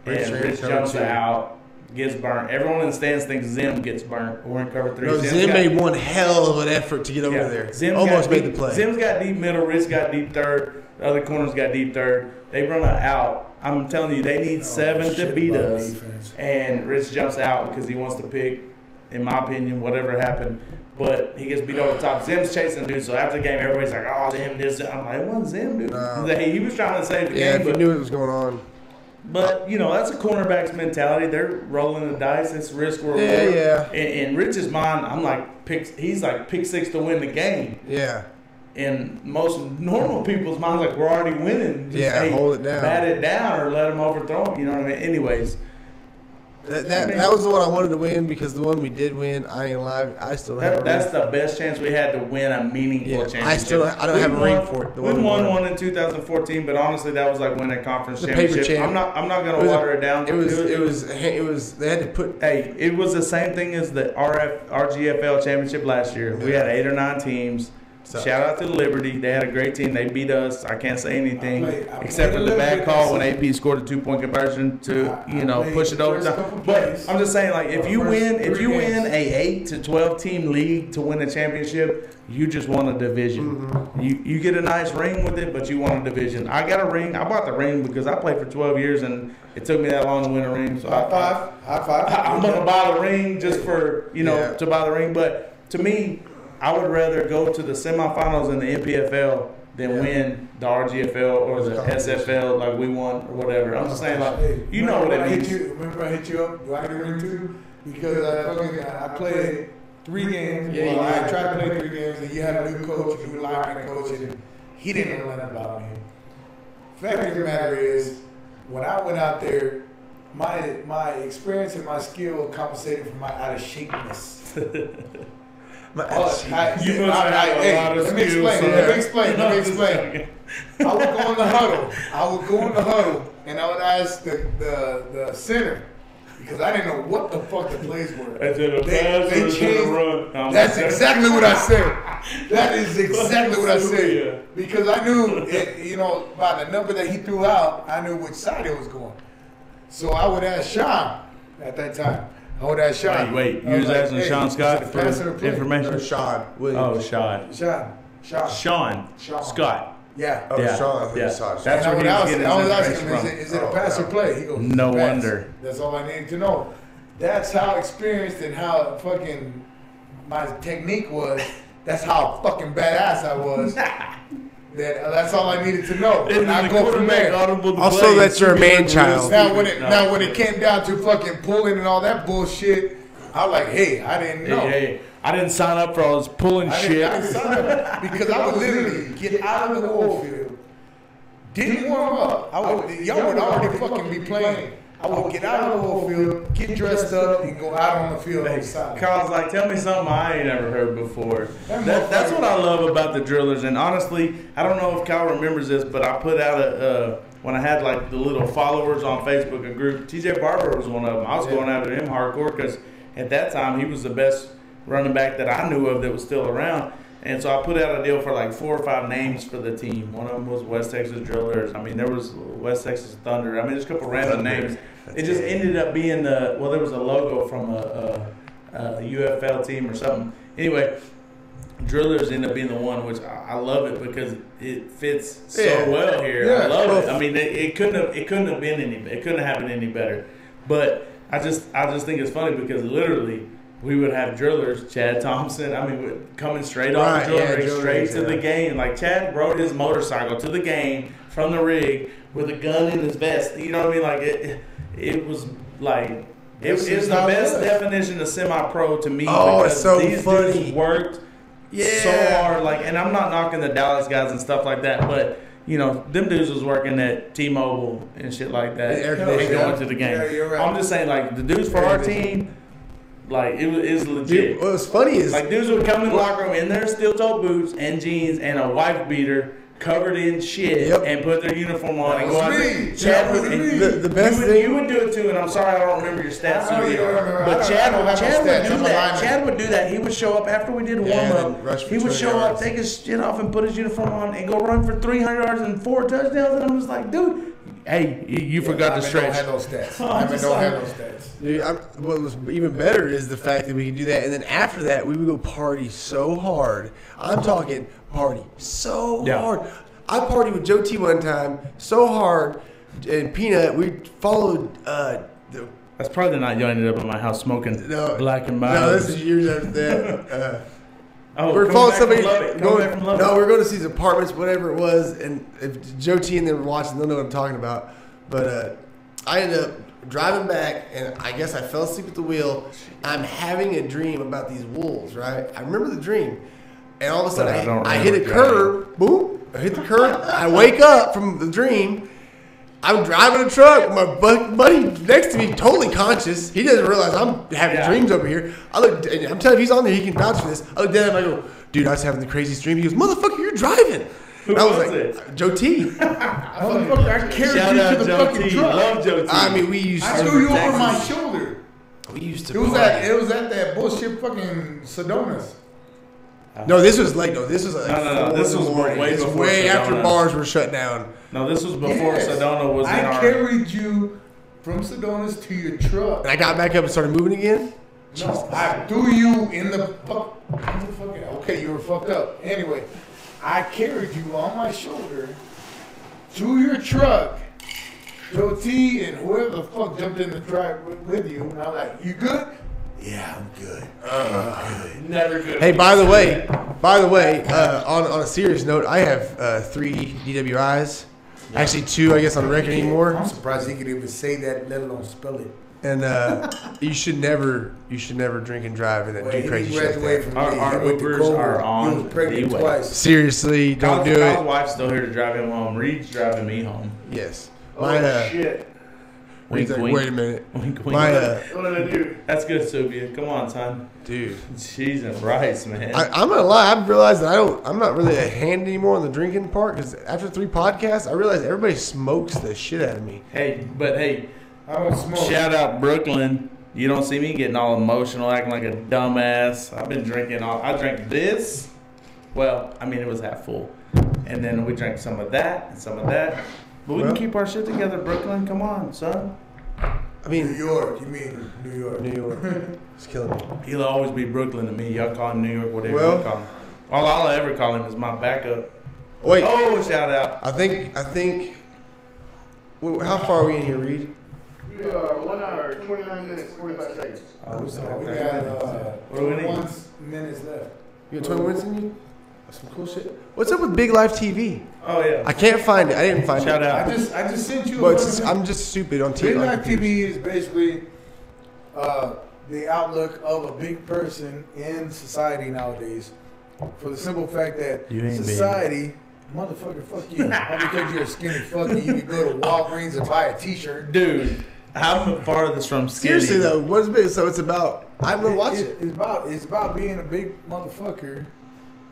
S3: and Rich jumps out, gets burnt. Everyone in the stands thinks Zim gets burnt. We're in cover 3.
S5: No, Zim made one hell of an effort to get over there.
S3: Zim's
S5: Almost
S3: got
S5: made
S3: deep,
S5: the play.
S3: Zim's got deep middle. Rich got deep 3rd. The other corners got deep 3rd. They run an out. I'm telling you, they need 7 to beat us.
S4: Defense.
S3: And Rich jumps out because he wants to pick, in my opinion, whatever happened. But he gets beat over the top. Zim's chasing dude. So after the game, everybody's like, oh, Zim, this. I'm like, it wasn't Zim, dude.
S5: No.
S3: He was trying to save the
S5: Yeah,
S3: game.
S5: if you
S3: But,
S5: knew what was going on.
S3: but, you know, that's a cornerback's mentality. They're rolling the dice. It's risk reward.
S5: Yeah.
S3: In Rich's mind, I'm like, he's like pick 6 to win the game.
S5: Yeah.
S3: In most normal people's minds, like, we're already winning. Just,
S5: Yeah, hold it down.
S3: Bat it down or let them overthrow him. You know what I mean? Anyways.
S5: That was the one I wanted to win because the one we did win, I ain't lying. I still have
S3: That's the best chance we had to win a meaningful championship.
S5: I don't have a ring for it.
S3: We won one in 2014, but honestly, that was like winning a conference
S5: The paper
S3: championship.
S5: champ.
S3: I'm not gonna water it down.
S5: It was. They had to put.
S3: Hey, it was the same thing as the RGFL championship last year. We had 8 or 9 teams.
S5: So-
S3: Shout out to Liberty. They had a great team. They beat us. I can't say anything
S4: I
S3: except for
S4: played
S3: the
S4: a little
S3: bad
S4: bit
S3: call when
S4: this
S3: AP scored a 2-point conversion to
S4: I
S3: push it over.
S4: played first couple
S3: But
S4: plays.
S3: I'm just saying, like, if you win
S4: games.
S3: a 8 to 12 team league to win a championship, you just won a division.
S5: Mm-hmm.
S3: You get a nice ring with it, but you won a division. I got a ring. I bought the ring because I played for 12 years and it took me that long to win a ring. So
S4: High five.
S3: I'm gonna buy the ring just for to buy the ring. But to me, I would rather go to the semifinals in the NPFL than win the RGFL or the SFL like we won or whatever. I'm just saying, like, you know what it means.
S4: Remember I hit you up? Do I get a ring too? because I played 3 games.
S5: Yeah,
S4: I tried to play 3 games, and you had a new coach, a new lineman coach, and he didn't know nothing about me. Fact of the matter is, when I went out there, my experience and my skill compensated for my out of shapedness. Let me explain. I would go in the huddle, and I would ask the center, because I didn't know what the fuck the plays were. They changed. That's exactly what I said. That is exactly what I said. Because I knew, by the number that he threw out, I knew which side it was going. So I would ask Sean at that time. I would ask Sean.
S3: Wait. You was asking Sean Scott for information?
S5: No, Sean Williams.
S3: Sean Scott.
S4: Yeah.
S5: Oh,
S3: Yeah.
S5: Sean.
S3: Yeah.
S5: Sean.
S3: That's where he was getting his information from.
S4: Is it a pass or play? He goes,
S3: No
S4: pass.
S3: wonder.
S4: That's all I needed to know. That's how experienced and how fucking my technique was. That's how fucking badass I was. That's all I needed to know. And I go from there.
S5: Also, that's your man child.
S4: Now when it came down to fucking pulling and all that bullshit, I was like, hey, I didn't know.
S3: Hey, I didn't sign up for all this pulling shit.
S4: I didn't sign up because I would literally get out of the oil field, didn't warm up. Y'all would already fucking be playing. I would get out of the oil field, get dressed up, and go out on the field on the side.
S3: Carl's like, tell me something I ain't ever heard before. That's what I love about the drillers. And honestly, I don't know if Kyle remembers this, but I put out when I had like the little followers on Facebook, a group. TJ Barber was one of them. I was going after him hardcore because at that time he was the best running back that I knew of that was still around. And so I put out a deal for like 4 or 5 names for the team. One of them was West Texas Drillers. I mean, there was West Texas Thunder. I mean, there's a couple random names. It just ended up being there was a logo from a UFL team or something. Anyway, Drillers ended up being the one, which I love it because it fits so well here.
S4: Yeah.
S3: I love it. I mean, it couldn't have been it couldn't have happened any better. But I just think it's funny because literally we would have drillers, Chad Thompson, coming straight off the drill rig, straight to the game. Like, Chad rode his motorcycle to the game from the rig with a gun in his vest. You know what I mean? Like, it was like, it was the best definition of semi-pro to me.
S5: Oh,
S3: because
S5: it's so
S3: these
S5: funny.
S3: dudes worked so hard. Like, and I'm not knocking the Dallas guys and stuff like that, but them dudes was working at T-Mobile and shit like that and going to the game.
S4: Yeah, you're right.
S3: I'm just saying, like, the dudes for our team, like, it's legit.
S5: Dude, what's funny is
S3: Like, dudes would come in the locker room in their steel-toe boots and jeans and a wife beater covered in shit and put their uniform on and go out there. Chad would,
S5: the best thing.
S3: you would do it too, and I'm sorry I don't remember your stats. But Chad would do that. Chad would do that. He would show up after we did a warm-up. He would show up, take his shit off, and put his uniform on and go run for 300 yards and 4 touchdowns. And I'm just like, dude, hey, you forgot to stretch.
S4: I don't have no stats.
S5: Dude, what was even better is the fact that we could do that, and then after that, we would go party so hard. I'm talking party so hard. I partied with Joe T one time so hard, and Peanut. We followed.
S3: That's probably the night you ended up at my house smoking black and mild.
S5: No, this is years after that.
S3: We're
S5: following somebody.
S3: We're
S5: going to see his apartments, whatever it was, and if Joe T and them were watching, they'll know what I'm talking about. But I ended up driving back, and I guess I fell asleep at the wheel. I'm having a dream about these wolves, right? I remember the dream, and all of a sudden I hit a curve. Boom! I hit the curve. I wake up from the dream. I'm driving a truck. My buddy next to me, totally conscious. He doesn't realize I'm having dreams over here. I look, and I'm telling you, if he's on there, he can vouch for this. I look down and I go, dude, I was having the craziest dream. He goes, motherfucker, you're driving.
S3: Who
S5: I was
S3: was
S5: like,
S3: it?
S5: Joe T.
S4: I carried
S3: Shout
S4: you
S3: out
S4: to the
S3: Joe
S4: fucking
S3: T.
S4: truck.
S3: Love Joe T.
S5: I mean, we used
S4: I
S5: to.
S4: threw you over my shoulder.
S5: We used to.
S4: It was at that bullshit fucking Sedona's.
S5: No, this was like no. This was like
S3: No. This was way before
S5: way after
S3: Sedona.
S5: bars were shut down.
S3: No, this was before Sedona was in
S4: I
S3: our.
S4: carried you from Sedona's to your truck.
S5: And I got back up and started moving again.
S4: No, I threw you in the fucking. Okay, you were fucked up. Anyway, I carried you on my shoulder to your truck. Joe T and whoever the fuck jumped in the truck with you, and I'm like, "You good?" Yeah, I'm good. Good.
S3: Never good.
S5: Hey, by the way, on a serious note, I have 3 DWIs. Actually, 2, I guess, on record anymore.
S4: I'm surprised he could even say that, let alone spell it.
S5: And you should never drink and drive and then do crazy shit. Like that.
S3: Our Ubers are on the way.
S4: Twice.
S5: Seriously, don't do
S3: Kyle's
S5: it.
S3: wife's still here to drive him home. Reed's driving me home.
S5: Yes.
S2: Shit.
S5: Wait a minute.
S3: Wink, wink.
S2: What did I do?
S3: That's good, Subia. Come on, son.
S5: Dude.
S3: Cheese and rice, man.
S5: I'm gonna lie. I've realized that I'm not really a hand anymore on the drinking part because after 3 podcasts, I realized everybody smokes the shit out of me.
S3: Hey,
S4: I don't smoke.
S3: shout out Brooklyn. You don't see me getting all emotional, acting like a dumbass. I've been drinking I drank this. Well, I mean, it was half full. And then we drank some of that and some of that. But we can keep our shit together, Brooklyn. Come on, son.
S5: I mean,
S4: New York. You mean New York?
S5: New York. It's killing me.
S3: He'll always be Brooklyn to me. Y'all call him New York, whatever
S5: Well,
S3: you call him. All I'll ever call him is my backup.
S5: Wait.
S3: Oh, shout out.
S5: I think. How far are we in here, Reed?
S1: We are 1 hour, 29 minutes, 45 seconds.
S4: We got
S3: What do we need?
S4: 1 minutes left.
S5: You got 20 minutes in you? That's some cool shit. What's up with Big Life TV?
S3: Oh, yeah.
S5: I can't find it. I didn't find
S3: Shout
S5: it.
S3: out.
S4: I just sent you.
S5: But I'm just stupid on TV.
S4: Big Life TV is basically the outlook of a big person in society nowadays. For the simple fact that
S3: You ain't
S4: society, motherfucker, fuck you. All because you're a skinny fuck and you can go to Walgreens and buy a T-shirt.
S3: Dude, I'm farthest from skinny.
S5: Seriously though, what is big? So it's about. I'm gonna watch it.
S4: It's about being a big motherfucker,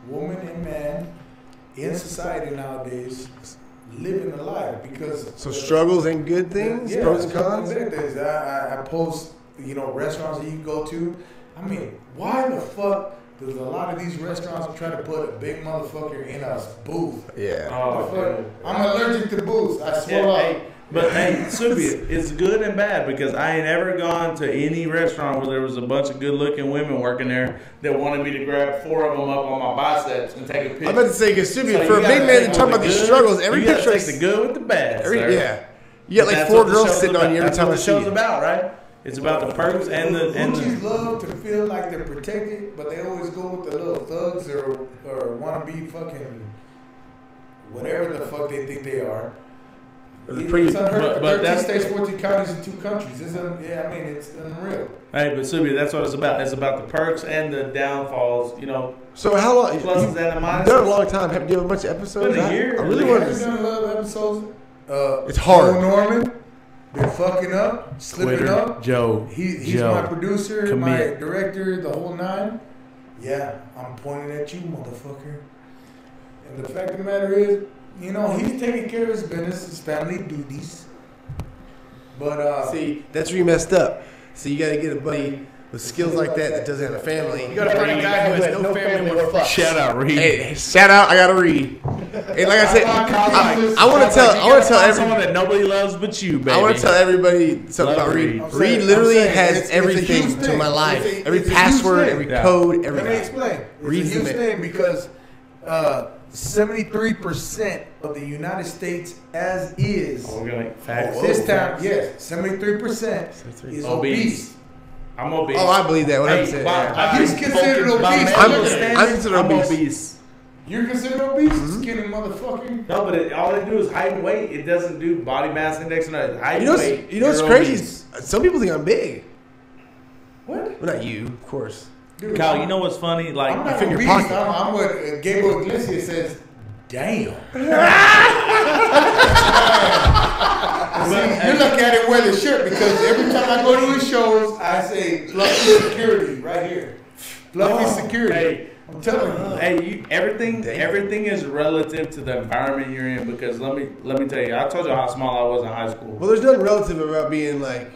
S4: woman and man in society nowadays, living a life because
S5: So struggles and good things,
S4: yeah,
S5: pros and
S4: struggles
S5: cons.
S4: and good things. I post, restaurants that you can go to. I mean, why the fuck does a lot of these restaurants try to put a big motherfucker in a booth?
S5: Yeah.
S3: Oh, dude.
S4: I'm allergic to booths. I swear.
S3: Yeah, hey, but hey, Subia, it's good and bad because I ain't ever gone to any restaurant where there was a bunch of good-looking women working there that wanted me to grab 4 of them up on my biceps and take a picture.
S5: I'm about to say, because
S3: So
S5: for a
S3: you
S5: big
S3: gotta
S5: man to
S3: take
S5: talk
S3: the
S5: about these
S3: good,
S5: struggles, every
S3: you gotta
S5: picture.
S3: take the good with the bad. Sir.
S5: Yeah. You got like
S3: That's
S5: 4
S3: what the
S5: girls
S3: show's
S5: sitting
S3: about.
S5: on you every
S3: That's
S5: time
S3: what
S5: I
S3: the
S5: see
S3: show's
S5: you.
S3: about, right? It's about the perks and the
S4: Hoochies love to feel like they're protected, but they always go with the little thugs or want to be fucking whatever the fuck they think they are. It's unheard of.
S3: but
S4: 13
S3: that's-
S4: states, 14 counties, and 2 countries. It's unreal.
S3: Hey, but Subia, that's what it's about. It's about the perks and the downfalls.
S5: So how long?
S3: Pluses
S5: You've
S3: and the
S5: done
S3: minuses.
S5: a long time. Have you have a bunch of episodes?
S3: Been a year.
S5: I really
S3: Yeah.
S5: wanted
S4: I've
S5: to.
S4: done a lot of episodes.
S5: It's hard.
S4: Joe Norman, been fucking up, slipping
S3: Twitter,
S4: up.
S3: Joe.
S4: He's
S3: Joe.
S4: my producer,
S3: Commit.
S4: my director, the whole 9. Yeah, I'm pointing at you, motherfucker. And the fact of the matter is, he's taking care of his business, his family duties. But
S5: See, that's where you messed up. So you got to get a buddy with skills like that doesn't have a family.
S2: You gotta find a guy who has no family or fuck.
S3: Shout out, Reed.
S5: Hey, shout out! I gotta read. Hey, like I said, I want to tell
S3: someone
S5: everyone.
S3: that nobody loves but you, baby.
S5: I want to tell everybody something
S3: Love
S5: about Reed.
S3: Reed.
S4: I'm
S5: Reed
S4: saying-
S5: literally
S4: I'm saying
S5: has
S4: it's a
S5: everything
S4: huge
S5: to
S4: thing.
S5: my life.
S4: It's a
S5: Every
S4: huge
S5: password,
S4: thing.
S5: every
S3: Yeah.
S5: code,
S4: Let me
S5: everything.
S4: explain.
S5: Reed's
S4: It's a
S5: the
S4: huge
S5: man.
S4: thing because 73% of the United States as is.
S3: We're gonna facts.
S4: This time, yes, 73% is obese.
S3: I'm obese.
S5: Oh, I believe that. 100%. Yeah.
S4: He's considered obese.
S5: I'm considered
S3: I'm
S5: obese.
S3: obese.
S4: You're considered obese, skinny motherfucker.
S3: No, but all they do is height and weight. It doesn't do body mass index or nothing. Height
S5: You know,
S3: and weight.
S5: you know what's
S3: you're
S5: crazy?
S3: obese.
S5: Some people think I'm big.
S4: What?
S5: Well, not you, of course.
S4: Dude,
S3: Kyle, you know what's funny? Like,
S4: I'm not
S5: fit in your
S4: obese.
S5: pocket.
S4: I'm what Gabriel Iglesias says. Damn. See, you look at it wear the shirt because every time I go to his shows, I say fluffy security right here. Fluffy security.
S3: hey,
S4: I'm telling you.
S3: hey, everything is relative to the environment you're in. Because let me tell you, I told you how small I was in high school.
S5: Well, there's nothing relative about being like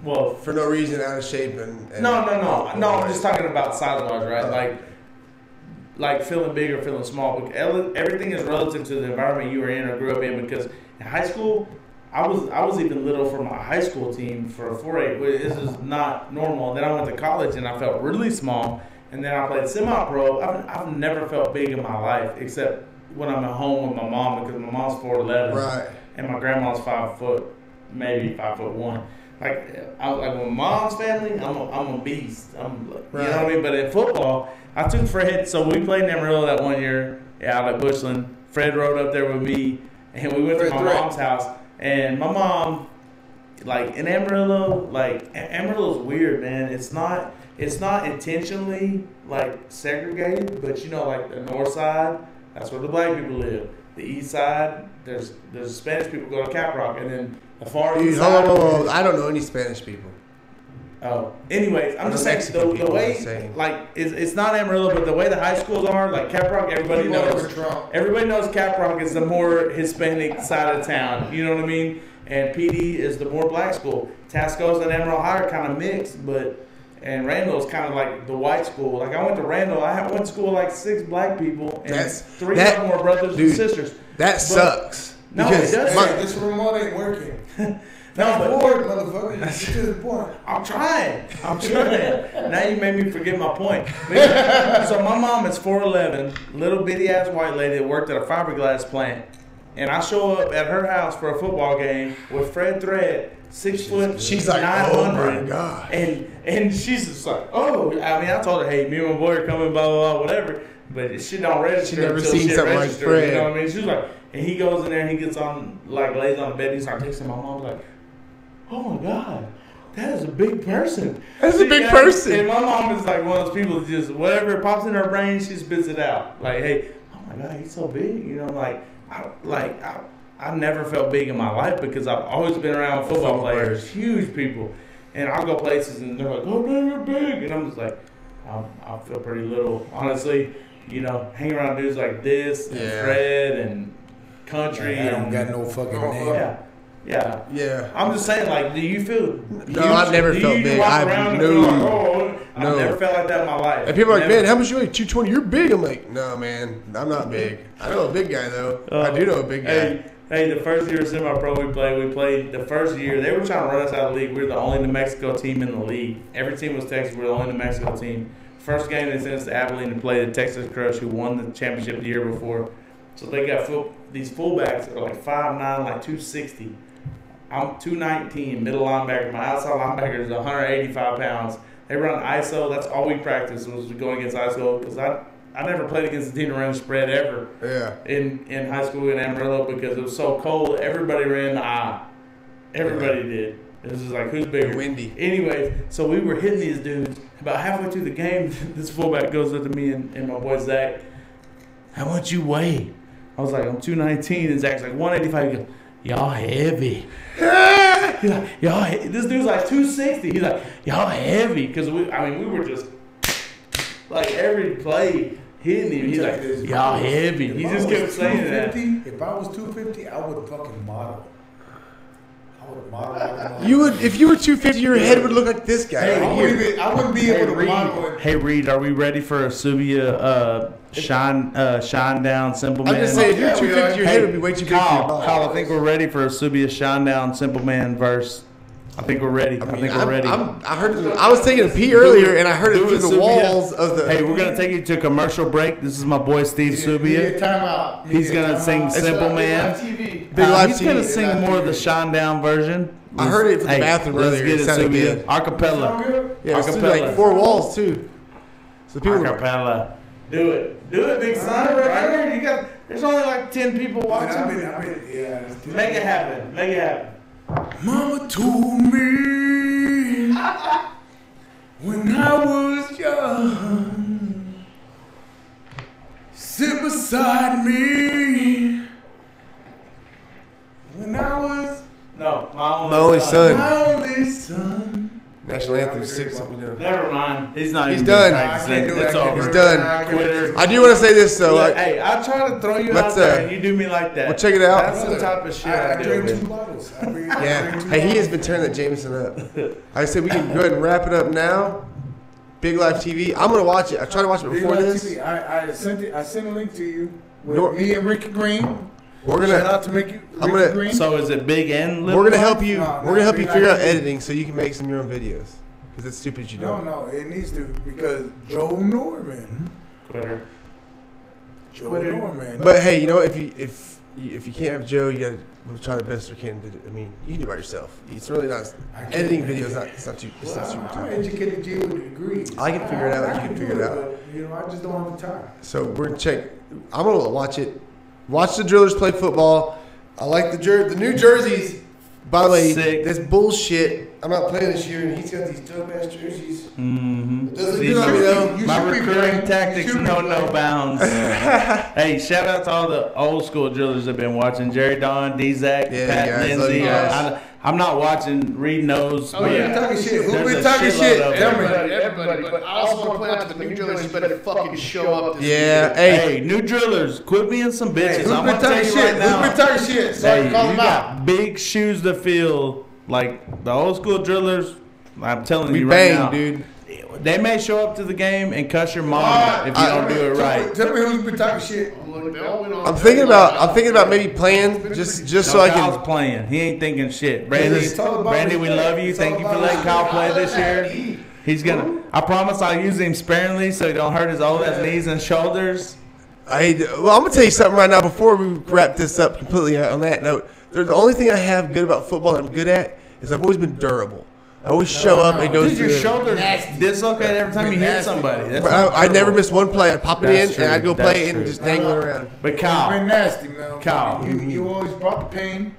S3: Well,
S5: for no reason out of shape and
S3: no. I'm just talking about size wise, right? Like feeling big or feeling small. Because everything is relative to the environment you were in or grew up in. Because in high school, I was even little for my high school team for a 4A. This is not normal. And then I went to college and I felt really small. And then I played semi-pro. I've never felt big in my life except when I'm at home with my mom because my mom's 4'11",
S5: right.
S3: and my grandma's 5 foot, maybe 5'1". Like with mom's family, I'm a beast. You know what I mean? But in football, I took Fred. So we played in Amarillo that one year out at Bushland. Fred rode up there with me, and we went to my mom's house. And my mom, like in Amarillo, like Amarillo's weird, man. It's not intentionally like segregated, but you know, like the north side, that's where the black people live. The east side, there's Spanish people go to Caprock, and then the far east side.
S5: Hold on. I don't know any Spanish people.
S3: Oh, anyways, I'm just saying the way, like, it's not Amarillo, but the way the high schools are, like Caprock, everybody knows. Everybody knows Caprock is the more Hispanic side of town. You know what I mean? And PD is the more black school. Tasco's and Amarillo High are kind of mixed, and Randall's kind of like the white school. Like I went to Randall, I went to school with like 6 black people, and 3 of them were brothers and sisters.
S5: That sucks.
S3: No, it doesn't.
S4: This remote ain't working.
S3: No, but
S4: bored, motherfucker. That's to the point.
S3: I'm trying. Now you made me forget my point. So my mom is 4'11", little bitty ass white lady that worked at a fiberglass plant, and I show up at her house for a football game with Fred Thread, 6 foot.
S5: She's like, 900, oh my god.
S3: And she's just like, oh. I mean, I told her, hey, me and my boy are coming, blah blah blah, whatever. But she don't register.
S5: She never seen something like Fred.
S3: You know what I mean? She was like, and he goes in there and he gets on, like, lays on the bed. And he starts texting my mom like, oh my god, that is a big person.
S5: That's a big person.
S3: And my mom is like one of those people that just whatever pops in her brain, she spits it out. Like, hey, oh my god, he's so big. You know, I never felt big in my life because I've always been around football players, huge people, and I'll go places and they're like, oh man, you're big, and I'm just like, I feel pretty little, honestly. You know, hang around dudes like this and Fred and Country.
S4: I don't got no fucking name.
S3: Yeah. I'm just saying, like, do you feel?
S5: No, I've never felt big. I've
S3: never felt like that in my life.
S5: And people are like, man, how much you weigh? 220. You're big. I'm like, no, man, I'm not big. I know a big guy though. I do know a big guy.
S3: Hey, the first year of semi-pro we played the first year. They were trying to run us out of the league. We were the only New Mexico team in the league. Every team was Texas. We were the only New Mexico team. First game they sent us to Abilene to play the Texas Crush, who won the championship the year before. So they got these fullbacks that are like 5'9", like 260. I'm 219, middle linebacker. My outside linebacker is 185 pounds. They run ISO. That's all we practiced was going against ISO because I never played against a team that ran spread ever.
S5: Yeah.
S3: In high school in Amarillo because it was so cold. Everybody ran the I. Everybody did. It was just like, who's bigger?
S5: Windy.
S3: Anyways, so we were hitting these dudes. About halfway through the game, this fullback goes up to me and my boy Zach. How much you weigh? I was like, I'm 219. And Zach's like, 185. He goes, y'all heavy. He's like, y'all. This dude's like 260. He's like, y'all heavy, because we were just like every play hitting him. He's like, y'all heavy. He just kept saying that.
S4: If I was 250, I would fucking model.
S5: You would, if you were 250, your head would look like this guy.
S4: I wouldn't be able to model.
S3: Hey Reed, are we ready for a Subia shine down simple man?
S5: I'm just saying, if you're 250, your head would be way too big for your body.
S3: Kyle, I think we're ready for a Subia shine down simple man verse. I think we're ready. I think we're ready.
S5: I heard. I was taking a pee earlier, and I heard it through the walls of the.
S3: Hey, we're gonna take you to a commercial break. This is my boy Steve Subia. He's gonna sing "Simple Man."
S5: Big Live
S3: He's gonna sing more of the shine down version.
S5: I heard it from the bathroom earlier.
S3: Let's get it, Subia. Acapella.
S5: Yeah, it's through like 4 walls too. So people.
S3: Acapella. Do it, big son. Right here, you got. There's only like 10 people watching. Make it happen.
S4: Mama told me when I was young, sit beside me when I was
S5: my only son.
S4: My only son.
S5: National Anthem 6.
S3: Never mind. He's not.
S5: He's
S3: even
S5: done.
S3: It's over.
S5: He's done.
S3: Quitter.
S5: I do want to say this though.
S3: Look, hey, I try to throw you out there, and you do me like that.
S5: Well, check it out.
S3: That's the type of shit I do.
S4: Drink 2 bottles.
S5: Yeah. Hey, he has been turning that Jameson up. I said we can go ahead and wrap it up now. Big Live TV. I'm gonna watch it. I tried to watch it before this.
S4: I sent a link to you with me and Ricky Green.
S5: We're gonna.
S4: Shout out to Ricky Green.
S3: So is it big and little?
S5: We're gonna help you. We're gonna help you figure out editing so you can make some of your own videos. Because it's stupid you don't.
S4: No, it needs to because Joe Norman.
S3: Quitter.
S4: Norman.
S5: But hey, you know if you can't have Joe, you gotta try the best you can. I mean, you can do it by yourself. It's really not editing videos. It's not super
S4: I'm
S5: time.
S4: educated G with a degree.
S5: I can figure it out. You can figure it out.
S4: You know, I just don't have the time.
S5: So we're gonna check. I'm gonna watch it. Watch the Drillers play football. I like the new jerseys. By the way,
S3: Sick.
S5: this bullshit. I'm not playing this year, and he's got these dope ass jerseys.
S3: Mm-hmm.
S5: It doesn't look good on me though.
S4: You
S3: My
S4: should be
S3: recurring
S4: very-
S3: tactics
S4: you should
S3: know
S4: be
S3: no
S4: very-
S3: bounds. Hey, shout out to all the old school drillers that have been watching. Jerry Don, D-Zach,
S5: Yeah,
S3: Pat
S5: guys, love
S3: Lindsay.
S5: you guys.
S3: I'm not watching. Reed knows.
S2: Oh, yeah.
S4: Who been talking shit? Who
S3: There's
S4: been
S3: a
S4: talking
S3: shitload
S4: shit?
S3: of
S4: Tell me.
S2: Everybody. But I also want to point out to the new drillers, you better fucking show up this
S5: Yeah,
S2: weekend.
S5: hey,
S3: Hey, new drillers, quit being some bitches.
S4: Who's
S3: I'm
S4: been
S3: gonna tell
S4: talking
S3: you
S4: shit?
S3: right now.
S4: Who's been talking shit? So
S3: Hey,
S4: call
S3: you
S4: them out.
S3: got big shoes to fill. Like the old school drillers, I'm telling
S5: we
S3: you right
S5: bang,
S3: now.
S5: dude.
S3: They may show up to the game and cuss your mom if you don't do it right.
S4: Tell me who's been talking shit.
S2: Look, they all went on.
S5: I'm thinking about maybe playing just so I
S3: Kyle's
S5: can.
S3: playing. He ain't thinking shit. Brandy,
S4: It's all about
S3: Brandy, we
S4: respect.
S3: love you.
S4: It's
S3: Thank
S4: all
S3: you for
S4: about
S3: letting Kyle
S4: respect.
S3: play this year. He's gonna. I promise I'll use him sparingly so he don't hurt his old ass knees and shoulders.
S5: I'm gonna tell you something right now before we wrap this up completely. On that note, the only thing I have good about football that I'm good at is I've always been durable. I always show up and go
S3: Dude, your
S5: through.
S3: shoulders dislocate every time you hit
S4: Nasty.
S3: somebody. That's
S5: I never
S3: terrible.
S5: missed one play. I'd pop it
S3: That's
S5: in
S3: true.
S5: and I'd go
S3: That's
S5: play it and
S3: true.
S5: just dangle it around.
S3: But
S4: It's
S3: Kyle,
S4: been nasty, man.
S3: Kyle.
S4: You always brought the pain.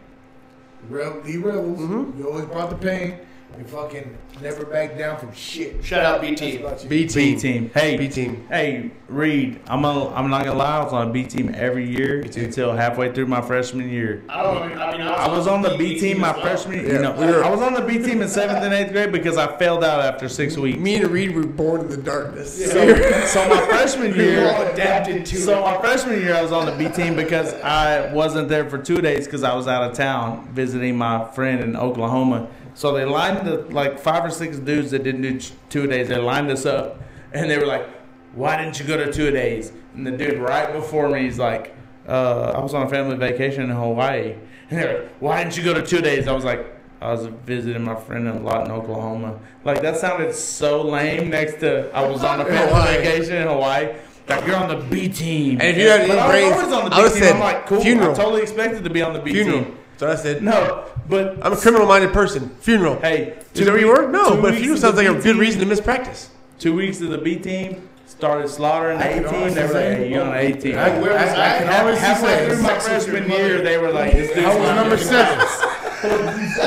S4: Lee Rebels. You always brought the pain. You fucking never back down from shit.
S2: Shout out BT.
S4: That's about you.
S5: B team.
S3: B team. Hey,
S5: B team.
S3: Hey, Reed, I'm not gonna lie. I was on a B team every year until halfway through my freshman year.
S2: I
S3: I was on the B team my freshman year.
S5: Yeah, we were-
S3: I was on the B team in 7th and 8th grade because I failed out after 6 weeks.
S5: Me and Reed were born in the darkness.
S3: So my freshman
S2: We're all
S3: year,
S2: adapted to
S3: so
S2: it.
S3: my freshman year, I was on the B team because I wasn't there for 2 days because I was out of town visiting my friend in Oklahoma. So they lined the like 5 or 6 dudes that didn't do 2 days. They lined us up, and they were like, "Why didn't you go to 2 days?" And the dude right before me, he's like, "I was on a family vacation in Hawaii." And they're like, "Why didn't you go to 2 days?" I was like, "I was visiting my friend in Lawton, Oklahoma." Like that sounded so lame. Next to I was on a family
S5: Hawaii.
S3: vacation in Hawaii. Like you're on the B team.
S5: And if you had any
S3: But I was
S5: brains,
S3: always on the
S5: I
S3: B
S5: would've
S3: team.
S5: said
S3: I'm like, cool.
S5: funeral.
S3: I totally expected to be on the B
S5: Funeral.
S3: team.
S5: That's what I said.
S3: No, but
S5: I'm a criminal-minded person. Funeral.
S3: Hey,
S5: Is that where you were? No,
S3: 2
S5: but
S3: weeks
S5: funeral
S3: of
S5: sounds
S3: the
S5: like a
S3: B
S5: good
S3: team-
S5: reason to miss practice.
S3: 2 weeks of the B team started slaughtering the A team. They were like, "Hey, you on the A team?"
S4: I can always
S3: Halfway
S4: say
S3: through my freshman year, they were like, "This dude's
S4: I was
S3: not
S4: number
S3: good."
S4: 7.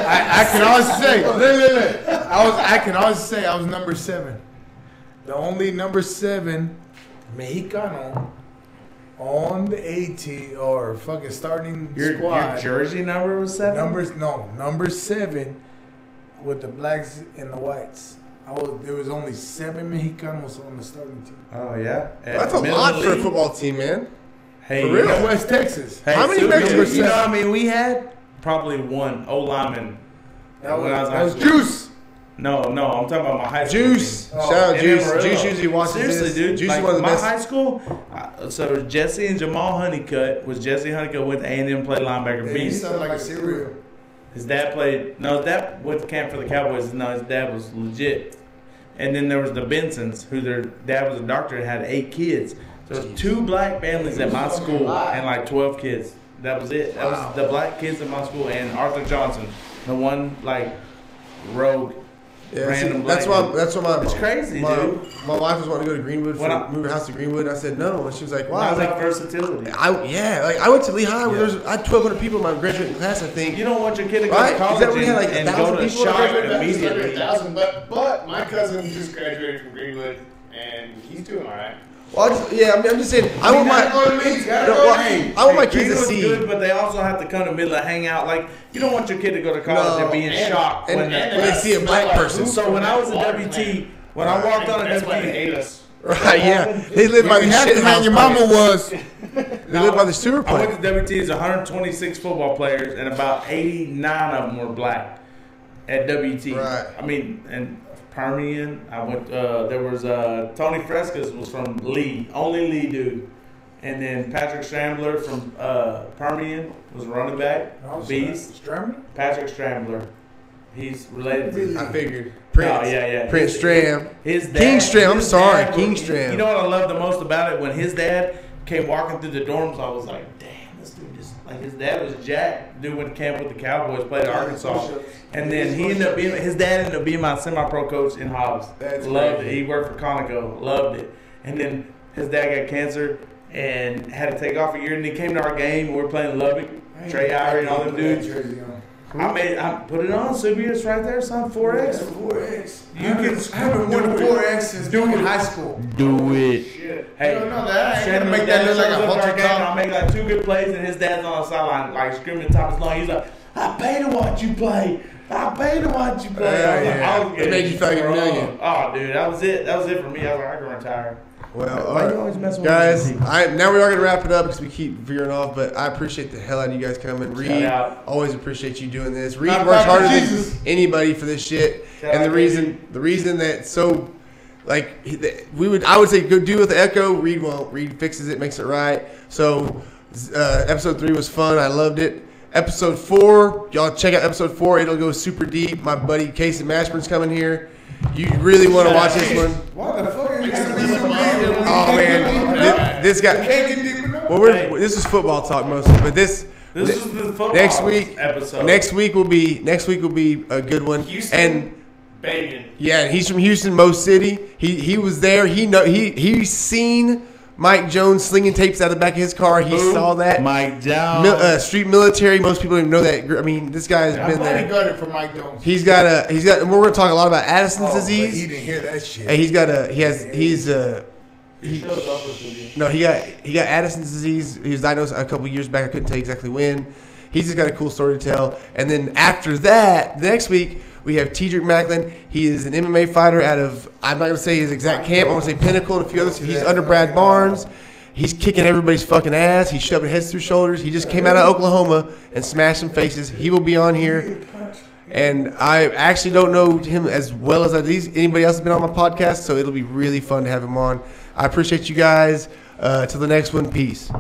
S4: I can always say, look. I can always say I was number 7. The only number 7 Mexicano on the A team or fucking starting
S3: Your
S4: squad.
S3: jersey number was 7.
S4: Number 7 with the blacks and the whites. There was only 7 Mexicanos on the starting team.
S3: Oh yeah,
S5: That's a
S3: Middle
S5: lot for a
S3: League.
S5: football team, man.
S3: Hey,
S5: For real?
S4: In West Texas.
S3: Hey,
S5: How many
S3: Subia,
S5: Mexicans-
S3: You know what I mean? We had probably one lineman.
S4: That
S3: when I was in
S4: that
S3: high
S4: was
S3: school.
S4: Juice.
S3: No, I'm talking about my high school
S5: Juice.
S3: team.
S4: Oh,
S5: Shout out
S3: In
S5: Juice.
S3: Amarillo.
S5: Juice usually watches
S3: Seriously,
S5: this.
S3: dude.
S5: Juice
S3: Like,
S5: is one of the
S3: my
S5: best.
S3: high school, so Jesse and Jamal Honeycutt was Jesse Honeycutt went to A&M, played linebacker.
S4: He
S3: Beast.
S4: sounded like a cereal.
S3: His dad played. No, his dad went to camp for the Cowboys. No, his dad was legit. And then there was the Bensons, who their dad was a doctor and had 8 kids. So there was 2 black families at my school and like 12 kids. That was it. That was the black kids at my school and Arthur Johnson, the one like rogue.
S5: Yeah,
S3: Random
S5: see, that's
S3: black
S5: why. That's why my.
S3: It's crazy,
S5: my,
S3: dude.
S5: My wife was wanting to go to Greenwood
S3: When
S5: move her house to Greenwood. And I said no, and she was like, "Why?" I
S3: I
S5: was
S3: like
S5: like,
S3: versatility.
S5: I went to Lehigh where I had 1,200 people in my graduating class. I think.
S3: You don't want your kid to go
S5: Right?
S3: to
S5: Is
S3: college
S5: that where you had, like,
S3: and
S5: 1,000
S3: go to
S5: people in
S3: shop
S5: graduating class?
S3: immediately.
S2: But my cousin just graduated from Greenwood, and he's doing all right.
S5: Well, I'm just saying. I want my. I want my kids to
S3: Greenwood's
S5: see.
S3: good, but they also have to come to Midland, hang out. Like you don't want your kid to go to college
S5: No,
S3: and be in shock
S5: and
S3: when
S5: they see a black person.
S3: So when I was at WT, when I walked on a
S2: That's why they
S3: WT,
S2: hate us.
S5: Right? Yeah. They live by the
S4: Half
S5: shit
S4: the man
S5: house.
S4: your mama was.
S5: They live by the sewer
S3: I went
S5: plant.
S3: to WT's 126 football players, and about 89 of them were black at WT.
S5: Right.
S3: I mean, and Permian. I went. There was Tony Frescas was from Lee, only Lee dude, and then Patrick Strambler from Permian was a running back. Beast.
S4: Strummer?
S3: Patrick Strambler. He's related to.
S5: I figured. Prince.
S3: Oh, yeah.
S5: Prince Stram.
S3: His dad,
S5: King Stram, I'm
S3: his
S5: sorry,
S3: dad
S5: King
S3: was-
S5: Stram.
S3: You know what I love the most about it? When his dad came walking through the dorms, I was like, damn, this dude just, like, his dad was Jack. Dude went to camp with the Cowboys, played at Arkansas. And then his dad ended up being my semi-pro coach in Hobbs.
S5: That's
S3: Loved
S5: crazy.
S3: it. He worked for Conoco. Loved it. And then his dad got cancer and had to take off a year. And he came to our game. We were playing Lubbock. Trey Ivory and all them dudes. I put it on. Subia, it's right there, son. 4X.
S4: 4X.
S3: You can.
S4: I haven't won 4X since fucking high school.
S3: Do it. Hey,
S4: You don't know that. I ain't
S3: Shannon,
S4: gonna make that look like a halter top.
S3: I'll make like 2 good plays, and his dad's on the sideline, like screaming top his lungs. He's like, "I pay to watch you play. I pay to watch you play."
S5: It made you fucking million.
S3: Oh, dude, that was it. That was it for me. I was like, I can retire.
S5: Well,
S3: Why you always messing with
S5: guys,
S3: me?
S5: now we are going to wrap it up because we keep veering off, but I appreciate the hell out of you guys coming. Reed, always appreciate you doing this. Reed works harder than anybody for this shit. And the reason that so, like, I would say go do with the Echo. Reed won't. Reed fixes it, makes it right. So, episode 3 was fun. I loved it. Episode 4, y'all check out episode 4. It'll go super deep. My buddy Casey Mashburn's coming here. You really want to watch this one?
S4: What the fuck?
S5: Oh man, this guy. Well, this is football talk mostly, but this
S3: is the football
S5: next week
S3: episode.
S5: Next week will be a good one.
S2: Houston,
S5: and
S2: banging.
S5: yeah, he's from Houston, Mo City. He was there. He's seen Mike Jones slinging tapes out of the back of his car. He saw that.
S3: Mike Jones.
S5: Street military. Most people don't even know that. I mean, this guy's been there.
S4: I got it from Mike Jones.
S5: He's got. And we're going to talk a lot about Addison's disease.
S4: He didn't hear that shit.
S5: And he got Addison's disease. He was diagnosed a couple years back. I couldn't tell you exactly when. He's just got a cool story to tell. And then after that, the next week, we have Tedrick Macklin. He is an MMA fighter out of, I'm not going to say his exact camp. I want to say Pinnacle and a few others. He's under Brad Barnes. He's kicking everybody's fucking ass. He's shoving heads through shoulders. He just came out of Oklahoma and smashed some faces. He will be on here. And I actually don't know him as well as anybody else has been on my podcast, so it'll be really fun to have him on. I appreciate you guys. Till the next one, peace.